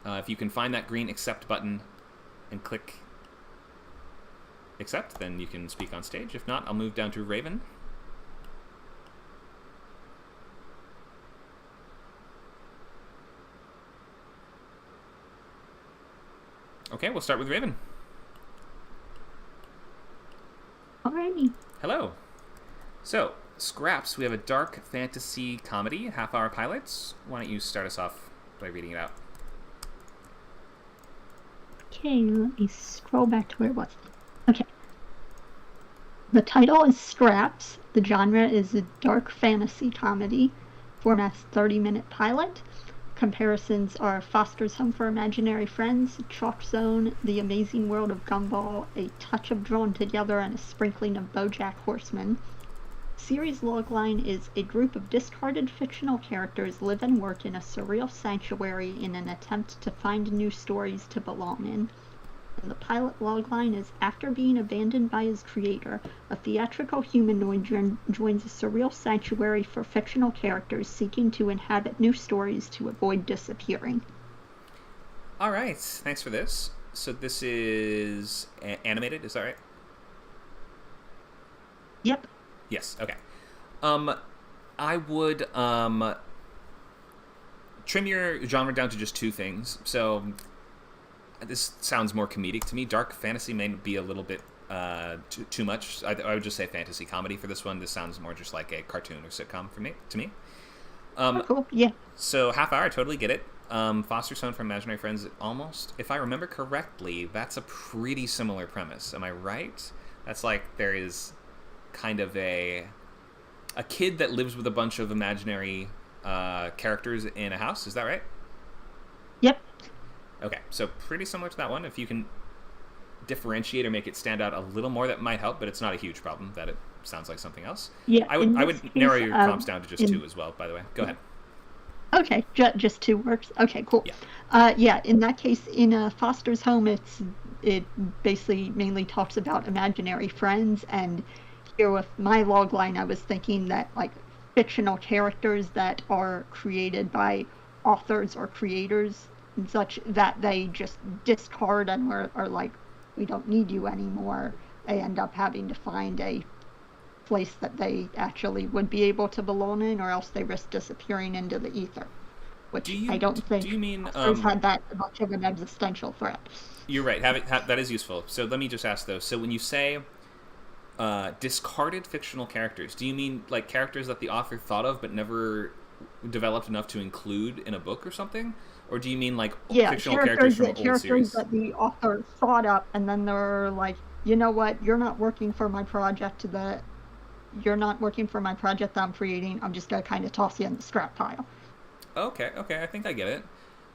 Speaker 1: If you can find that green accept button and click accept, then you can speak on stage. If not, I'll move down to Raven. Okay, we'll start with Raven.
Speaker 7: Alrighty.
Speaker 1: Hello. So, Scraps, we have a dark fantasy comedy, half-hour pilots. Why don't you start us off by reading it out?
Speaker 7: Okay, let me scroll back to where it was. Okay. The title is Scraps. The genre is a dark fantasy comedy. Format's 30-minute pilot. Comparisons are Foster's Home for Imaginary Friends, Chalk Zone, The Amazing World of Gumball, A Touch of Drawn Together, and a sprinkling of BoJack Horseman. Series logline is a group of discarded fictional characters live and work in a surreal sanctuary in an attempt to find new stories to belong in. And the pilot logline is, after being abandoned by his creator, a theatrical humanoid joins a surreal sanctuary for fictional characters seeking to inhabit new stories to avoid disappearing.
Speaker 1: All right, thanks for this. So this is animated, is that right?
Speaker 7: Yep.
Speaker 1: Yes, okay. I would trim your genre down to just 2 things. So this sounds more comedic to me. Dark fantasy may be a little bit too much. I would just say fantasy comedy for this one. This sounds more just like a cartoon or sitcom to me.
Speaker 7: Cool. Yeah.
Speaker 1: So half hour, I totally get it. Foster son from Imaginary Friends, almost. If I remember correctly, that's a pretty similar premise. Am I right? That's like there is kind of a kid that lives with a bunch of imaginary characters in a house. Is that right?
Speaker 7: Yep.
Speaker 1: Okay, so pretty similar to that one. If you can differentiate or make it stand out a little more, that might help, but it's not a huge problem that it sounds like something else.
Speaker 7: Yeah,
Speaker 1: I would narrow your prompts down to just 2 as well, by the way. Go ahead.
Speaker 7: Okay, just 2 works. Okay, cool.
Speaker 1: Yeah.
Speaker 7: In that case, in Foster's home, it basically mainly talks about imaginary friends, and here with my logline, I was thinking that like fictional characters that are created by authors or creators and such that they just discard and are like, we don't need you anymore. They end up having to find a place that they actually would be able to belong in, or else they risk disappearing into the ether, which I don't think has had that much of an existential threat.
Speaker 1: You're right. That is useful. So let me just ask though. So when you say discarded fictional characters, do you mean like characters that the author thought of but never developed enough to include in a book or something? Or do you mean like fictional characters from old series?
Speaker 7: That the author thought up and then they're like, you know what, you're not working for my project that I'm creating. I'm just going to kind of toss you in the scrap pile.
Speaker 1: Okay, I think I get it.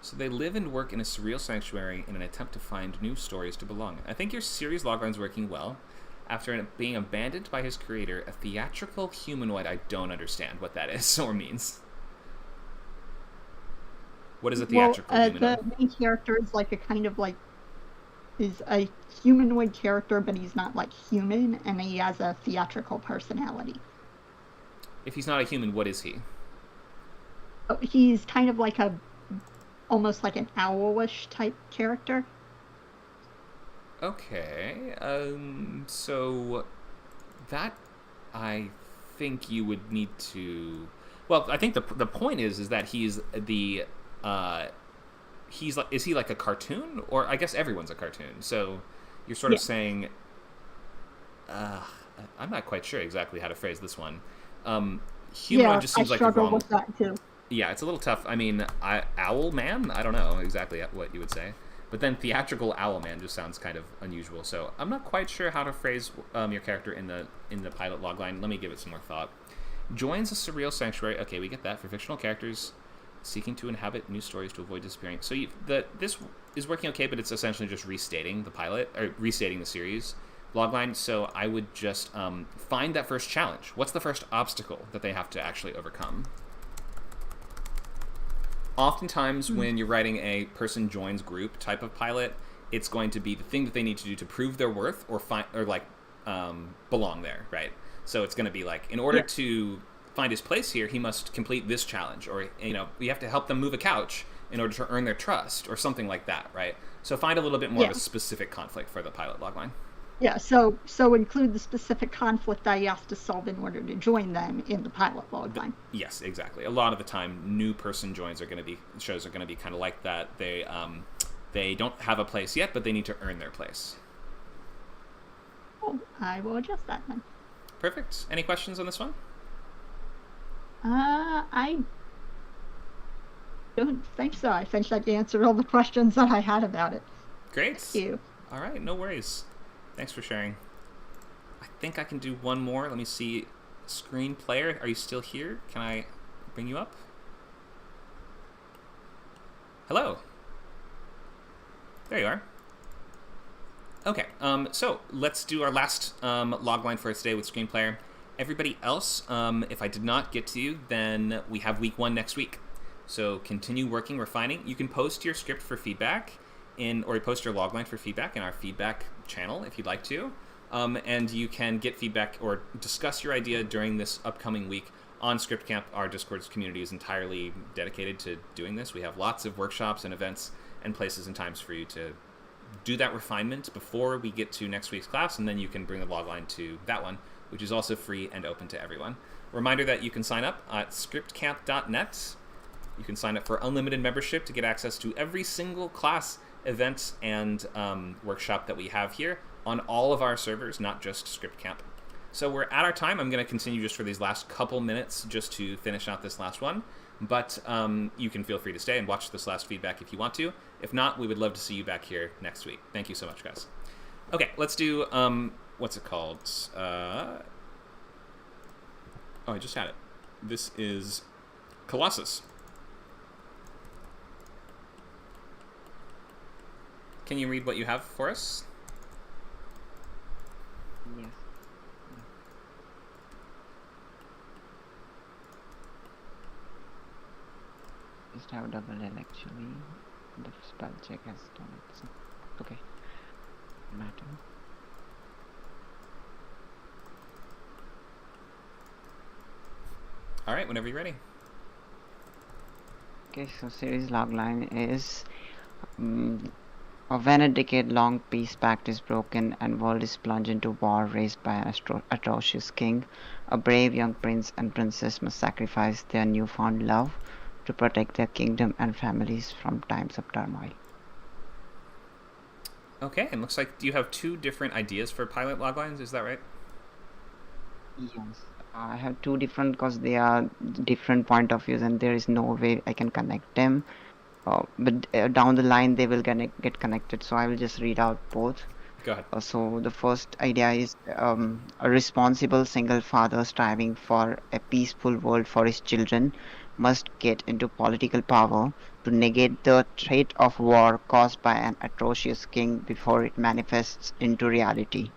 Speaker 1: So they live and work in a surreal sanctuary in an attempt to find new stories to belong in. I think your series logline's working well. After being abandoned by his creator, a theatrical humanoid, I don't understand what that is or means. What is a theatrical humanoid?
Speaker 7: The main character is like is a humanoid character, but he's not like human, and he has a theatrical personality.
Speaker 1: If he's not a human, what is he?
Speaker 7: He's kind of like almost like an owlish type character.
Speaker 1: Okay, so that I think you would need to. Well, I think the point is that he's the is he like a cartoon, or I guess everyone's a cartoon. So you're sort of saying, I'm not quite sure exactly how to phrase this one. Humanoid just seems like the wrong.
Speaker 7: With that too.
Speaker 1: Yeah, it's a little tough. I mean, owl man. I don't know exactly what you would say. But then theatrical owl man just sounds kind of unusual. So I'm not quite sure how to phrase your character in the pilot logline. Let me give it some more thought. Joins a surreal sanctuary. Okay, we get that for fictional characters seeking to inhabit new stories to avoid disappearing. So this is working okay, but it's essentially just restating the pilot or restating the series logline. So I would just find that first challenge. What's the first obstacle that they have to actually overcome? Oftentimes, when you're writing a person joins group type of pilot, it's going to be the thing that they need to do to prove their worth or belong there, right? So it's going to be like, in order to find his place here, he must complete this challenge, or we have to help them move a couch in order to earn their trust, or something like that, right? So find a little bit more of a specific conflict for the pilot logline.
Speaker 7: Yeah, so include the specific conflict that he has to solve in order to join them in the pilot logline.
Speaker 1: Yes, exactly. A lot of the time, new person joins shows are going to be kind of like that. They don't have a place yet, but they need to earn their place.
Speaker 7: Well, I will adjust that then.
Speaker 1: Perfect. Any questions on this one?
Speaker 7: I don't think so. I think that answered all the questions that I had about it.
Speaker 1: Great.
Speaker 7: Thank you.
Speaker 1: All right, no worries. Thanks for sharing. I think I can do one more. Let me see. Screenplayer, are you still here? Can I bring you up? Hello. There you are. Okay, so let's do our last logline for today with Screenplayer. Everybody else, if I did not get to you, then we have week 1 next week. So continue working, refining. You can post your script for feedback or post your logline for feedback in our feedback channel if you'd like to. And you can get feedback or discuss your idea during this upcoming week on Script Camp. Our Discord community is entirely dedicated to doing this. We have lots of workshops and events and places and times for you to do that refinement before we get to next week's class, and then you can bring the logline to that one, which is also free and open to everyone. Reminder that you can sign up at scriptcamp.net. You can sign up for unlimited membership to get access to every single class, event, and workshop that we have here on all of our servers, not just Script Camp. So we're at our time. I'm going to continue just for these last couple minutes just to finish out this last one. But you can feel free to stay and watch this last feedback if you want to. If not, we would love to see you back here next week. Thank you so much, guys. Okay, let's do, what's it called? Oh, I just had it. This is Colossus. Can you read what you have for us?
Speaker 8: Yes. Just have double L actually. The spell check has done it. So, okay. Matter.
Speaker 1: All right, whenever you're ready.
Speaker 8: Okay, so series logline is when a decade-long peace pact is broken and world is plunged into war raised by an atrocious king, a brave young prince and princess must sacrifice their newfound love to protect their kingdom and families from times of turmoil.
Speaker 1: Okay, and looks like you have 2 different ideas for pilot loglines, is that right?
Speaker 8: Yes. I have 2 different because they are different point of views and there is no way I can connect them. But down the line they will get connected, so I will just read out both.
Speaker 1: Go ahead.
Speaker 8: So the first idea is a responsible single father striving for a peaceful world for his children must get into political power to negate the threat of war caused by an atrocious king before it manifests into reality.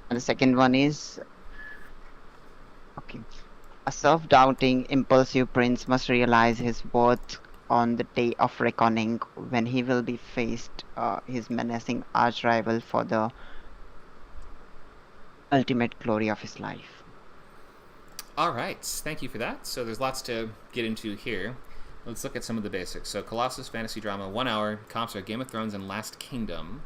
Speaker 8: And the second one is a self-doubting, impulsive prince must realize his worth on the day of reckoning when he will be faced his menacing arch-rival for the ultimate glory of his life.
Speaker 1: All right, thank you for that. So there's lots to get into here. Let's look at some of the basics. So Colossus, fantasy drama, 1 hour. Comps are Game of Thrones and Last Kingdom.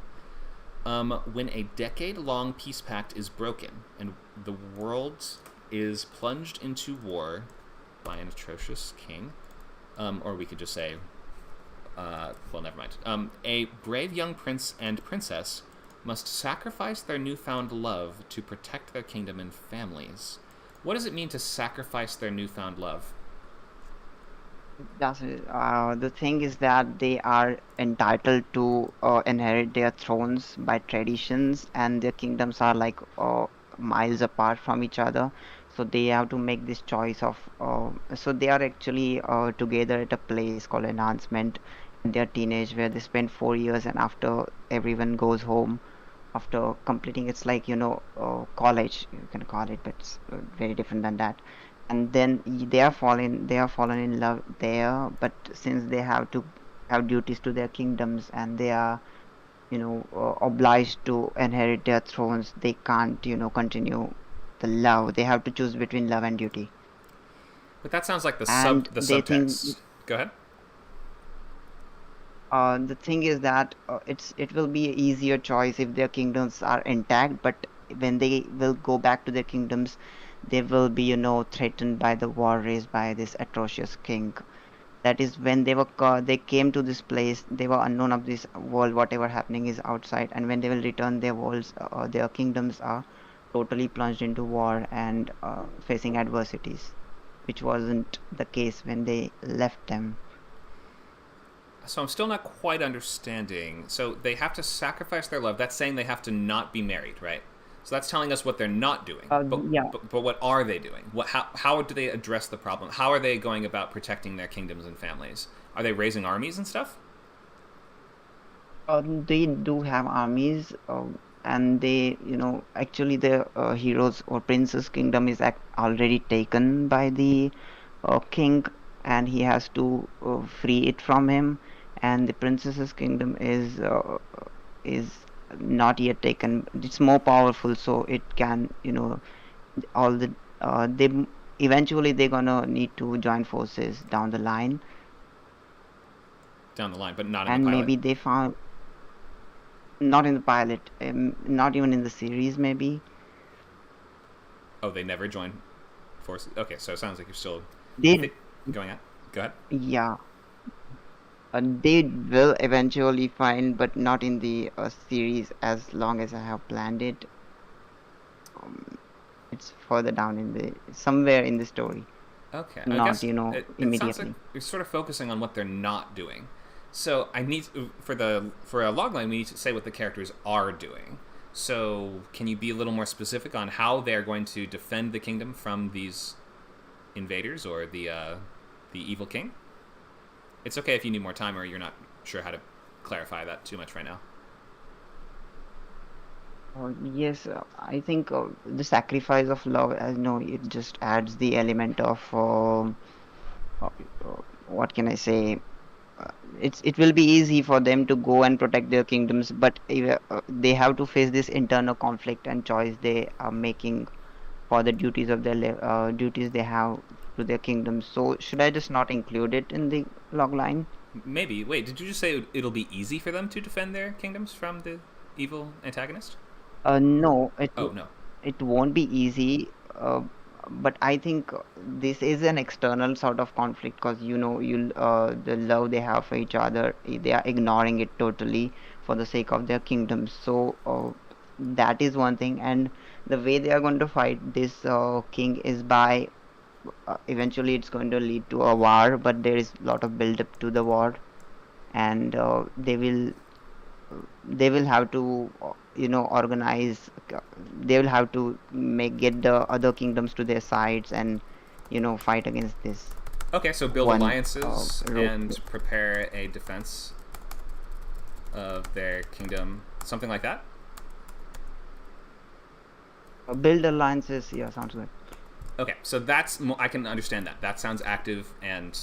Speaker 1: When a decade-long peace pact is broken and the world is plunged into war by an atrocious king, or we could just say, well, never mind. A brave young prince and princess must sacrifice their newfound love to protect their kingdom and families. What does it mean to sacrifice their newfound love?
Speaker 8: The thing is that they are entitled to inherit their thrones by traditions, and their kingdoms are like miles apart from each other. So they have to make this choice of. So they are actually together at a place called Enhancement in their teenage, where they spend 4 years, and after everyone goes home, after completing, it's like college, you can call it, but it's very different than that. And then they are fallen in love there, but since they have to have duties to their kingdoms and they are obliged to inherit their thrones, they can't continue the love. They have to choose between love and duty.
Speaker 1: But that sounds like the subtext. Go ahead.
Speaker 8: The thing is that it will be an easier choice if their kingdoms are intact, but when they will go back to their kingdoms, they will be threatened by the war raised by this atrocious king. That is when they came to this place, they were unknown of this world, whatever happening is outside, and when they will return, their kingdoms are totally plunged into war and facing adversities, which wasn't the case when they left them.
Speaker 1: So I'm still not quite understanding. So they have to sacrifice their love. That's saying they have to not be married, right? So that's telling us what they're not doing. But what are they doing? How do they address the problem? How are they going about protecting their kingdoms and families? Are they raising armies and stuff?
Speaker 8: They do have armies, and they, actually the hero's or prince's kingdom is already taken by the king, and he has to free it from him, and the princess's kingdom is not yet taken. It's more powerful, so it can, all the they eventually they're gonna need to join forces down the line.
Speaker 1: Down the line, but not in
Speaker 8: And
Speaker 1: the pilot.
Speaker 8: maybe they found not in the pilot, not even in the series, maybe.
Speaker 1: Oh, they never join forces. Okay, so it sounds like you're still
Speaker 8: They,
Speaker 1: going at. Go ahead.
Speaker 8: yeah, they will eventually find, but not in the series as long as I have planned it. It's further down in the somewhere in the story.
Speaker 1: Okay, I
Speaker 8: Not
Speaker 1: guess it sounds
Speaker 8: immediately.
Speaker 1: like you're sort of focusing on what they're not doing. So I need for a logline, we need to say what the characters are doing. So can you be a little more specific on how they're going to defend the kingdom from these invaders or the evil king? It's okay if you need more time or you're not sure how to clarify that too much right now.
Speaker 8: Yes, I think the sacrifice of love, as it just adds the element of uh, what can I say? It will be easy for them to go and protect their kingdoms, but they have to face this internal conflict and choice they are making for the duties of their duties they have to their kingdoms. So should I just not include it in the log line?
Speaker 1: Maybe. Wait, did you just say it'll be easy for them to defend their kingdoms from the evil antagonist?
Speaker 8: No,
Speaker 1: Oh, no.
Speaker 8: it won't be easy. But I think this is an external sort of conflict because the love they have for each other, they are ignoring it totally for the sake of their kingdoms. So that is one thing, and the way they are going to fight this king is by eventually it's going to lead to a war, but there is a lot of build up to the war, and they will have to organize, they will have to get the other kingdoms to their sides and fight against this
Speaker 1: Okay, so build
Speaker 8: one
Speaker 1: alliances
Speaker 8: rope.
Speaker 1: and prepare a defense of their kingdom, something like that.
Speaker 8: Build alliances, yeah, sounds good.
Speaker 1: Okay, so that's I can understand that. That sounds active and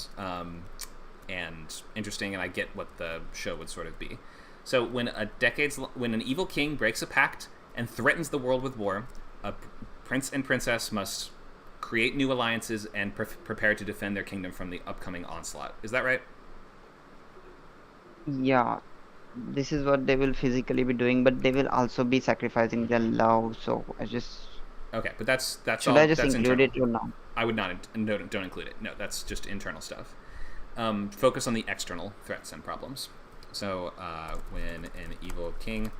Speaker 1: interesting, and I get what the show would sort of be. So when an evil king breaks a pact and threatens the world with war, a prince and princess must create new alliances and prepare to defend their kingdom from the upcoming onslaught. Is that right?
Speaker 8: Yeah, this is what they will physically be doing, but they will also be sacrificing their love. So I just
Speaker 1: Okay, but that's
Speaker 8: should
Speaker 1: all.
Speaker 8: I just
Speaker 1: That's
Speaker 8: include
Speaker 1: internal.
Speaker 8: it or not?
Speaker 1: I would not. No, don't include it. No, that's just internal stuff. Focus on the external threats and problems. So when an evil king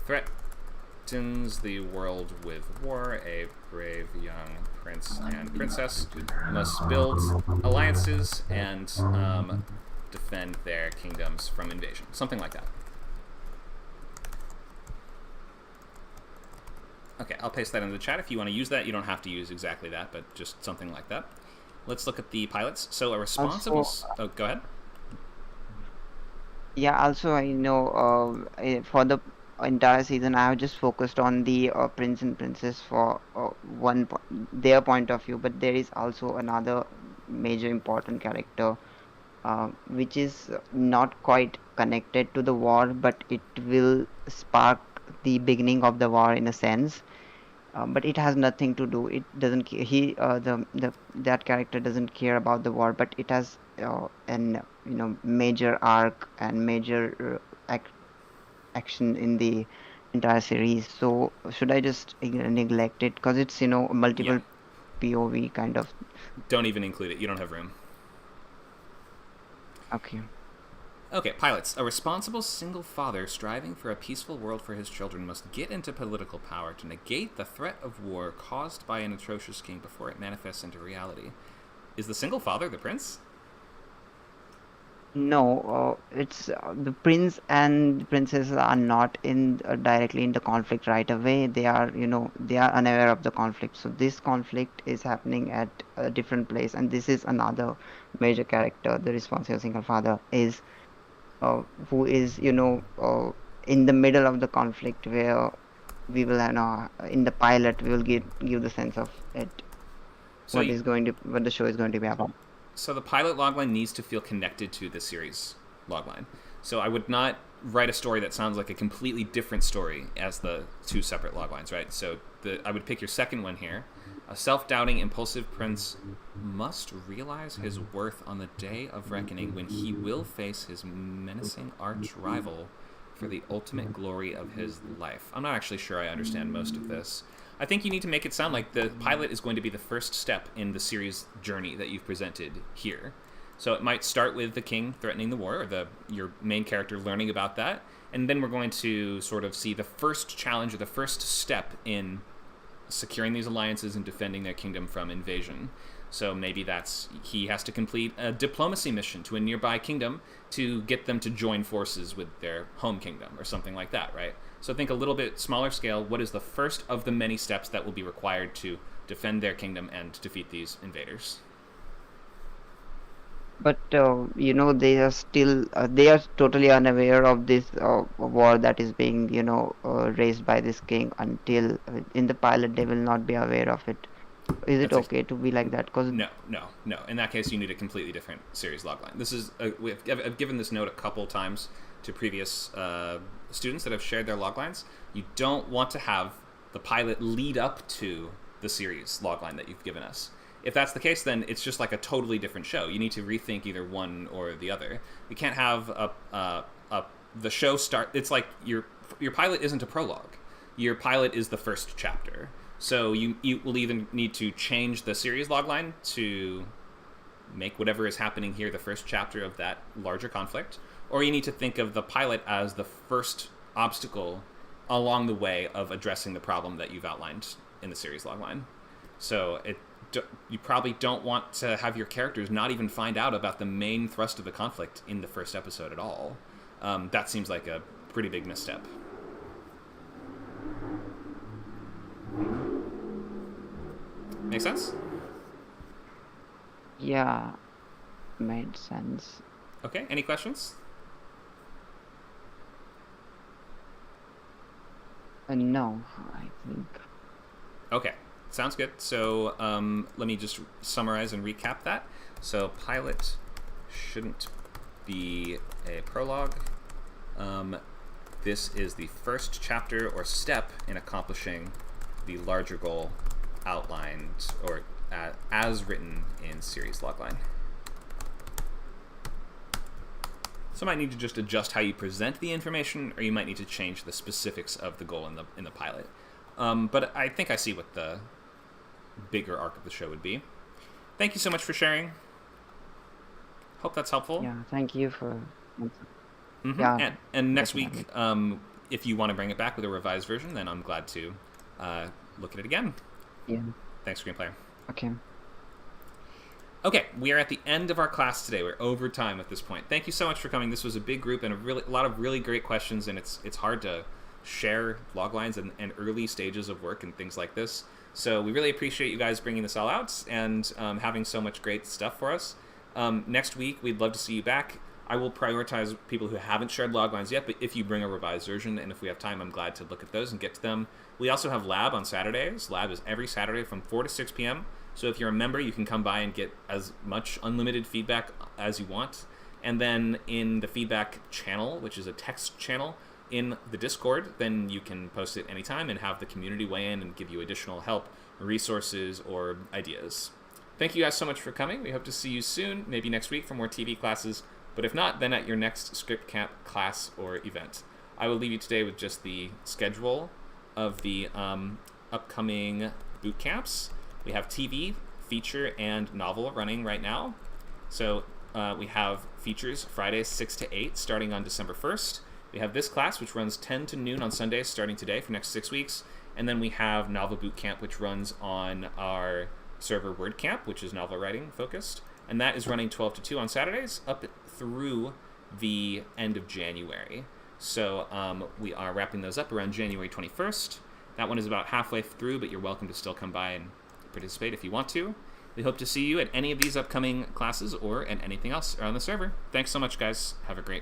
Speaker 1: threatens the world with war, a brave young prince and princess must build alliances and defend their kingdoms from invasion. Something like that. Okay, I'll paste that in the chat. If you want to use that, you don't have to use exactly that, but just something like that. Let's look at the pilots. So a responsible... Oh, go ahead.
Speaker 8: Yeah, also I know for the entire season I have just focused on the prince and princess for their point of view, but there is also another major important character which is not quite connected to the war, but it will spark the beginning of the war in a sense. But it has nothing to do. It doesn't. He that character doesn't care about the war, but it has an major arc and major action in the entire series. So should I just neglect it because it's multiple POV kind of?
Speaker 1: Don't even include it. You don't have room.
Speaker 8: Okay.
Speaker 1: Okay, pilots. A responsible single father striving for a peaceful world for his children must get into political power to negate the threat of war caused by an atrocious king before it manifests into reality. Is the single father the prince?
Speaker 8: No, it's the prince and the princess are not in directly in the conflict right away. They are, they are unaware of the conflict. So this conflict is happening at a different place, and this is another major character. The responsible single father is who is in the middle of the conflict where we will in the pilot we will give the sense of it,
Speaker 1: So
Speaker 8: what the show is going to be about.
Speaker 1: So the pilot logline needs to feel connected to the series logline. So I would not write a story that sounds like a completely different story as the two separate loglines, right? So I would pick your second one here. A self-doubting, impulsive prince must realize his worth on the day of reckoning, when he will face his menacing arch-rival for the ultimate glory of his life. I'm not actually sure I understand most of this. I think you need to make it sound like the pilot is going to be the first step in the series journey that you've presented here. So it might start with the king threatening the war, or your main character learning about that, and then we're going to sort of see the first challenge, or the first step in securing these alliances and defending their kingdom from invasion. So maybe he has to complete a diplomacy mission to a nearby kingdom to get them to join forces with their home kingdom, or something like that, right? So think a little bit smaller scale. What is the first of the many steps that will be required to defend their kingdom and defeat these invaders?
Speaker 8: But they are still they are totally unaware of this war that is being raised by this king. Until in the pilot they will not be aware of it. Is it okay to be like that?
Speaker 1: No. In that case, you need a completely different series logline. This is I've given this note a couple times to previous students that have shared their loglines. You don't want to have the pilot lead up to the series logline that you've given us. If that's the case, then it's just like a totally different show. You need to rethink either one or the other. You can't have the show start. It's like your pilot isn't a prologue. Your pilot is the first chapter. So you will either need to change the series logline to make whatever is happening here the first chapter of that larger conflict, or you need to think of the pilot as the first obstacle along the way of addressing the problem that you've outlined in the series logline. So you probably don't want to have your characters not even find out about the main thrust of the conflict in the first episode at all. That seems like a pretty big misstep. Make sense?
Speaker 8: Yeah, made sense.
Speaker 1: Okay, any questions?
Speaker 8: No, I think.
Speaker 1: Okay, sounds good. So let me just summarize and recap that. So pilot shouldn't be a prologue. This is the first chapter or step in accomplishing the larger goal outlined or as written in series logline. So you might need to just adjust how you present the information, or you might need to change the specifics of the goal in the pilot. But I think I see what the bigger arc of the show would be. Thank you so much for sharing. Hope that's helpful.
Speaker 8: Yeah, thank you for...
Speaker 1: Mm-hmm. Yeah, and next week, if you want to bring it back with a revised version, then I'm glad to look at it again.
Speaker 8: Yeah.
Speaker 1: Thanks, Screenplayer.
Speaker 8: Okay,
Speaker 1: we are at the end of our class today. We're over time at this point. Thank you so much for coming. This was a big group and a lot of really great questions, and it's hard to share loglines and early stages of work and things like this. So we really appreciate you guys bringing this all out and having so much great stuff for us. Next week, we'd love to see you back. I will prioritize people who haven't shared loglines yet, but if you bring a revised version, and if we have time, I'm glad to look at those and get to them. We also have Lab on Saturdays. Lab is every Saturday from 4 to 6 p.m. So if you're a member, you can come by and get as much unlimited feedback as you want. And then in the feedback channel, which is a text channel in the Discord, then you can post it anytime and have the community weigh in and give you additional help, resources, or ideas. Thank you guys so much for coming. We hope to see you soon, maybe next week for more TV classes. But if not, then at your next script camp class or event. I will leave you today with just the schedule of the upcoming boot camps. We have TV, feature, and novel running right now. So we have features Fridays 6 to 8 starting on December 1st. We have this class, which runs 10 to noon on Sundays starting today for next 6 weeks. And then we have novel boot camp, which runs on our server WordCamp, which is novel writing focused. And that is running 12 to 2 on Saturdays up through the end of January. So we are wrapping those up around January 21st. That one is about halfway through, but you're welcome to still come by and participate if you want to. We hope to see you at any of these upcoming classes or at anything else on the server. Thanks so much, guys. Have a great